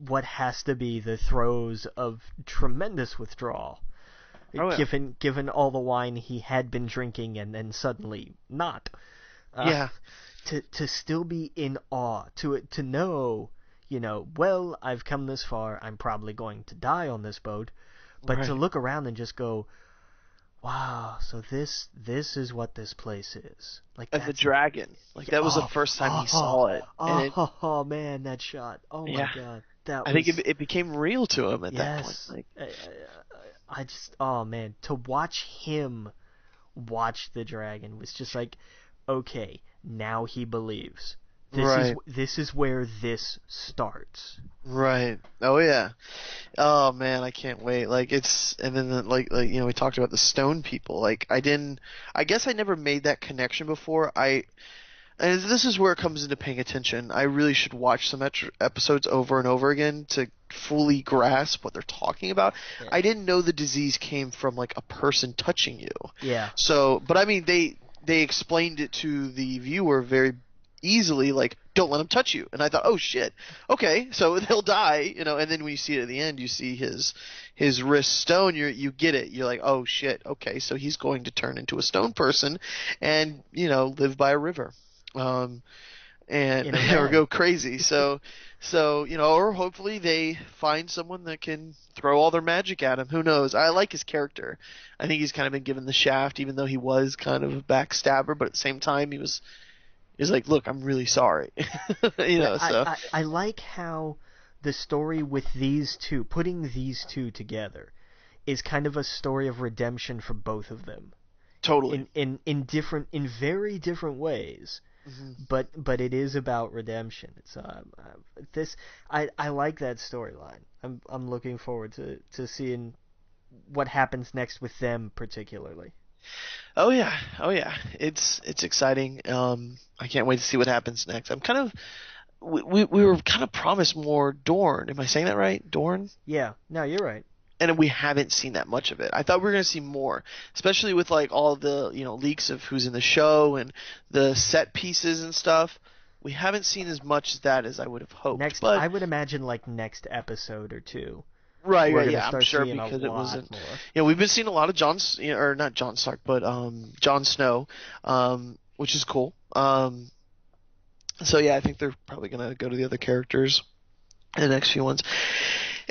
what has to be the throes of tremendous withdrawal, given all the wine he had been drinking and then suddenly not, to still be in awe, to know, well, I've come this far, I'm probably going to die on this boat, but to look around and just go, wow, so this is what this place is. Like, the dragon. Like, that was the first time he saw it. Oh man, that shot. Oh my God. I think it became real to him at that point. Like, I just, oh man, to watch him watch the dragon was just like, okay, now he believes. This is where this starts. Right. Oh yeah. Oh man, I can't wait. Like, it's, and then we talked about the stone people. Like, I guess I never made that connection before. And this is where it comes into paying attention. I really should watch some episodes over and over again to fully grasp what they're talking about. Yeah. I didn't know the disease came from like a person touching you. Yeah. So, but I mean, they explained it to the viewer very easily, like, don't let him touch you. And I thought, oh shit, okay, so he'll die, and then when you see it at the end, you see his wrist stone, you get it. You're like, oh shit, okay, so he's going to turn into a stone person and, live by a river. Or go crazy. So, or hopefully they find someone that can throw all their magic at him. Who knows? I like his character. I think he's kind of been given the shaft, even though he was kind of a backstabber, but at the same time, he was like, look, I'm really sorry. I like how the story with these two, putting these two together, is kind of a story of redemption for both of them. Totally. In very different ways. Mm-hmm. But it is about redemption. It's I like that storyline. I'm looking forward to seeing what happens next with them particularly. Oh yeah. It's exciting. I can't wait to see what happens next. I'm kind of we were kind of promised more Dorne. Am I saying that right? Dorne? Yeah. No, you're right. And we haven't seen that much of it. I thought we were going to see more, especially with like all the leaks of who's in the show and the set pieces and stuff. We haven't seen as much as that as I would have hoped. I would imagine like next episode or two. Right, yeah, I'm sure, because it wasn't. We've been seeing a lot of or not Jon Stark, but Jon Snow, which is cool. So yeah, I think they're probably going to go to the other characters in the next few ones.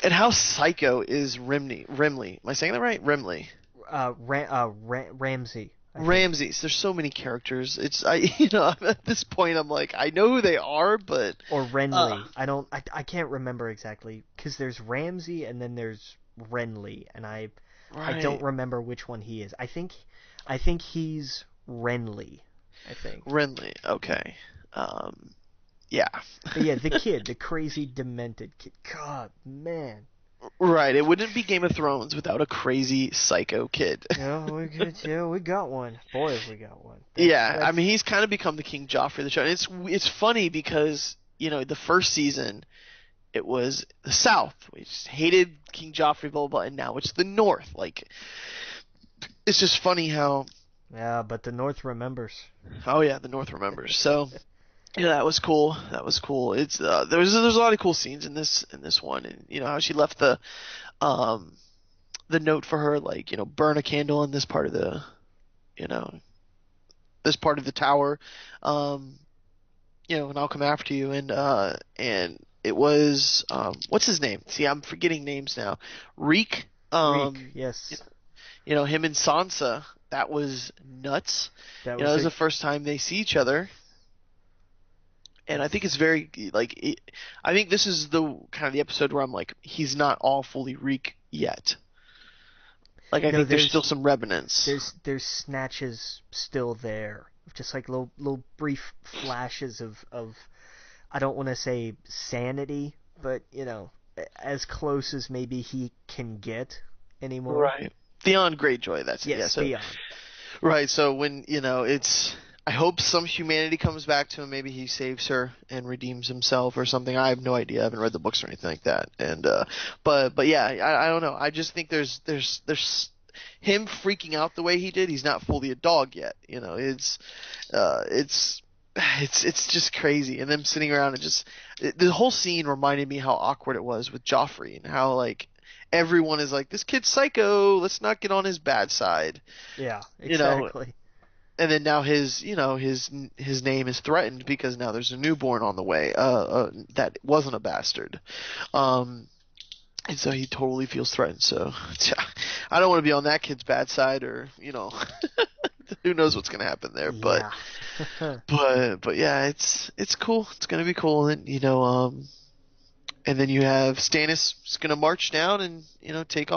And how psycho is Rimley? Am I saying that right? Rimley. Ramsay. Ramses. There's so many characters. At this point I'm like, I know who they are, but or Renly. I can't remember exactly, because there's Ramsay and then there's Renly, and I don't remember which one he is. I think he's Renly. I think. Renly. Okay. Yeah. But yeah, the kid, the crazy, demented kid. God, man. Right. It wouldn't be Game of Thrones without a crazy psycho kid. We got one. Boy, have we got one. I mean, he's kind of become the King Joffrey of the show. And it's funny because, the first season, it was the South. We just hated King Joffrey, blah, blah, blah, and now it's the North. Like, it's just funny how... Yeah, but the North remembers. Oh, yeah, the North remembers. So... Yeah, that was cool. It's there's a lot of cool scenes in this one, and how she left the note for her, like, burn a candle in this part of the tower, and I'll come after you, and it was what's his name? See, I'm forgetting names now. Reek. Reek, yes. Him and Sansa. That was nuts. That was the first time they see each other. And I think it's very, like, I think this is the kind of the episode where I'm like, he's not all fully Reek yet. Like I think there's still some remnants. There's snatches still there, just like little brief flashes of I don't want to say sanity, but as close as maybe he can get anymore. Right. Theon Greyjoy, that's it. Yes, Theon. Right, so when, I hope some humanity comes back to him. Maybe he saves her and redeems himself or something. I have no idea. I haven't read the books or anything like that. And but yeah, I don't know. I just think there's him freaking out the way he did. He's not fully a dog yet. It's just crazy. And them sitting around and the whole scene reminded me how awkward it was with Joffrey and how like everyone is like, this kid's psycho. Let's not get on his bad side. Yeah, exactly. And then now his name is threatened because now there's a newborn on the way. That wasn't a bastard. And so he totally feels threatened. So I don't want to be on that kid's bad side, or who knows what's gonna happen there. But but yeah, it's cool. It's gonna be cool. And and then you have Stannis is gonna march down and take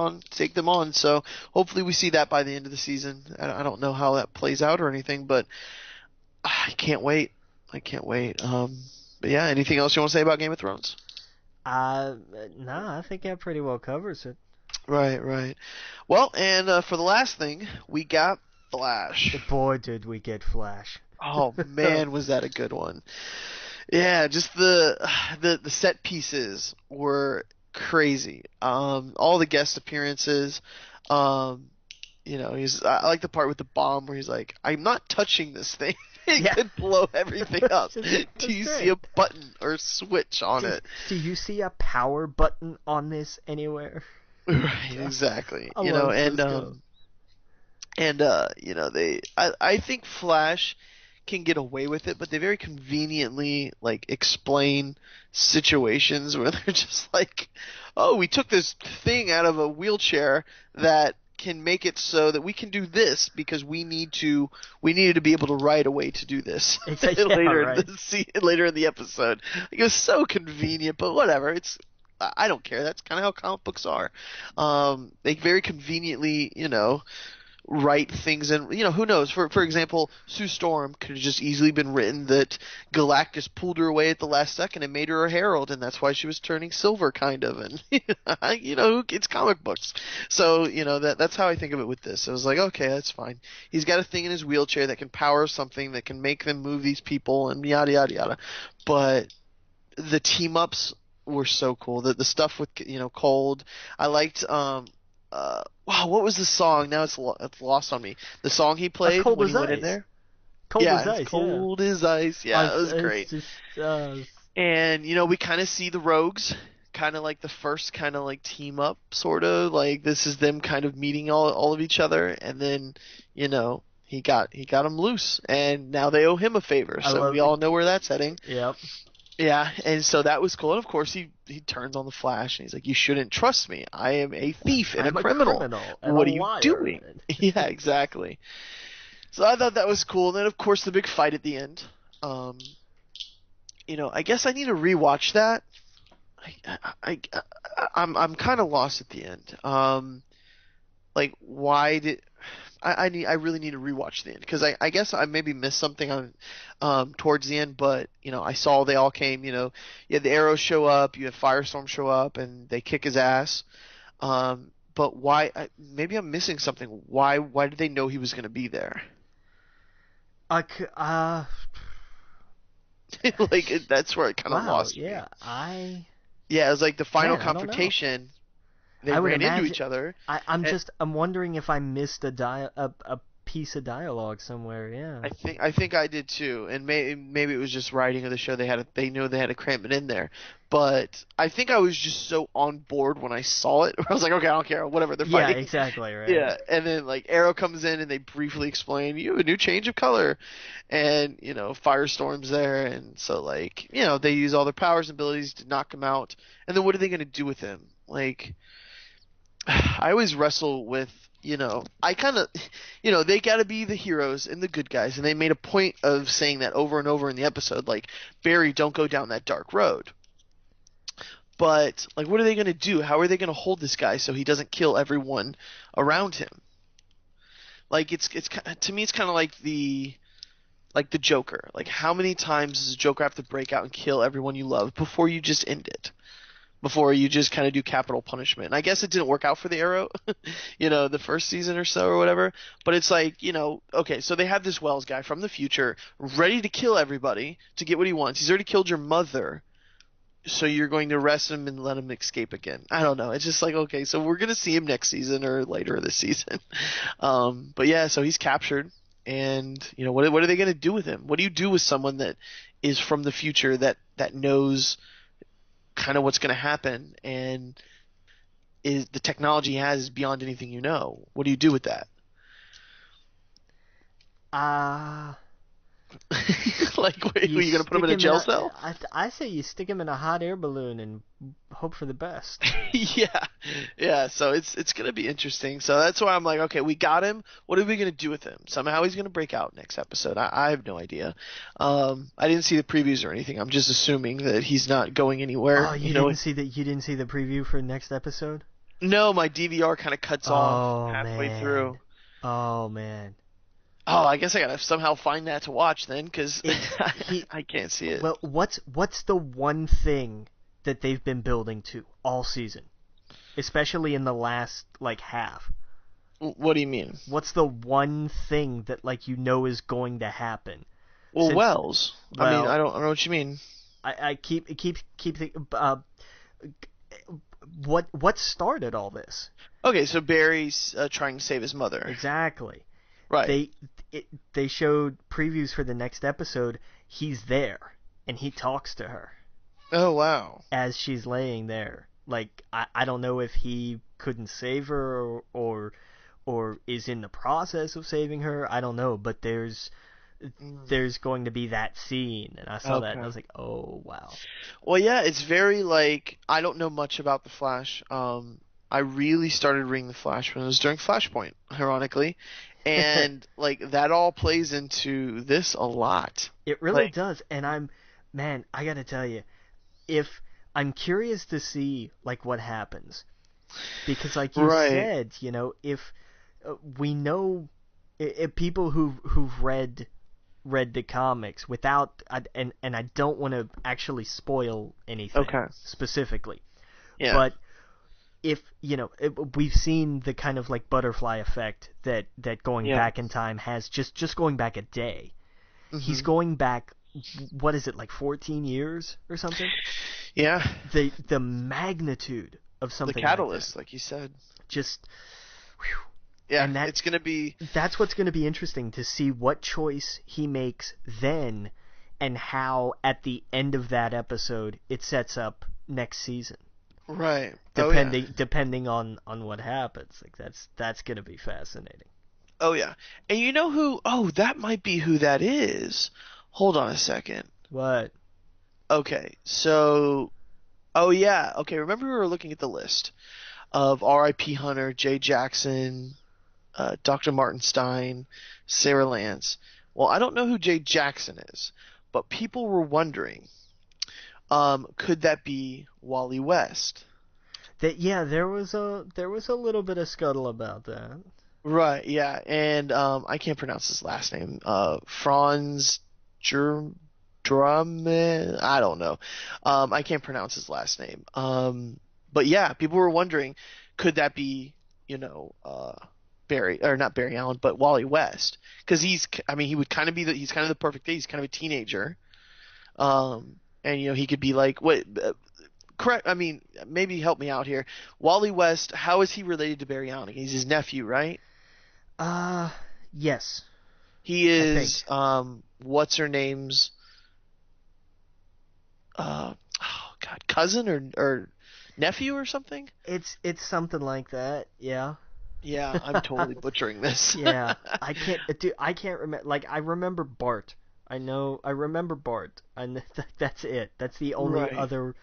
them on. So hopefully we see that by the end of the season. I don't know how that plays out or anything, but I can't wait. But yeah, anything else you want to say about Game of Thrones? No, I think that pretty well covers it. Right. Well, and for the last thing, we got Flash. Boy, did we get Flash. Oh man, was that a good one. Yeah, just the set pieces were crazy. All the guest appearances. I like the part with the bomb where he's like, "I'm not touching this thing. It could blow everything up. Do you see a button or switch on it? Do you see a power button on this anywhere?" Right, exactly. I think Flash can get away with it, but they very conveniently like explain situations where they're just like, "Oh, we took this thing out of a wheelchair that can make it so that we can do this because we needed to be able to ride a way to do this." Later in the episode. Like, it was so convenient, but whatever. I don't care. That's kind of how comic books are. They very conveniently, write things, and who knows, for example, Sue Storm could have just easily been written that Galactus pulled her away at the last second and made her a herald, and that's why she was turning silver, kind of. And it's comic books, so that's how I think of it with this. I was like, okay, that's fine. He's got a thing in his wheelchair that can power something that can make them move these people and yada yada yada. But the team ups were so cool. The stuff with Cold, I liked. Wow, what was the song? Now it's lost on me. The song he played when he went in there. Cold as ice. Cold as ice. Yeah, it was great. Just, and we kind of see the Rogues, kind of like the first kind of like team up, sort of like this is them kind of meeting all of each other, and then he got them loose, and now they owe him a favor. So we all know where that's heading. Yep. Yeah, and so that was cool. And of course, he turns on the Flash, and he's like, "You shouldn't trust me. I am a thief and a criminal. What are you doing?" Yeah, exactly. So I thought that was cool. And then, of course, the big fight at the end. I guess I need to rewatch that. I'm kind of lost at the end. Like, why did I really need to rewatch the end, because I guess I maybe missed something on towards the end, but I saw they all came. You had the Arrows show up, you had Firestorm show up, and they kick his ass. But why? Maybe I'm missing something. Why did they know he was going to be there? Like that's where it kind of lost me. Yeah, it was like the final confrontation. They ran into each other. I'm wondering if I missed a piece of dialogue somewhere. Yeah. I think I did too, and maybe it was just writing of the show. They knew they had to cram it in there, but I think I was just so on board when I saw it. I was like, okay, I don't care, whatever, they're fighting. Yeah, exactly, right. Yeah, and then like Arrow comes in and they briefly explain, you have a new change of color, and Firestorm's there, and so like they use all their powers and abilities to knock him out, and then what are they gonna do with him? Like, I always wrestle with, I kind of, they got to be the heroes and the good guys, and they made a point of saying that over and over in the episode, like, Barry, don't go down that dark road. But like, what are they gonna do? How are they gonna hold this guy so he doesn't kill everyone around him? Like it's to me it's kind of like the Joker. Like, how many times does the Joker have to break out and kill everyone you love before you just end it? Before you just kind of do capital punishment. And I guess it didn't work out for the Arrow, the first season or so or whatever. But it's like, okay, so they have this Wells guy from the future ready to kill everybody to get what he wants. He's already killed your mother, so you're going to arrest him and let him escape again. I don't know. It's just like, okay, so we're going to see him next season or later this season. But yeah, so he's captured. And, what are they going to do with him? What do you do with someone that is from the future that knows kind of what's going to happen, and is the technology he has is beyond anything you know? What do you do with that? Like, are you going to put him in a jail cell? I say you stick him in a hot air balloon and hope for the best. Yeah. So it's going to be interesting. So that's why I'm like, okay, we got him. What are we going to do with him? Somehow he's going to break out next episode. I have no idea. I didn't see the previews or anything. I'm just assuming that he's not going anywhere. Oh, you didn't see that? You didn't see the preview for next episode? No, my DVR kind of cuts off halfway through. Oh man. Oh, I guess I gotta somehow find that to watch then, because I can't see it. Well, what's the one thing that they've been building to all season, especially in the last half? What do you mean? What's the one thing that is going to happen? Well, Wells. I mean, I don't know what you mean. I keep thinking. What started all this? Okay, so Barry's trying to save his mother. Exactly. Right. They showed previews for the next episode. He's there, and he talks to her. Oh, wow. As she's laying there. I don't know if he couldn't save her or is in the process of saving her. I don't know, but there's going to be that scene, and I saw that, and I was like, oh, wow. Well, yeah, it's very, I don't know much about The Flash. I really started reading The Flash when it was during Flashpoint, ironically. And that all plays into this a lot. It really does. And I gotta tell you, if I'm curious to see what happens, because you said, if we know, if people who've read the comics without, and I don't want to actually spoil anything specifically, but if we've seen the kind of butterfly effect that going back in time has, just going back a day. Mm-hmm. He's going back, what is it, 14 years or something? Yeah. The magnitude of something, the catalyst, like you said, just whew. Yeah, and it's going to be... That's what's going to be interesting, to see what choice he makes then, and how at the end of that episode it sets up next season. Right. Depending on what happens. That's going to be fascinating. Oh, yeah. And you know who... Oh, that might be who that is. Hold on a second. What? Okay, so... Oh, yeah. Okay, remember we were looking at the list of R.I.P. Hunter, Jay Jackson, Dr. Martin Stein, Sarah Lance. Well, I don't know who Jay Jackson is, but people were wondering... could that be Wally West? There was a little bit of scuttle about that. Right, yeah, and I can't pronounce his last name. Franz Drummond? I don't know. I can't pronounce his last name. But yeah, people were wondering, could that be, Barry, or not Barry Allen, but Wally West? Because he would kind of be he's kind of the perfect age. He's kind of a teenager. And, he could be correct, maybe help me out here. Wally West, how is he related to Barry Allen? He's his nephew, right? Yes. He is, what's her name's, cousin or nephew or something? It's something like that, yeah. Yeah, I'm totally butchering this. Yeah, I can't remember, I remember Bart. I remember Bart, and that's it. That's the only other.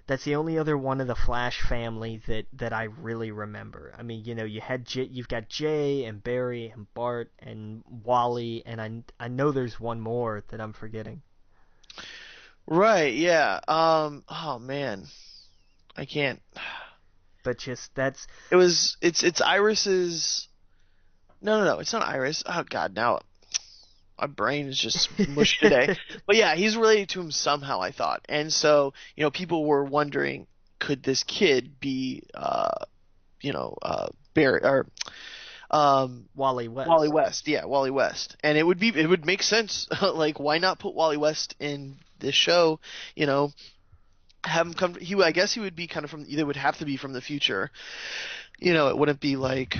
That's the only other one of the Flash family that I really remember. You've got Jay and Barry and Bart and Wally, and I know there's one more that I'm forgetting. Right. Yeah. Oh man. I can't. But just that's. It's Iris's. No, it's not Iris. Oh God, now my brain is just mush today. But yeah, he's related to him somehow, I thought. And so, people were wondering, could this kid be, Barry or Wally West. Wally West, yeah, Wally West. And it would make sense. Like, why not put Wally West in this show? Have him come. I guess he would be kind of from. Either would have to be from the future. It wouldn't be like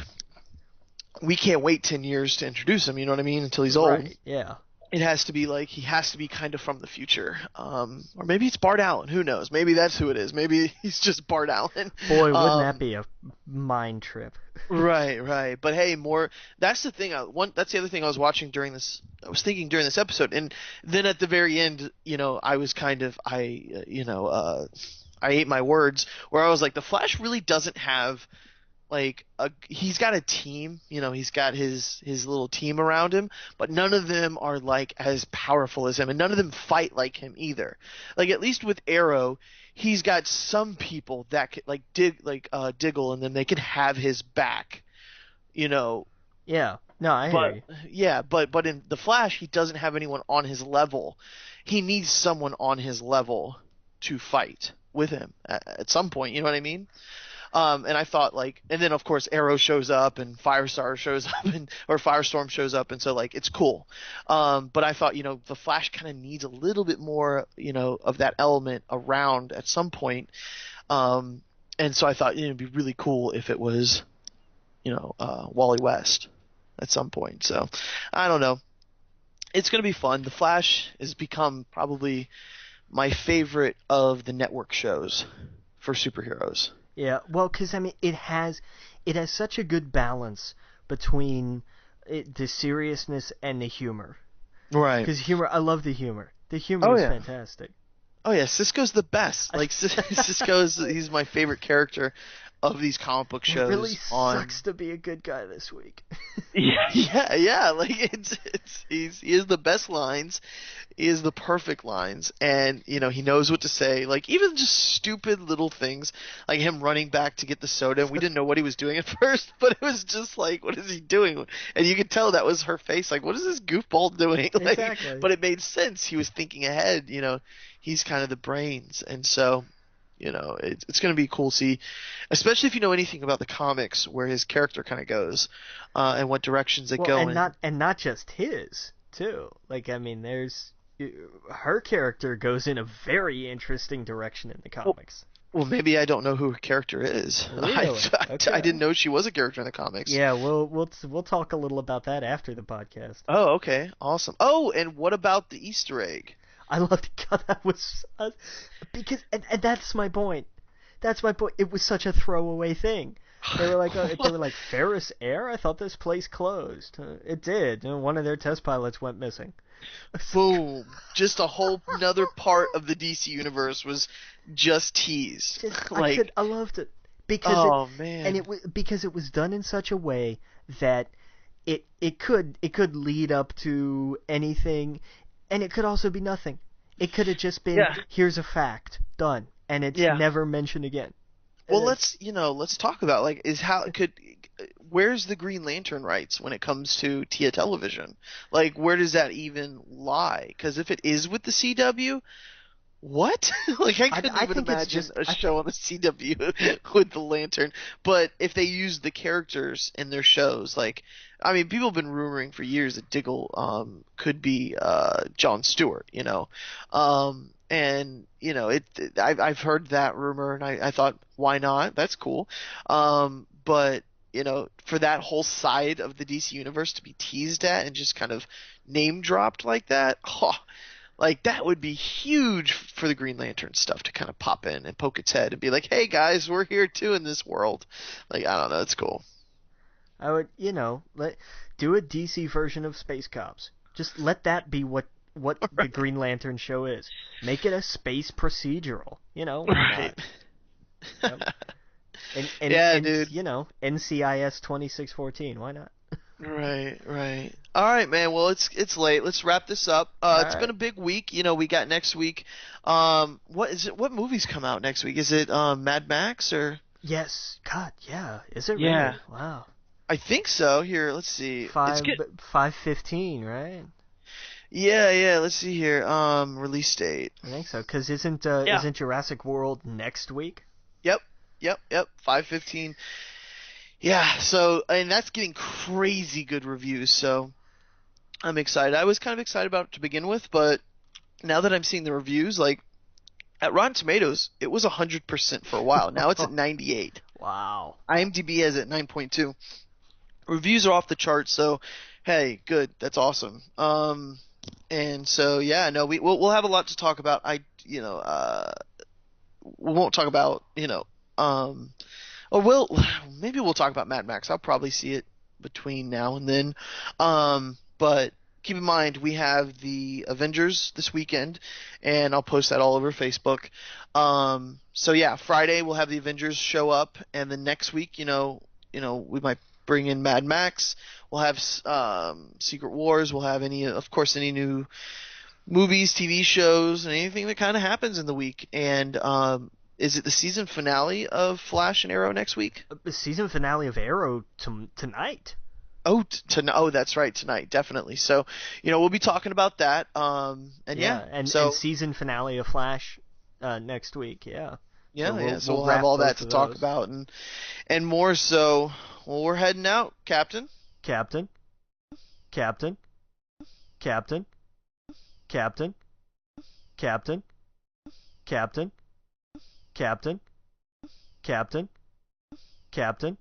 we can't wait 10 years to introduce him. You know what I mean? Until he's old. Right. Yeah. It has to be like he has to be kind of from the future, or maybe it's Bart Allen. Who knows? Maybe that's who it is. Maybe he's just Bart Allen. Boy, wouldn't that be a mind trip? Right. But hey, more. That's the thing. That's the other thing I was watching during this. I was thinking during this episode, and then at the very end, I was kind of I ate my words where I was like, the Flash really doesn't have. Like he's got a team, he's got his little team around him, but none of them are like as powerful as him, and none of them fight like him either. Like at least with Arrow, he's got some people that could like Diggle, and then they could have his back, Yeah. No, I hear you. Yeah, but in the Flash, he doesn't have anyone on his level. He needs someone on his level to fight with him at some point. You know what I mean? And I thought and then of course Arrow shows up and Firestar shows up or Firestorm shows up, and so it's cool. But I thought, the Flash kind of needs a little bit more, of that element around at some point. And so I thought, it'd be really cool if it was, Wally West at some point. So I don't know. It's going to be fun. The Flash has become probably my favorite of the network shows for superheroes. Yeah, well, because it has such a good balance between the seriousness and the humor. Right. Because I love the humor. The humor is fantastic. Oh yeah, Cisco's the best. Like he's my favorite character of these comic book shows. It really sucks to be a good guy this week. yeah. Like he has the best lines. He has the perfect lines, and he knows what to say. Like even just stupid little things, like him running back to get the soda. And we didn't know what he was doing at first, but it was just like, what is he doing? And you could tell that was her face. Like, what is this goofball doing? Exactly. But it made sense. He was thinking ahead. He's kind of the brains, and so. It's going to be cool to see, especially if you know anything about the comics, where his character kind of goes, and what directions it go in. And not just his too. Like there's her character goes in a very interesting direction in the comics. Well, maybe I don't know who her character is. Really? Okay. I didn't know she was a character in the comics. Yeah, we'll talk a little about that after the podcast. Oh, okay, awesome. Oh, and what about the Easter egg? I loved God, that was because and that's my point. That's my point. It was such a throwaway thing. They were like Ferris Air. I thought this place closed. It did. One of their test pilots went missing. Boom! Just a whole another part of the DC universe was just teased. I loved it because man, because it was done in such a way that it could lead up to anything. And it could also be nothing. It could have just been, here's a fact, done, and it's never mentioned again. Well, let's talk about where's the Green Lantern rights when it comes to TIA television? Like, where does that even lie? Because if it is with the CW, what? Like, I couldn't even imagine a show on the CW with the Lantern. But if they use the characters in their shows, people have been rumoring for years that Diggle could be Jon Stewart, and I've heard that rumor, and I thought, why not? That's cool. But for that whole side of the DC universe to be teased at and just kind of name dropped like that, that would be huge for the Green Lantern stuff to kind of pop in and poke its head and be like, hey guys, we're here too in this world. I don't know, it's cool. I would, do a DC version of Space Cops. Just let that be what the Green Lantern show is. Make it a space procedural. Right. Dude. NCIS 2614. Why not? Right, right. All right, man. Well, it's late. Let's wrap this up. All It's been right. a big week. We got next week. What is it? What movies come out next week? Is it Mad Max or? Yes. God, yeah. Is it Yeah, really? Wow. I think so. Here, let's see. It's Five get. 5:15, right? Yeah, yeah. Let's see here. Release date. I think so. Cause isn't Yeah. isn't Jurassic World next week? Yep. Yep. Yep. 5:15. Yeah. So, and that's getting crazy good reviews. So I'm excited. I was kind of excited about it to begin with, but now that I'm seeing the reviews, like at Rotten Tomatoes, it was 100% for a while. Now it's at 98. Wow. IMDb has it at 9.2. Reviews are off the charts, so hey, good. That's awesome. And so yeah, no, we'll have a lot to talk about. We won't talk about, or maybe we'll talk about Mad Max. I'll probably see it between now and then. But keep in mind we have the Avengers this weekend, and I'll post that all over Facebook. So yeah, Friday we'll have the Avengers show up, and then next week, we might bring in Mad Max. We'll have Secret Wars. We'll have of course, any new movies, TV shows, and anything that kind of happens in the week. And is it the season finale of Flash and Arrow next week? The season finale of Arrow tonight. Oh, that's right, tonight, definitely. So, we'll be talking about that. And Yeah, yeah, and so season finale of Flash next week. Yeah. So yeah, yeah. So we'll we'll have wrap all that both to of talk those. about and more. So, well, we're heading out, Captain. Captain. Captain. Captain. Captain. Captain. Captain. Captain. Captain. Captain.